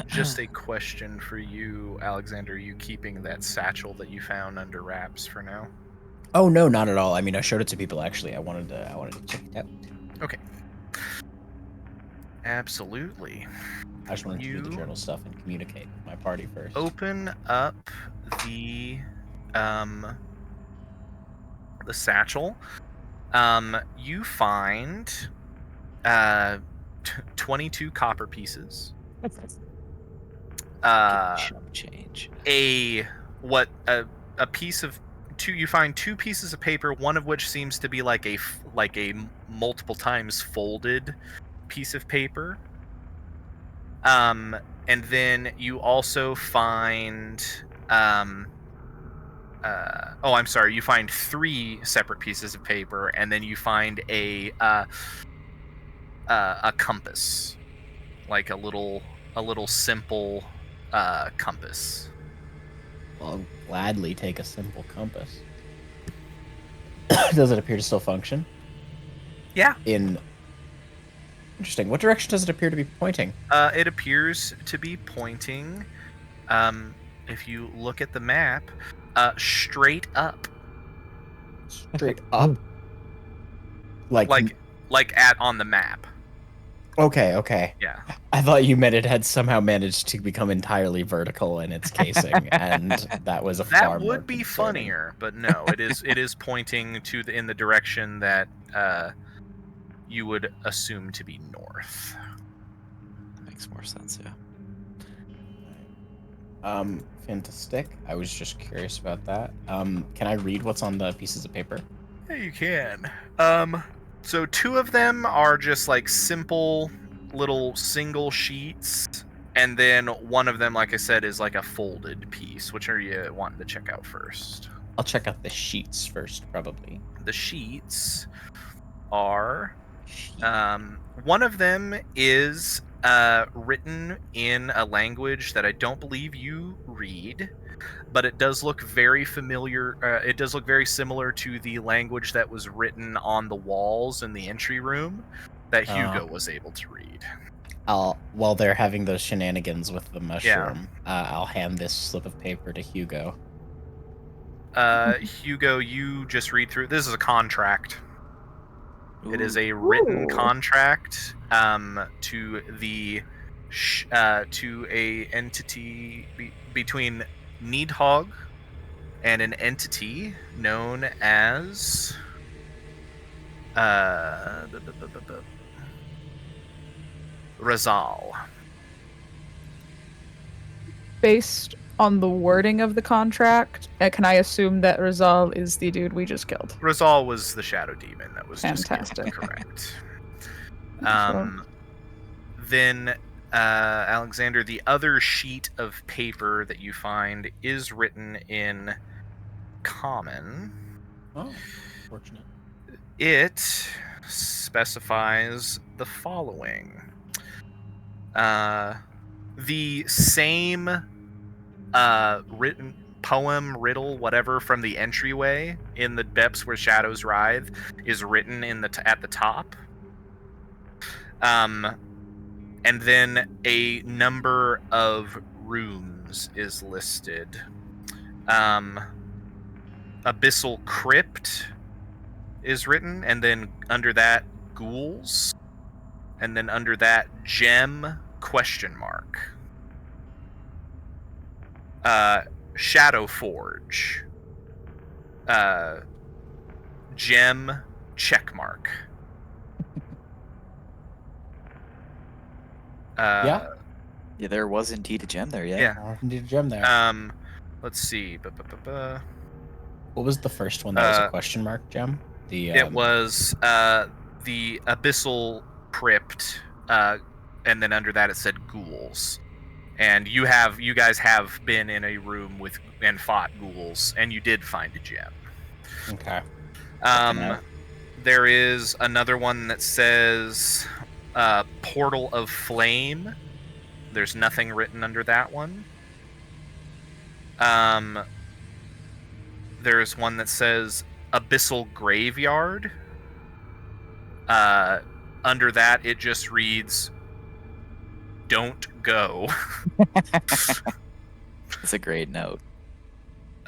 Just a question for you, Alexander. Are you keeping that satchel that you found under wraps for now? Oh no, not at all. I mean, I showed it to people actually. I wanted to check it out. Okay. Absolutely. I just wanted to do the You- journal stuff and communicate with my party first. Open up the satchel. You find 22 copper pieces. Chump change. A piece of two. You find two pieces of paper, one of which seems to be like a multiple times folded piece of paper. And then you also find I'm sorry, you find three separate pieces of paper, and then you find a compass, like a little simple compass. I'll gladly take a simple compass. Does it appear to still function? Yeah. Interesting. What direction does it appear to be pointing? It appears to be pointing, if you look at the map, straight up. Straight up. Like On the map. Okay. Yeah. I thought you meant it had somehow managed to become entirely vertical in its casing, and that was a far That more would be concerning. funnier, but no, it is pointing in the direction that you would assume to be north. Makes more sense, yeah. Fantastic. I was just curious about that. Can I read what's on the pieces of paper? Yeah, you can. So 2 of them are just like simple little single sheets, and then one of them, like I said, is like a folded piece. Which are you wanting to check out first? I'll check out the sheets first, probably. The sheets are, one of them is written in a language that I don't believe you read, but it does look very familiar. It does look very similar to the language that was written on the walls in the entry room that Hugo was able to read. While they're having those shenanigans with the mushroom, I'll hand this slip of paper to Hugo. Hugo, you just read through. This is a contract. It is a written contract to the to a entity between Needhog and an entity known as Razal. Based on the wording of the contract, can I assume that Rizal is the dude we just killed? Razal was the shadow demon that was Fantastic. just correct. Then, Alexander, the other sheet of paper that you find is written in Common. Oh, fortunate. It specifies the following. The same written poem, riddle, whatever, from the entryway in the depths where shadows writhe is written in at the top. And then a number of rooms is listed. Abyssal Crypt is written, and then under that, ghouls, and then under that, gem ? Shadow Forge. Gem ? Yeah, there was indeed a gem there, yeah. Yeah. Indeed, a gem there. Let's see. What was the first one that was a question mark gem? It was the Abyssal Crypt, and then under that it said ghouls. And you guys have been in a room with and fought ghouls, and you did find a gem. Okay. There is another one that says Portal of Flame. There's nothing written under that one. There's one that says Abyssal Graveyard. Under that, it just reads, "Don't go." That's a great note.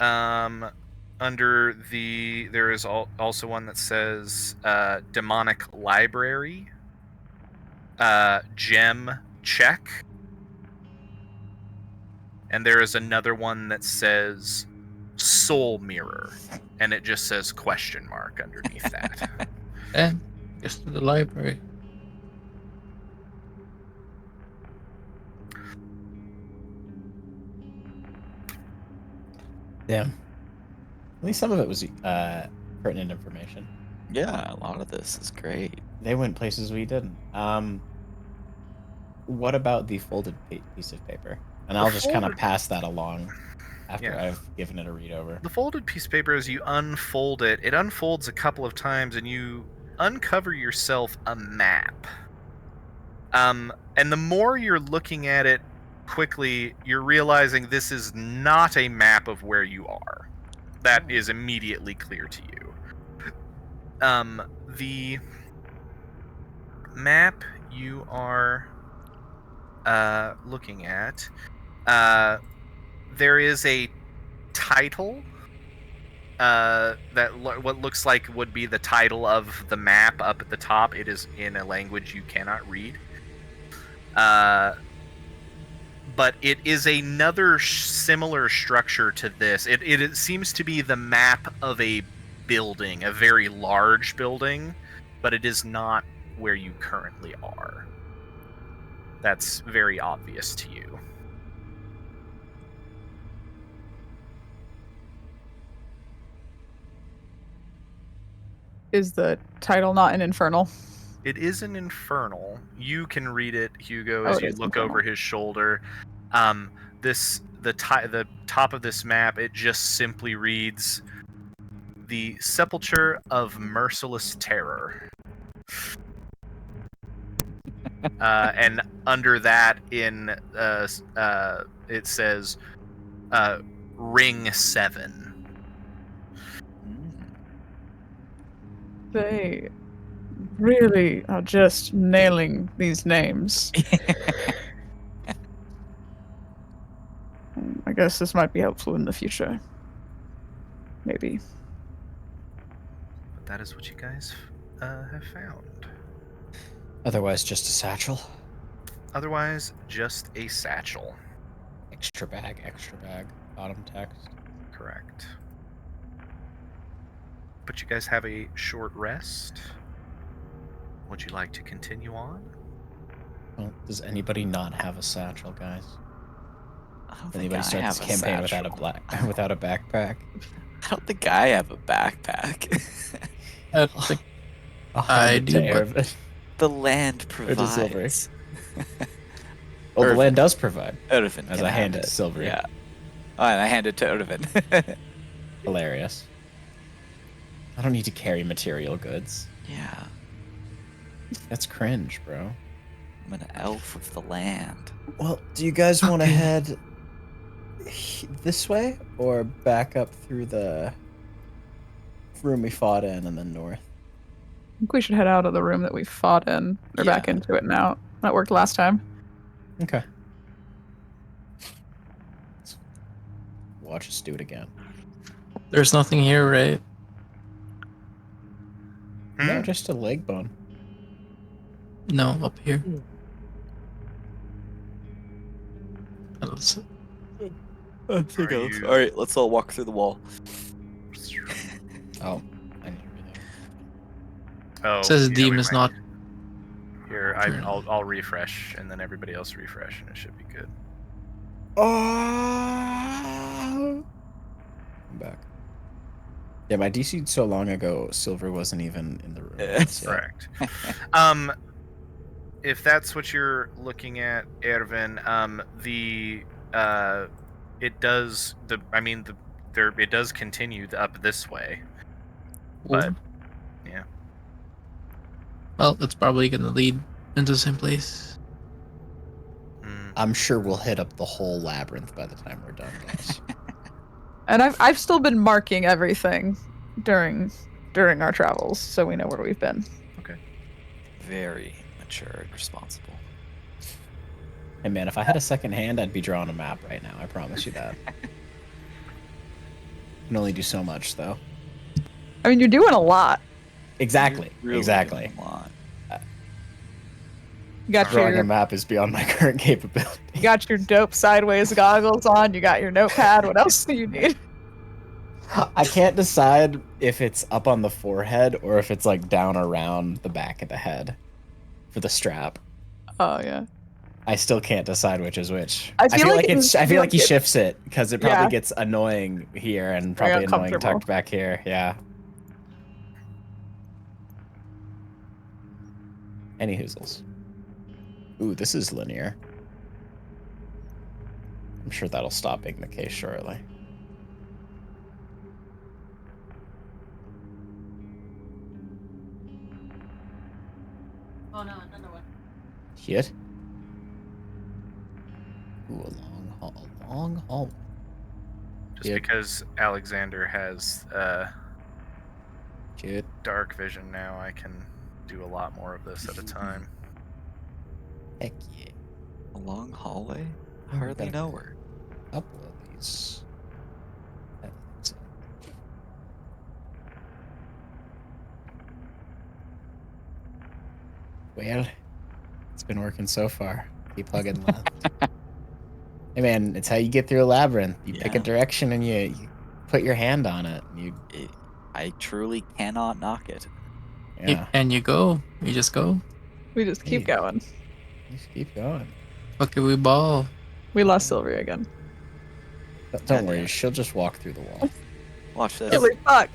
Under there is also one that says Demonic Library. Gem ? And there is another one that says Soul Mirror, and it just says ? underneath that. And just to the library. Damn. At least some of it was pertinent information. Yeah, a lot of this is great. They went places we didn't. What about the folded piece of paper? And I'll just kind of pass that along after I've given it a read over. The folded piece of paper, as you unfold it, it unfolds a couple of times, and you uncover yourself a map. And the more you're looking at it quickly, you're realizing this is not a map of where you are. That is immediately clear to you. map you are looking at, there is a title what looks like would be the title of the map up at the top. It is in a language you cannot read. But it is another similar structure to this. It seems to be the map of a building, a very large building, but it is not where you currently are. That's very obvious to you. Is the title not an infernal? It is an infernal. You can read it, Hugo, Oh, as it you is look infernal. over his shoulder. The top of this map, it just simply reads, "The Sepulchre of Merciless Terror." And under that, it says, "Ring 7." They really are just nailing these names. I guess this might be helpful in the future. Maybe. But that is what you guys have found. Otherwise, just a satchel. Otherwise, just a satchel. Extra bag. Bottom text. Correct. But you guys have a short rest. Would you like to continue on? Well, does anybody not have a satchel, guys? I don't Does think anybody I start this have a campaign without satchel. without a backpack? I don't think I have a backpack. I don't think I'll hand I it do, to but- Ervin. The land Or to Silvery. provides. Oh, the Ervin. land does provide. Ervin As can I have hand it to Silvery. Yeah. Oh, and I hand it to Ervin. Hilarious. I don't need to carry material goods. Yeah. That's cringe, bro. I'm an elf of the land. Well, do you guys want to head this way or back up through the room we fought in and then north? I think we should head out of the room that we fought in. They're back Yeah. into it now. That worked last time. Okay. Watch us do it again. There's nothing here, right? No, just a leg bone. No, up here. Let's- Are you- All right, let's all walk through the wall. Oh, I need to read that. Oh, It says yeah, Deem we is might- not. Here, I'll refresh, and then everybody else refresh, and it should be good. Oh, I'm back. Yeah, my DC so long ago, Silver wasn't even in the room. So- Correct. If that's what you're looking at, Ervin, it does it does continue up this way, but yeah. Well, it's probably gonna lead into the same place. I'm sure we'll hit up the whole labyrinth by the time we're done, guys. And I've still been marking everything during our travels, so we know where we've been. Very mature and responsible. Hey man, if I had a second hand, I'd be drawing a map right now. I promise you that. Can only do so much, though. I mean, you're doing a lot. Exactly. Really exactly. doing a lot. You got Drawing a your map is beyond my current capability. you got your dope sideways goggles on. You got your notepad. What else do you need? I can't decide if it's up on the forehead or if it's like down around the back of the head for the strap. Oh yeah. I still can't decide which is which. I feel like it's. I feel like he shifts it because it probably Yeah. gets annoying here and Very probably annoying uncomfortable. tucked back here. Yeah. Any hoozles. Ooh, this is linear. I'm sure that'll stop being the case shortly. Oh no, another one. Shit. Ooh, a long haul. A long haul. Just Yep. because Alexander has Shit. dark vision now, I can do a lot more of this at a time. Heck yeah. A long hallway? Oh, Hardly got know her. a couple of these. That's- Well, it's been working so far. Keep plugging left. Hey man, it's how you get through a labyrinth. You pick a Yeah. direction and you put your hand on it. And you I truly cannot knock it. yeah, And you go. You just go. We just keep Hey. going. just keep going. Fuck it, we ball. We lost Sylvia again. Don't Yeah. worry, she'll just walk through the wall. Watch this. Holy fuck!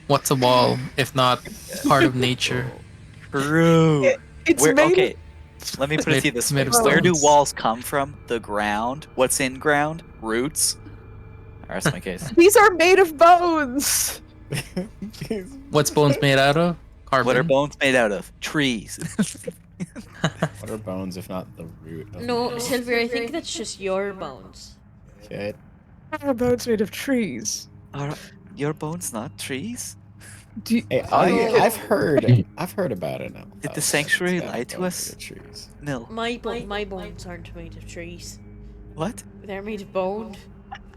What's a wall if not part of nature? True. It's Where, made. okay, let me put it to you this way. made of Where do stones. walls come from? The ground. What's in ground? Roots. That's my case. These are made of bones. What's bones made out of? Carbon. What are bones made out of? Trees. What are bones if not the root? Of No, Sylvia, I think that's just your bones. Okay. Are bones made of trees? Are your bones not trees? Do you, Hey, I've heard about it now. Did the sanctuary lie to us? Trees. No. My bones aren't made of trees. What? They're made of bone.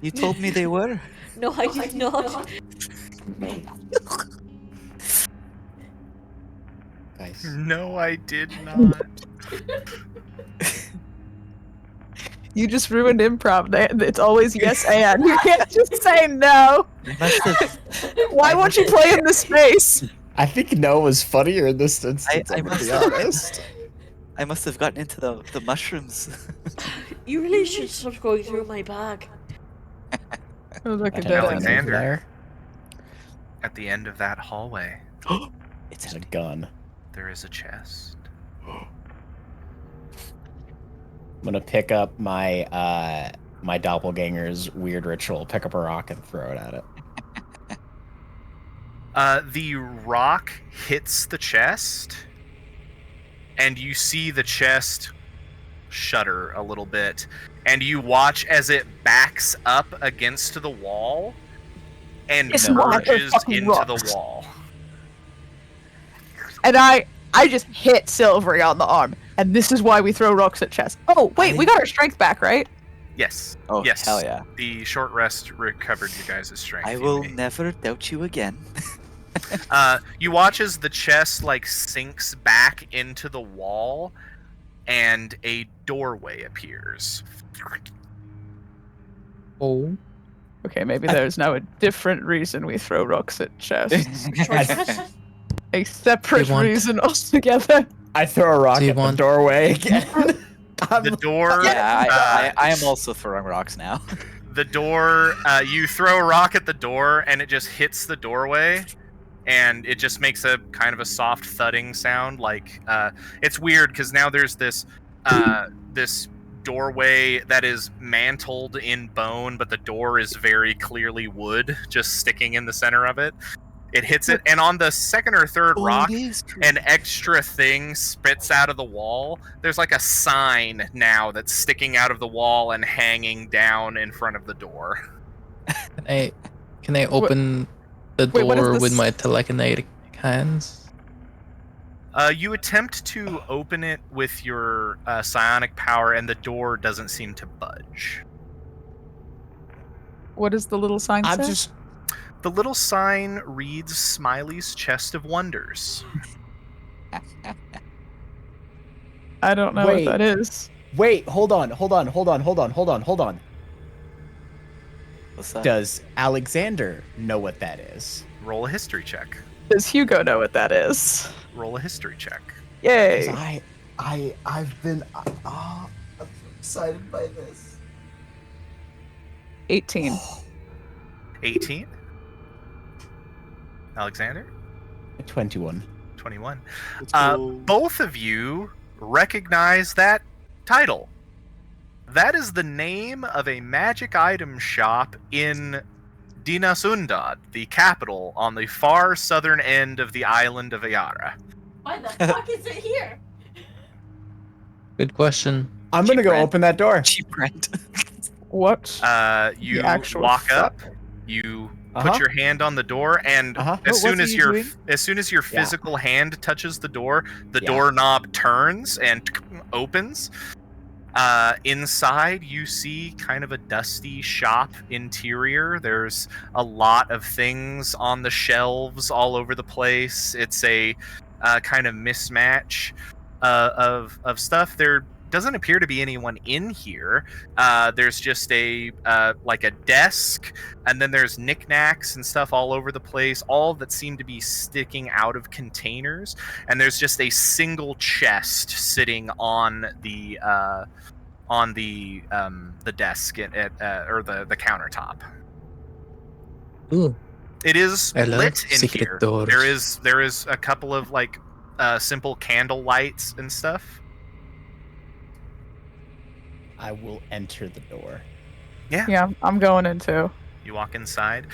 You told me they were. No, I did not. Guys, No, I did not. you just ruined improv. It's always yes and. You can't just say no. I must have. Why won't you play in the space? I think no was funnier in this instance. I I'm gonna must be have- honest. I must have gotten into the mushrooms. You really should stop going through my bag. It was like a I dead don't know end. over Alexander. there. At the end of that hallway, It's There's a gun. there is a chest. I'm gonna pick up my my doppelganger's weird ritual, pick up a rock and throw it at it. The rock hits the chest, and you see the chest shudder a little bit, and you watch as it backs up against the wall and It's not a merges fucking into rock. the wall. And I just hit Silvery on the arm. And this is why we throw rocks at chests. Oh, wait, we got our strength back, right? Yes. Oh, Yes. hell yeah. The short rest recovered you guys' strength. I you will may. never doubt you again. You watch as the chest like sinks back into the wall, and a doorway appears. Oh. Okay, maybe there's now a different reason we throw rocks at chests. A separate They want- reason altogether. I throw a rock Do you at the want- doorway again. The door. Yeah, I am also throwing rocks now. The door. You throw a rock at the door, and it just hits the doorway, and it just makes a kind of a soft thudding sound. Like it's weird because now there's this this doorway that is mantled in bone, but the door is very clearly wood, just sticking in the center of it. It hits it, and on the second or third rock, an extra thing spits out of the wall. There's like a sign now that's sticking out of the wall and hanging down in front of the door. Can I open the Wait, what is door this? with my telekinetic hands? You attempt to open it with your psionic power, and the door doesn't seem to budge. What does the little sign I'm say? just The little sign reads Smiley's Chest of Wonders. I don't know Wait. what that is. wait. Hold on. What's that? Does Alexander know what that is? Roll a history check. Does Hugo know what that is? Roll a history check. 'Cause Yay. I've been I'm so excited by this. 18. 18. Alexander? 21. 21. Let's Uh, go. Both of you recognize that title. That is the name of a magic item shop in Dinasundad, the capital on the far southern end of the island of Ayara. Why the fuck is it here? Good question. I'm gonna Cheap go rent. open that door. Cheap rent. What? You The actual walk fuck? up, you Uh-huh. put your hand on the door, and Uh-huh. as What soon are as you your doing? as soon as your Yeah. physical hand touches the door, the Yeah. doorknob turns and opens. Inside, you see kind of a dusty shop interior. There's a lot of things on the shelves all over the place. It's a kind of mismatch of stuff. There doesn't appear to be anyone in here. There's just a like a desk, and then there's knickknacks and stuff all over the place, all that seem to be sticking out of containers. And there's just a single chest sitting on the desk or the countertop. Ooh. It is I love lit in secret here. doors. There is a couple of like simple candle lights and stuff. I will enter the door. Yeah, I'm going in too. You walk inside.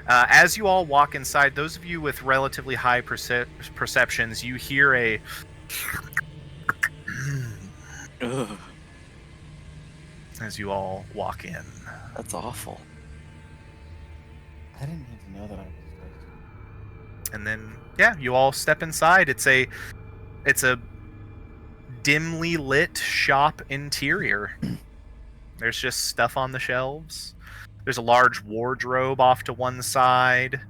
As you all walk inside, those of you with relatively high perceptions, you hear a Ugh, as you all walk in. that's awful. I didn't even know that I was. And then you all step inside. It's a dimly lit shop interior. There's just stuff on the shelves. There's a large wardrobe off to one side.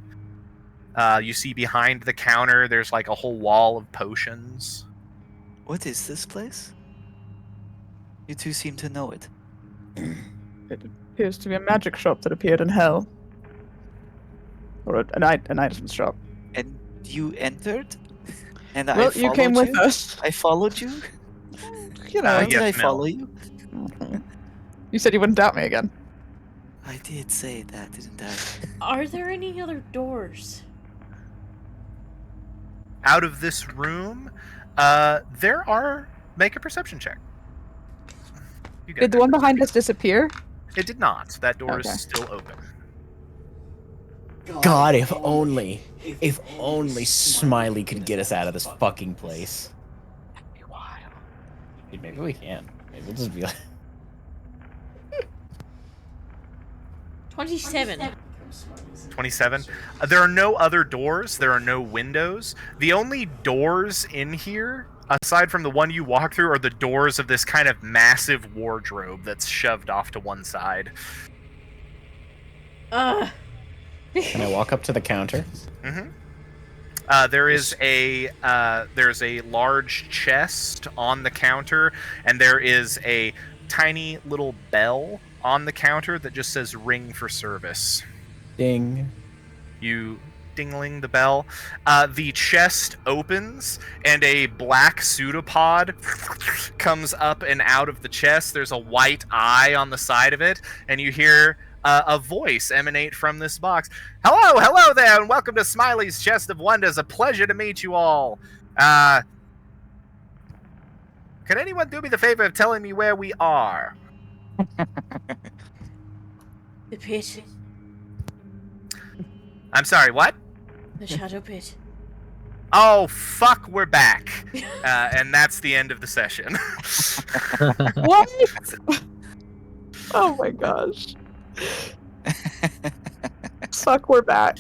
You see behind the counter there's like a whole wall of potions. What is this place? You two seem to know it. It appears to be a magic shop that appeared in hell. Or an item shop. And you entered? And I Well, followed you came with you? us. I followed you? You know. Why yes, did I Mel. follow you? You said you wouldn't doubt me again. I did say that, didn't I? Are there any other doors? Out of this room, there are. Make a perception check. You get Did the that. one behind us disappear? It did not. That door Okay. is still open. God, if only Smiley could get us out of this fucking place. That'd be wild. Dude, maybe we can. Maybe we'll just be like, 27. 27. There are no other doors. There are no windows. The only doors in here, aside from the one you walk through, are the doors of this kind of massive wardrobe that's shoved off to one side. can I walk up to the counter? Mm-hmm. There's a large chest on the counter, and there is a tiny little bell on the counter that just says "Ring for service." Ding. You dingling the bell. The chest opens, and a black pseudopod comes up and out of the chest. There's a white eye on the side of it, and you hear a voice emanate from this box. Hello there, and welcome to Smiley's Chest of Wonders. A pleasure to meet you all. Can anyone do me the favor of telling me where we are? The pit. I'm sorry, what? The shadow pit. Oh, fuck, we're back. And that's the end of the session. What? Oh my gosh. Fuck, we're back.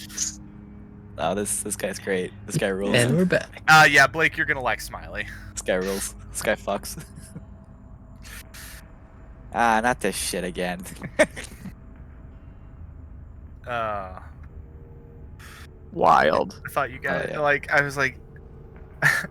Oh, this guy's great. This guy rules. And we're back. Yeah, Blake, you're gonna like Smiley. This guy rules. This guy fucks. Ah, not this shit again. Wild. I thought you guys, yeah. like, I was like,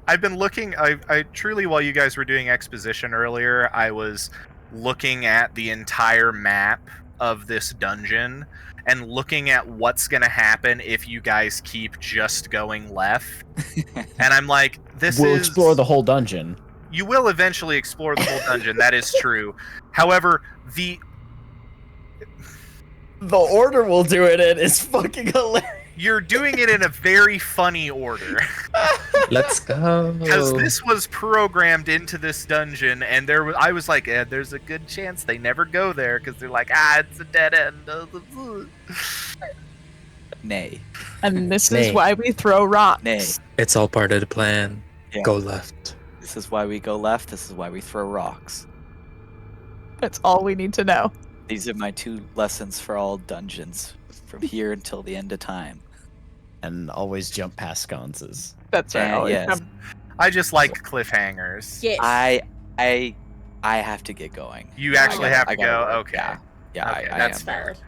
I've been looking, I truly, while you guys were doing exposition earlier, I was looking at the entire map of this dungeon and looking at what's gonna happen if you guys keep just going left. And I'm like, We'll explore the whole dungeon. You will eventually explore the whole dungeon, that is true. However, the order we'll do it in is fucking hilarious. you're doing it in a very funny order. Let's go. Because this was programmed into this dungeon, and I was like, there's a good chance they never go there because they're like, it's a dead end. Nay. And this Nay. is why we throw rocks. Nay. It's all part of the plan. Yeah. Go left. This is why we go left. This is why we throw rocks. That's all we need to know. These are my 2 lessons for all dungeons. from here until the end of time. And always jump past sconces. That's right. Always yes. jump. I just like cliffhangers. Yes. I have to get going. You actually I have gotta to go. go. Okay. Yeah, Okay, I that's am. fair. Valid.